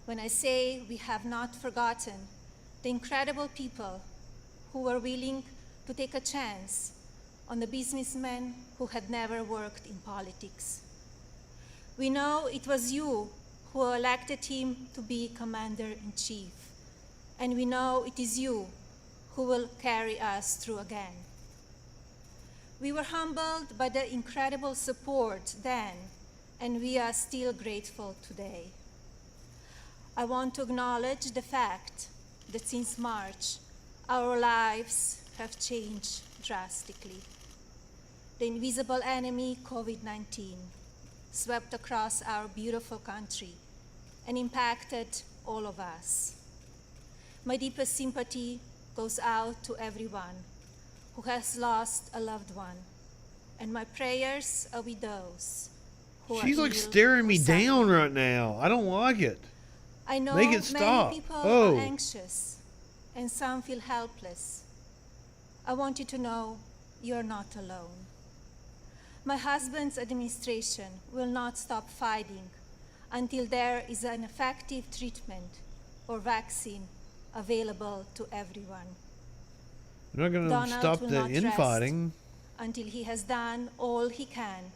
when I say we have not forgotten the incredible people who were willing to take a chance on the businessmen who had never worked in politics. We know it was you who elected him to be commander-in-chief, and we know it is you who will carry us through again. We were humbled by the incredible support then, and we are still grateful today. I want to acknowledge the fact that since March, our lives have changed drastically. The invisible enemy, COVID-19, swept across our beautiful country and impacted all of us. My deepest sympathy goes out to everyone who has lost a loved one, and my prayers are with those who She's are like ill staring or me suffering. down right now. I don't like it. I know Make it stop. many people Oh. are anxious and some feel helpless. I want you to know you're not alone. My husband's administration will not stop fighting until there is an effective treatment or vaccine available to everyone. We're not going to Donald stop will the not rest infighting. until he has done all he can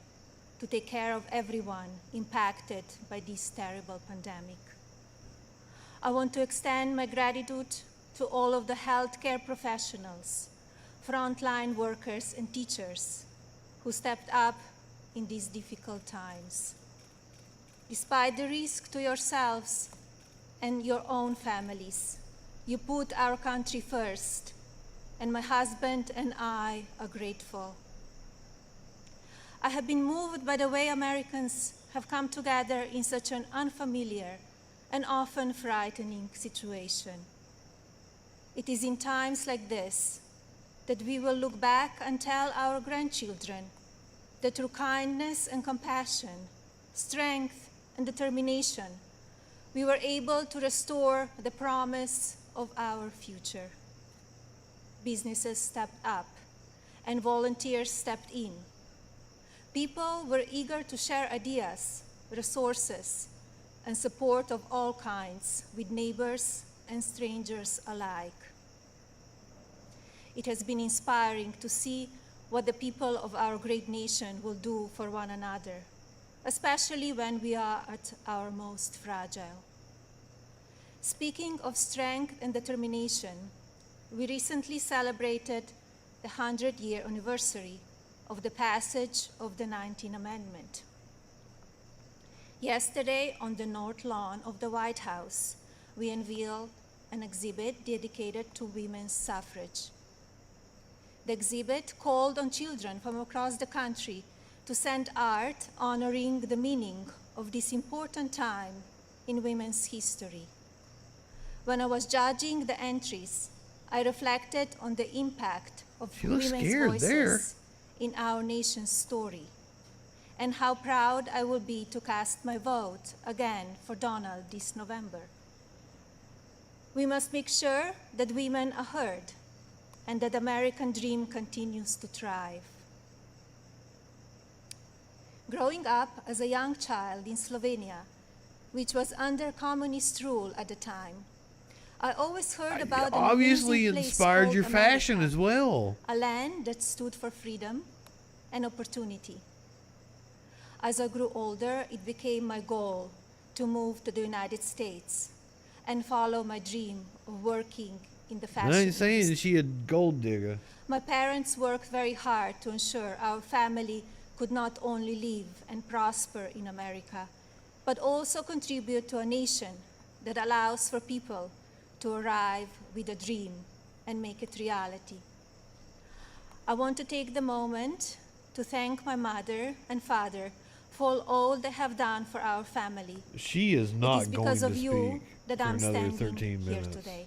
to take care of everyone impacted by this terrible pandemic. I want to extend my gratitude to all of the healthcare professionals, frontline workers and teachers who stepped up in these difficult times. Despite the risk to yourselves and your own families, you put our country first, and my husband and I are grateful. I have been moved by the way Americans have come together in such an unfamiliar and often frightening situation. It is in times like this that we will look back and tell our grandchildren that through kindness and compassion, strength and determination, we were able to restore the promise of our future. Businesses stepped up and volunteers stepped in. People were eager to share ideas, resources, and support of all kinds with neighbors and strangers alike. It has been inspiring to see what the people of our great nation will do for one another, especially when we are at our most fragile. Speaking of strength and determination, we recently celebrated the 100-year anniversary of the passage of the 19th Amendment. Yesterday, on the North Lawn of the White House, we unveiled an exhibit dedicated to women's suffrage. The exhibit called on children from across the country to send art honoring the meaning of this important time in women's history. When I was judging the entries, I reflected on the impact of She looks women's scared voices there. in our nation's story, and how proud I will be to cast my vote again for Donald this November. We must make sure that women are heard and that the American dream continues to thrive. Growing up as a young child in Slovenia, which was under communist rule at the time, I always heard about an Obviously amazing place inspired called your fashion America, as well. a land that stood for freedom and opportunity. As I grew older, it became my goal to move to the United States and follow my dream of working in the fashion I ain't saying industry. she a gold digger. My parents worked very hard to ensure our family could not only live and prosper in America, but also contribute to a nation that allows for people to arrive with a dream and make it reality. I want to take the moment to thank my mother and father all they have done for our family. She is not it is going because to of you speak that for I'm another standing 13 here minutes. today.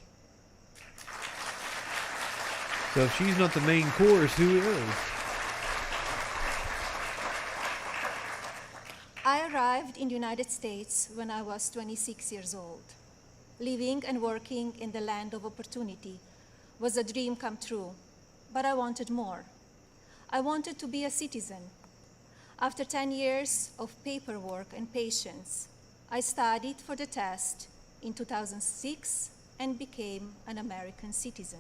So if she's not the main chorus, who is? I arrived in the United States when I was 26 years old. Living and working in the land of opportunity was a dream come true, but I wanted more. I wanted to be a citizen. After 10 years of paperwork and patience, I studied for the test in 2006 and became an American citizen.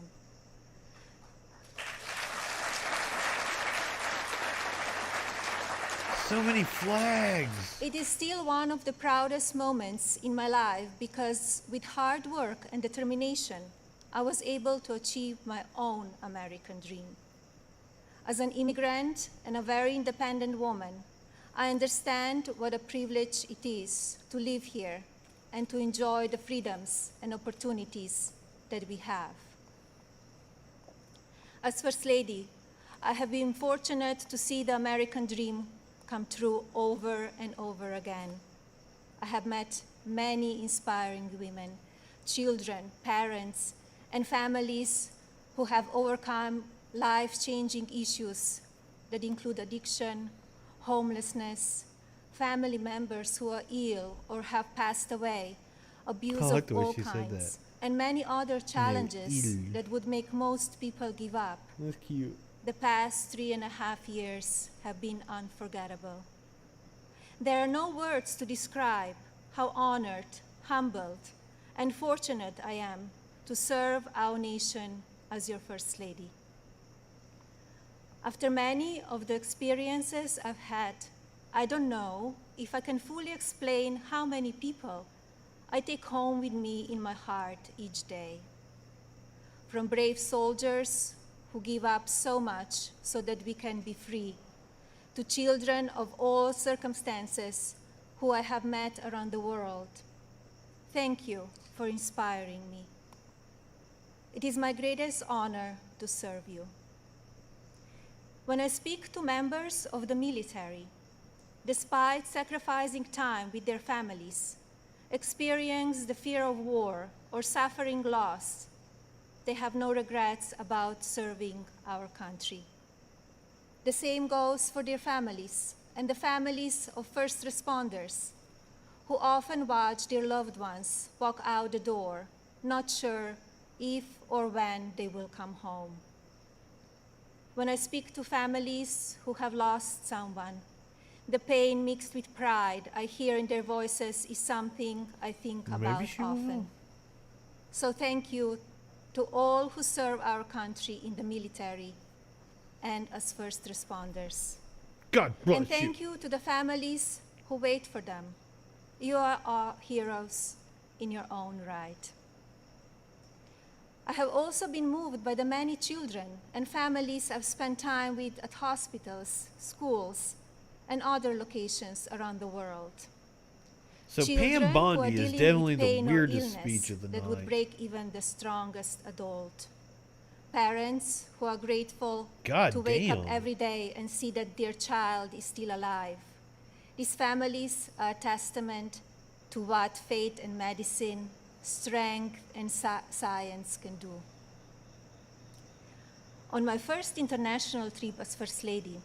So many flags. It is still one of the proudest moments in my life because with hard work and determination, I was able to achieve my own American dream. As an immigrant and a very independent woman, I understand what a privilege it is to live here and to enjoy the freedoms and opportunities that we have. As First Lady, I have been fortunate to see the American dream come true over and over again. I have met many inspiring women, children, parents, and families who have overcome life-changing issues that include addiction, homelessness, family members who are ill or have passed away, abuse like of the way all she said kinds, and many other challenges ill. that would make most people give up. That's cute. The past 3.5 years have been unforgettable. There are no words to describe how honored, humbled, and fortunate I am to serve our nation as your First Lady. After many of the experiences I've had, I don't know if I can fully explain how many people I take home with me in my heart each day. From brave soldiers who give up so much so that we can be free, to children of all circumstances who I have met around the world. Thank you for inspiring me. It is my greatest honor to serve you. When I speak to members of the military, despite sacrificing time with their families, experience the fear of war or suffering loss, they have no regrets about serving our country. The same goes for their families and the families of first responders who often watch their loved ones walk out the door, not sure if or when they will come home. When I speak to families who have lost someone, the pain mixed with pride I hear in their voices is something I think about often. So thank you to all who serve our country in the military and as first responders. God bless and thank you to the families who wait for them. You are our heroes in your own right. I have also been moved by the many children and families I've spent time with at hospitals, schools, and other locations around the world. So Children Pam who are Bondi is dealing definitely with the pain or weirdest illness speech of the that night. would break even the strongest adult. Parents who are grateful God to wake up damn. every day and see that their child is still alive. These families are a testament to what faith and medicine, strength and science can do. On my first international trip as First Lady,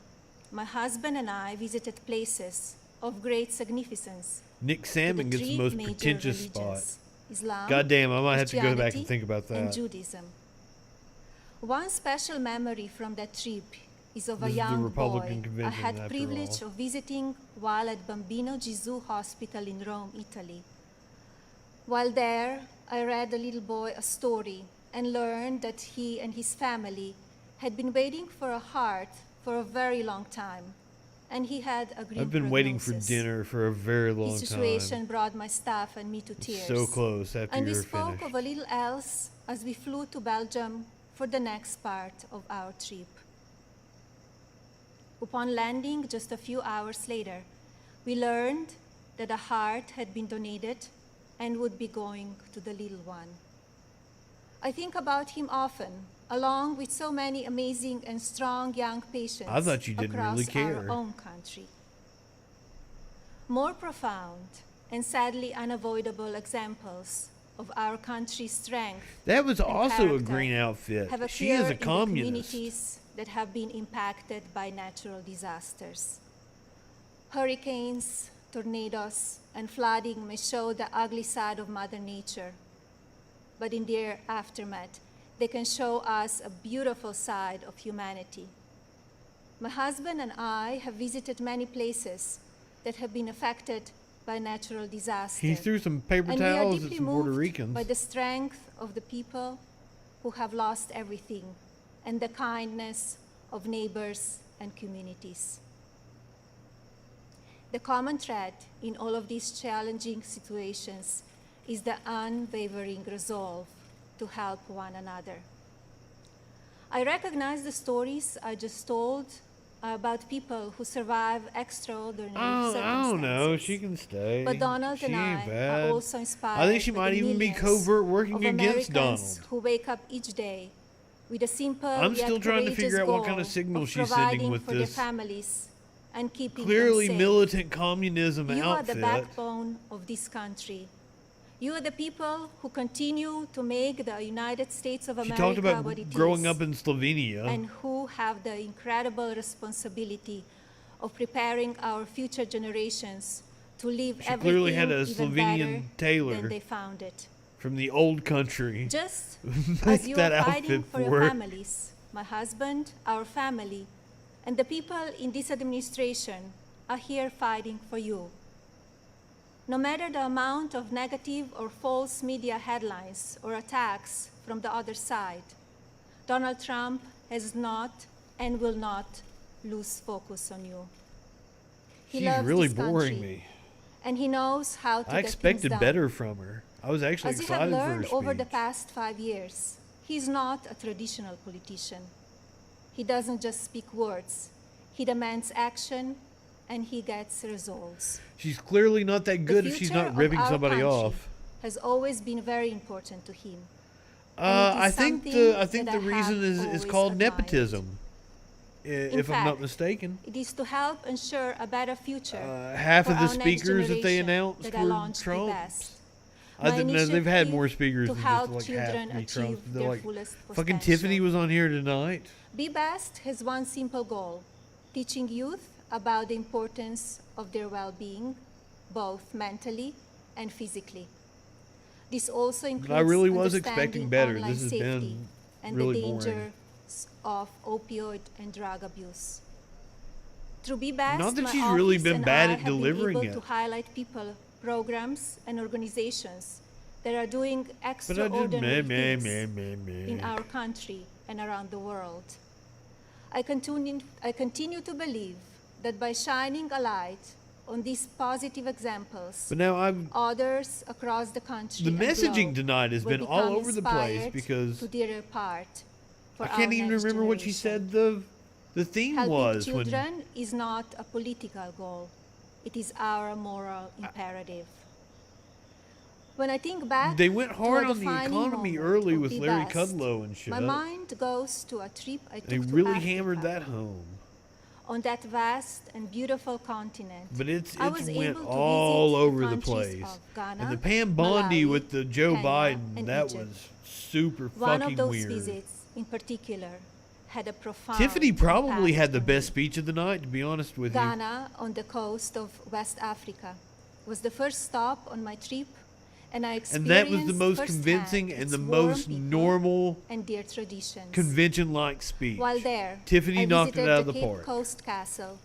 my husband and I visited places of great significance. Nick Salmon gets the most major pretentious spot. religions, Islam, God damn, I might have to go back and Christianity, think about and that. Judaism. One special memory from that trip is of This a is the young Republican boy I convention, had after privilege all. of visiting while at Bambino Gesù Hospital in Rome, Italy. While there, I read the little boy a story and learned that he and his family had been waiting for a heart for a very long time, and he had a grim I've been waiting for prognosis. dinner for a very long His situation brought my staff and me to tears. So close after and we you're spoke finished. of a little else as we flew to Belgium for the next part of our trip. Upon landing just a few hours later, we learned that a heart had been donated and would be going to the little one. I think about him often, along with so many amazing and strong young patients I thought you didn't across really care. our own country. More profound and sadly unavoidable examples of our country's strength That was and also a character green outfit. have She is a appeared in the communist. communities that have been impacted by natural disasters. Hurricanes, tornadoes, and flooding may show the ugly side of Mother Nature, but in their aftermath, they can show us a beautiful side of humanity. My husband and I have visited many places that have been affected by natural disaster. He threw some paper And we are towels at deeply some Puerto moved Ricans. by the strength of the people who have lost everything and the kindness of neighbors and communities. The common thread in all of these challenging situations is the unwavering resolve to help one another. I recognize the stories I just told are about people who survive extraordinary circumstances. I don't know. She can stay. But Donald she and ain't I bad. are also inspired I think she by might the even be millions covert working of against Americans Donald. who wake up each day with a simple I'm yet still trying to courageous figure out what kind goal of signal she's providing sending with for their this families and keeping clearly them safe. militant communism You outfit. are the backbone of this country. You are the people who continue to make the United States of She America talked about what it growing is, up in Slovenia. and who have the incredible responsibility of preparing our future generations to live She clearly everything had a even Slovenian better tailor than they found it. from the old country. Just Make as you that are fighting outfit for your for her. families, my husband, our family, and the people in this administration are here fighting for you. No matter the amount of negative or false media headlines or attacks from the other side, Donald Trump has not and will not lose focus on you. He She's loves really this boring country, me. and he knows how to I get expected things done. better from her. I was actually As you have excited for her learned speech. over the past 5 years, he's not a traditional politician. He doesn't just speak words. He demands action, and he gets results. She's clearly not that good if she's future not of ripping our somebody country off. has always been very important to him. And it is I think something the that I reason have is always called admired. nepotism, if I'm not fact, mistaken. It is to help ensure a better future. Half for of the our next speakers that they generation announced that I were launched the Trump. best. I My didn't know they've had more initiative speakers to than help just like half children to be achieve Trump. They're their like, fullest fucking potential. Tiffany was on here tonight. Be Best has one simple goal: teaching youth about the importance of their well-being, both mentally and physically. This also includes I really was understanding expecting better. online This has safety been and really the boring. dangers of opioid and drug abuse. Through Be Best, Not that my she's really office been and bad I at have been delivering able it. to highlight people, programs, and organizations that are doing But I just extraordinary meh, things in our country and around the world. I continue to believe that by shining a light on these positive examples, But now others across the country the and messaging globe tonight has will been all become over the place inspired because to do their part for I can't our even next remember what she generation. said the theme Helping was when children is not a political goal. It is our moral imperative. When I think back they went hard to a on the defining economy moment early of with Be Larry Best, Kudlow and shit. my mind goes to a trip I took They to really Africa. hammered that home. On that vast and beautiful continent, But I it was went able to all visit over the countries place. of Ghana, And the Pam Bondi Malawi, with the Joe Kenya, Biden, and that Egypt. was super One fucking of those weird. visits, in particular, had a profound Tiffany probably impact had the on best speech of the night, to be honest with you. Ghana, on the coast of West Africa, was the first stop on my trip, and I experienced And that was the most firsthand convincing and its the warm most people normal and their traditions. convention-like speech. While there, Tiffany I knocked it visited out of the the Cape park. Coast Castle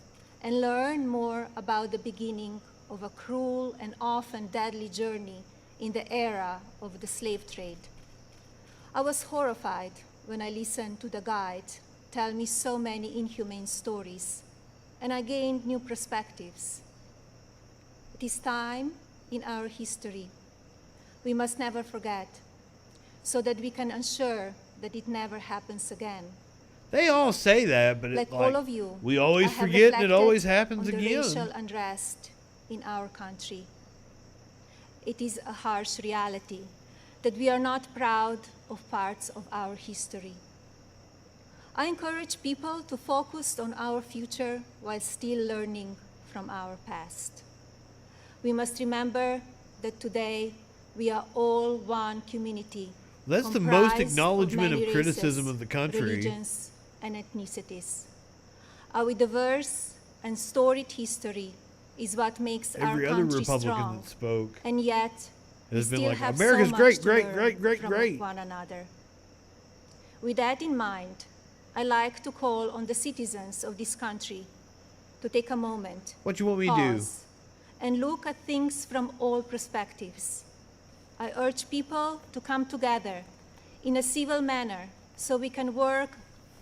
and learned more about the beginning of a cruel and often deadly journey in the era of the slave trade. I was horrified when I listened to the guide tell me so many inhumane stories, and I gained new perspectives. It is time in our history we must never forget, so that we can ensure that it never happens again. They all say that, but Like it's all like of you, we always I have forget and it reflected always happens on the again. racial unrest in our country. It is a harsh reality that we are not proud of parts of our history. I encourage people to focus on our future while still learning from our past. We must remember that today we are all one community. That's the most comprised acknowledgement of many criticism races, of the country. religions, and ethnicities. Our diverse and storied history is what makes Every our other country Republican strong. that spoke And yet, we has been still like, have America's so much great, to great, learn great, great, from great. one another. With that in mind, I like to call on the citizens of this country to take a moment, What you want me to do? pause, and look at things from all perspectives. I urge people to come together in a civil manner so we can work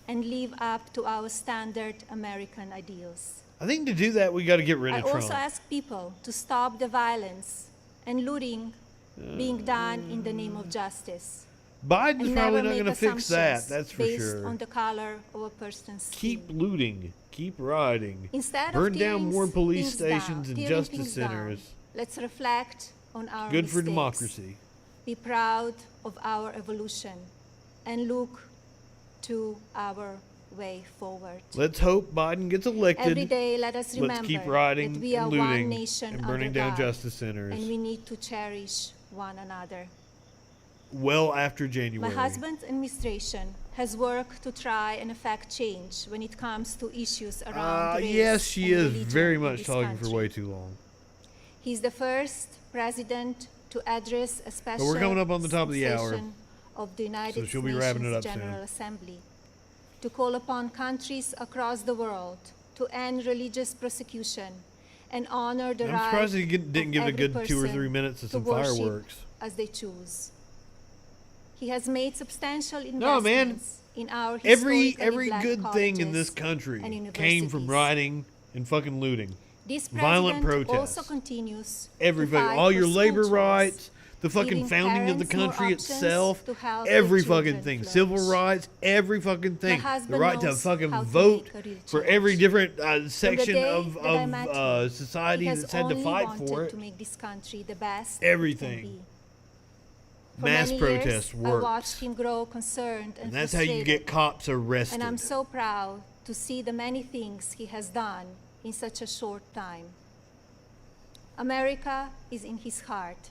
and live up to our standard American ideals. I think to do that, we got to get rid I of Trump. also ask people to stop the violence and looting being done in the name of justice. Biden's and probably never not going to make fix that, assumptions that's for based sure. on the color of a person's skin. Keep looting. Keep rioting. Instead Burn of down tearing more police things down, stations and tearing justice things down, centers. let's reflect on our Good for mistakes. democracy. Be proud of our evolution and look to our way forward. Let's hope Biden gets elected. Every day, let us remember Let's keep rioting that we are and one looting nation and burning under down God, justice centers. and we need to cherish one another. Well after January. My husband's administration has worked to try and effect change when it comes to issues around race yes, she and is religion very in much this talking country. for way too long. He's the first president to address a special we're coming up on the top of the hour, session of the United so she'll be Nations wrapping it up General soon. Assembly to call upon countries across the world to end religious persecution and honor the I'm right surprised he didn't give it a every good 2 or 3 person minutes of to some worship fireworks. as they choose. He has made substantial No, man. investments in our Every historically black good thing in colleges this country and came from universities. rioting and fucking looting. This Violent president protests. also continues Everything, to fight all for your school labor choice, rights, the fucking giving founding of the parents more country options itself, to help every their fucking children thing, flourish. civil rights, every fucking thing, the husband right to knows fucking how to vote make a real for change. every different From the section day of, that I met him, society he has that's had to only fight wanted for it. to make this country the best Everything. it can be. For Mass many protest years, I works. watched him grow concerned and And that's how you frustrated. get cops arrested. And I'm so proud to see the many things he has done in such a short time. America is in his heart.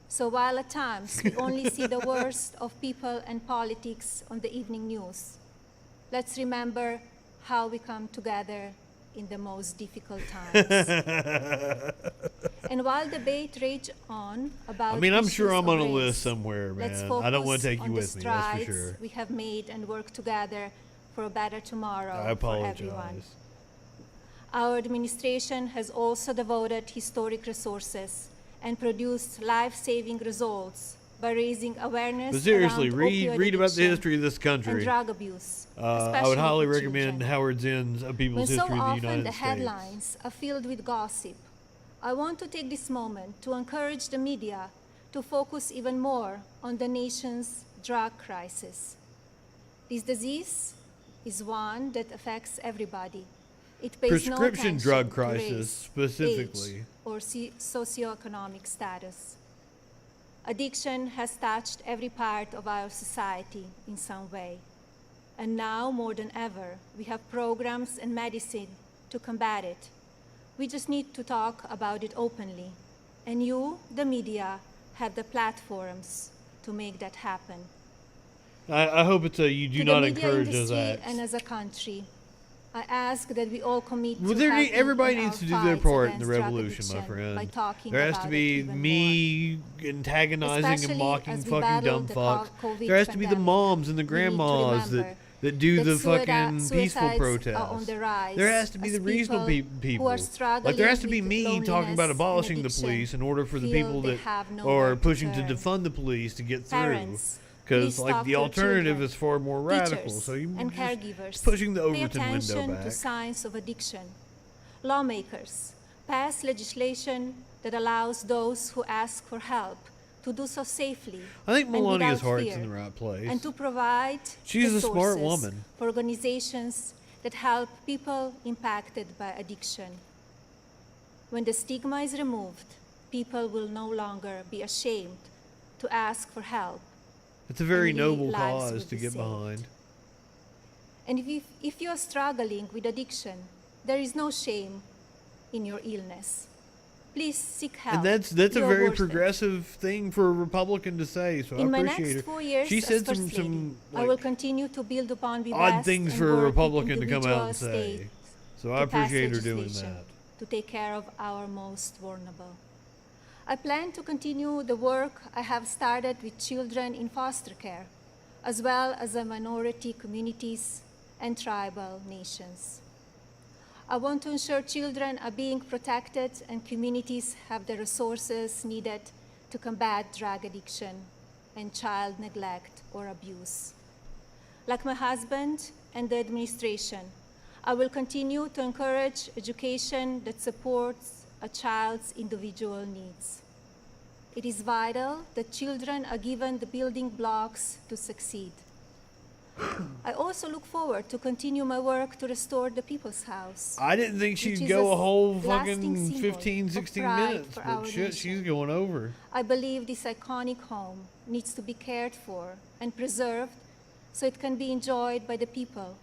So while at times we only see the worst of people and politics on the evening news, let's remember how we come together in the most difficult times. And while debate rage on about I'm sure issues I'm of on a race, list somewhere, let's man. I don't want focus to take you on the with me, that's for strides sure. we have made and work together for a better tomorrow I for everyone. apologize. Our administration has also devoted historic resources and produced life-saving results by raising awareness But seriously, around read opioid about the addiction history of this country. and drug abuse, I especially would highly for recommend children. Howard Zinn's A When People's so History of the often United the States. headlines are filled with gossip, I want to take this moment to encourage the media to focus even more on the nation's drug crisis. This disease is one that affects everybody. It pays Prescription no drug attention to crisis, race, specifically. age, or socioeconomic status. Addiction has touched every part of our society in some way. And now, more than ever, we have programs and medicine to combat it. We just need to talk about it openly. And you, the media, have the platforms to make that happen. I hope it's you do To not the media encourage those industry acts. and as a country, I ask that we all commit Well, to helping everybody in needs our to do their fights part in the against drug revolution, my addiction friend. by talking There has about to it be even me antagonizing Especially and mocking as we fucking battle dumb the fucks. COVID There has to be the pandemic. moms and the We need to grandmas remember that do that the fucking peaceful suicides protests. are on the rise There has to be as the reasonable people. who are Like there has to be struggling me with talking about loneliness abolishing and the police in order for the feel people they that have nowhere are to pushing to turn. defund the police to get through. Parents, Because please like talk the to your alternative children. is far more radical. Teachers So you and just caregivers pushing the pay Overton window attention back. to signs of addiction. Lawmakers pass legislation that allows those who ask for help to do so safely. I think and Melania's without heart's fear, in the right place. And to provide She's a smart resources woman. for organizations that help people impacted by addiction. When the stigma is removed, people will no longer be ashamed to ask for help. It's a very and noble lives cause will to be get saved. behind. And if you are struggling with addiction, there is no shame in your illness. Please seek help. And that's a You're very worth it. progressive thing for a Republican to say. So In I my appreciate next her. 4 years She as said First Lady, some I will continue to build upon the odd best things and for a work with Republican to come out and individual say. states So I to pass appreciate her doing legislation that. to take care of our most vulnerable. I plan to continue the work I have started with children in foster care, as well as the minority communities and tribal nations. I want to ensure children are being protected and communities have the resources needed to combat drug addiction and child neglect or abuse. Like my husband and the administration, I will continue to encourage education that supports a child's individual needs. It is vital that children are given the building blocks to succeed. I also look forward to continue my work to restore the People's House. I didn't think she'd which is go a whole lasting fucking symbol 15, of 16 pride minutes, for our but shit, nation. she's going over. I believe this iconic home needs to be cared for and preserved so it can be enjoyed by the people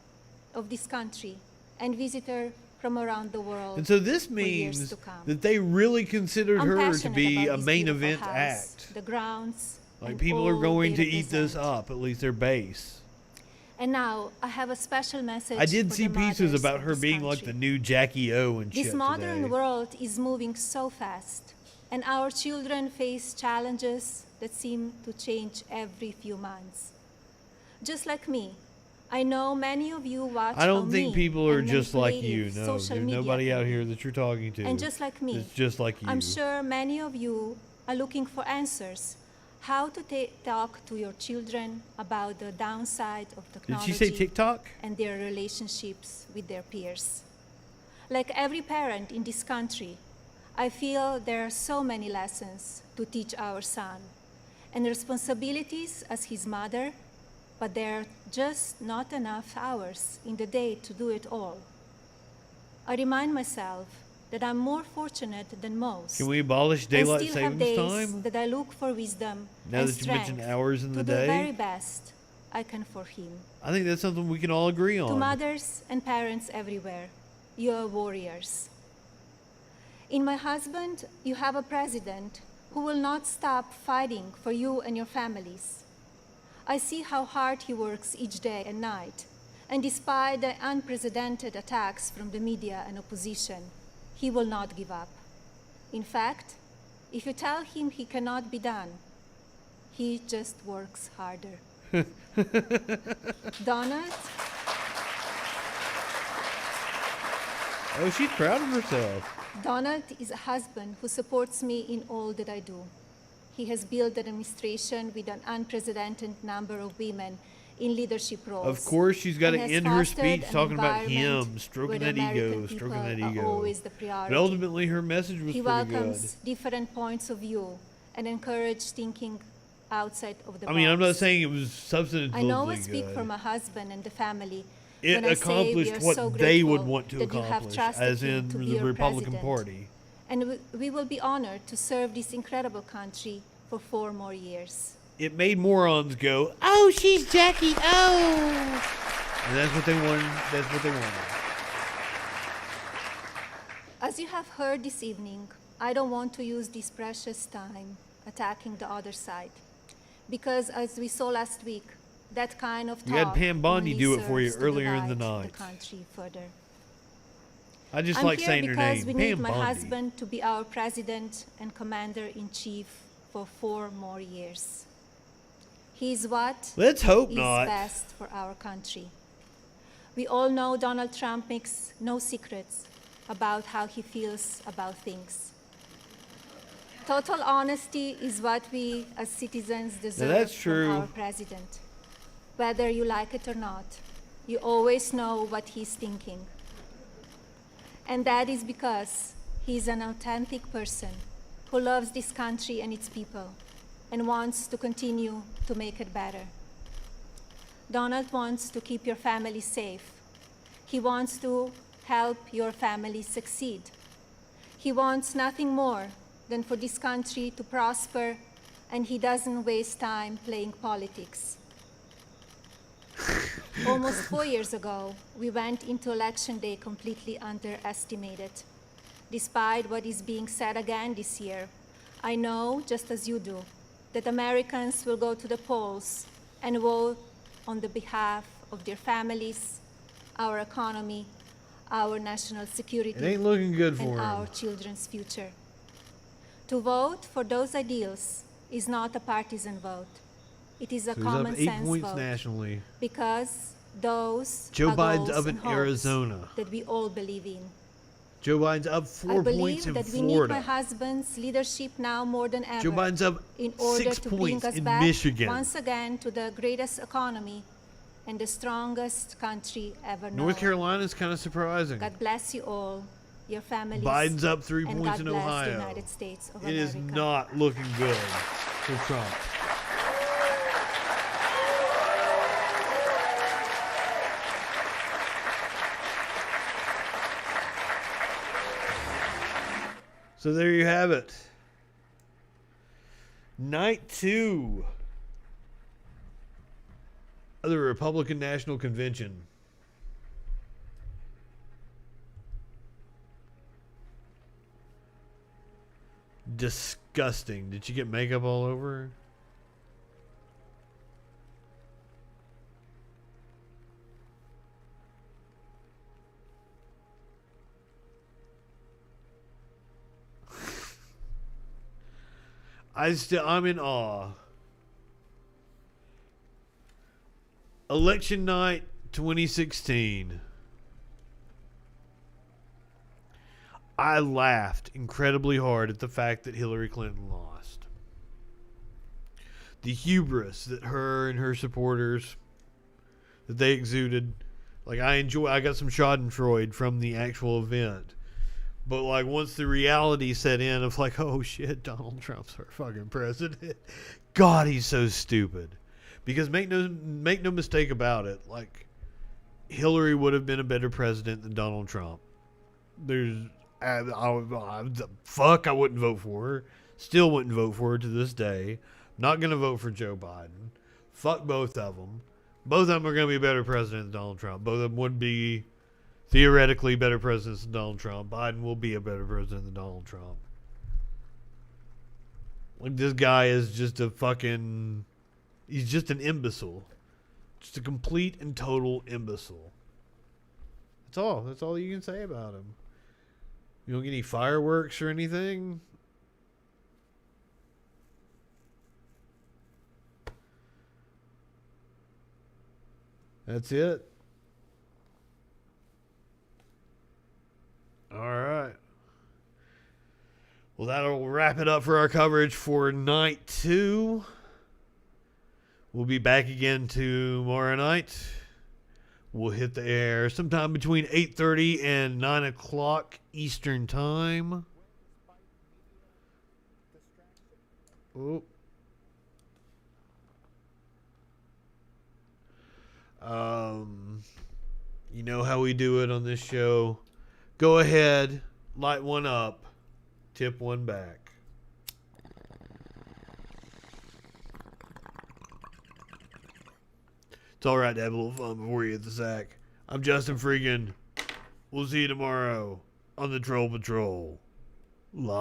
of this country and visitors from around the world. And so this for years means to come. that they really considered I'm her to passionate be about a this main beautiful event house, act. the grounds, Like and people are all going they to eat this represent. up, at least their base. And now I have a special message. I did for see the pieces mothers about of her this being like country. the new Jackie O and This shit modern today. world is moving so fast, and our children face challenges that seem to change every few months. Just like me, I know many of you watch I don't on think me people are and just like you. manipulative No, social there's media nobody out can here be. that you're talking to. And just like me, It's just like you. I'm sure many of you are looking for answers how to talk to your children about the downside of Did technology she say TikTok? and their relationships with their peers. Like every parent in this country, I feel there are so many lessons to teach our son and responsibilities as his mother, but there are just not enough hours in the day to do it all. I remind myself that I'm more fortunate than most. Can we abolish and daylight still have savings days time? that I look for wisdom Now and that you mentioned strength hours in the to do the very day, best I can for him. I think that's something we can all agree To on. mothers and parents everywhere, you are warriors. In my husband, you have a president who will not stop fighting for you and your families. I see how hard he works each day and night, and despite the unprecedented attacks from the media and opposition, he will not give up. In fact, if you tell him he cannot be done, he just works harder. Donald? Oh, she's proud of herself. Donald is a husband who supports me in all that I do. He has built an administration with an unprecedented number of women in leadership roles. Of course, she's got to and has end her fostered speech an talking about environment him, stroking where that the ego, American stroking that people are ego. always the priority. But ultimately, her message was He pretty good. welcomes different points of view and encourages thinking outside of the box. I mean, I'm not saying it was substantively I know I good. speak for my husband and the family It when I say we accomplished are what so they would grateful want to that you have accomplish, trusted as him in to be the your Republican president. Party. And we will be honored to serve this incredible country for 4 more years. It made morons go, "Oh, she's Jackie O," and that's what they wanted. That's what they wanted. As you have heard this evening, I don't want to use this precious time attacking the other side, because as we saw last week, that kind of talk You had Pam Bondi only do it for you serves to earlier in the divide night. the country further. I just I'm like here saying her because name, we Pam need my Bondi. husband to be our president and commander-in-chief for 4 more years. He is what Let's hope is not. best for our country. We all know Donald Trump makes no secrets about how he feels about things. Total honesty is what we as citizens deserve that's true. from our president. Whether you like it or not, you always know what he's thinking. And that is because he's an authentic person who loves this country and its people and wants to continue to make it better. Donald wants to keep your family safe. He wants to help your family succeed. He wants nothing more than for this country to prosper, and he doesn't waste time playing politics. Almost 4 years ago, we went into Election Day completely underestimated. despite what is being said again this year, I know, just as you do, that Americans will go to the polls and vote on the behalf of their families, our economy, our national security, It ain't looking good for and him. our children's future. To vote for those ideals is not a partisan vote. It is a So he's up common 8 sense points vote. nationally. Because those Joe are Biden's goals up in and hopes Arizona. that we all believe in. Joe Biden's up 4 I believe points in that we need Florida. my husband's leadership now more than ever. Joe Biden's up in order 6 to points bring us in back Michigan. once again to the greatest economy and the strongest country ever known. North Carolina's kind of surprising. God bless you all, your families. Biden's up 3 and points God in bless Ohio. the United States of It is America. not looking good for Trump. So there you have it. Night 2 of the Republican National Convention. Disgusting. Did you get makeup all over her? I'm in awe. Election night 2016. I laughed incredibly hard at the fact that Hillary Clinton lost. The hubris that her and her supporters, that they exuded. Like, I got some schadenfreude from the actual event. But, like, once the reality set in of, like, oh, shit, Donald Trump's our fucking president. God, he's so stupid. Because make no mistake about it, like, Hillary would have been a better president than Donald Trump. Fuck, I wouldn't vote for her. Still wouldn't vote for her to this day. Not going to vote for Joe Biden. Fuck both of them. Both of them are going to be a better president than Donald Trump. Both of them would be theoretically better presidents than Donald Trump. Biden will be a better president than Donald Trump. Like, this guy is just a fucking... He's just an imbecile. Just a complete and total imbecile. That's all. That's all you can say about him. You don't get any fireworks or anything? That's it. All right. Well, that'll wrap it up for our coverage for night 2. We'll be back again tomorrow night. We'll hit the air sometime between 8:30 and 9 o'clock Eastern Time. Oh. You know how we do it on this show. Go ahead, light one up, tip one back. It's all right to have a little fun before you hit the sack. I'm Justin Freakin. We'll see you tomorrow on the Troll Patrol. Live.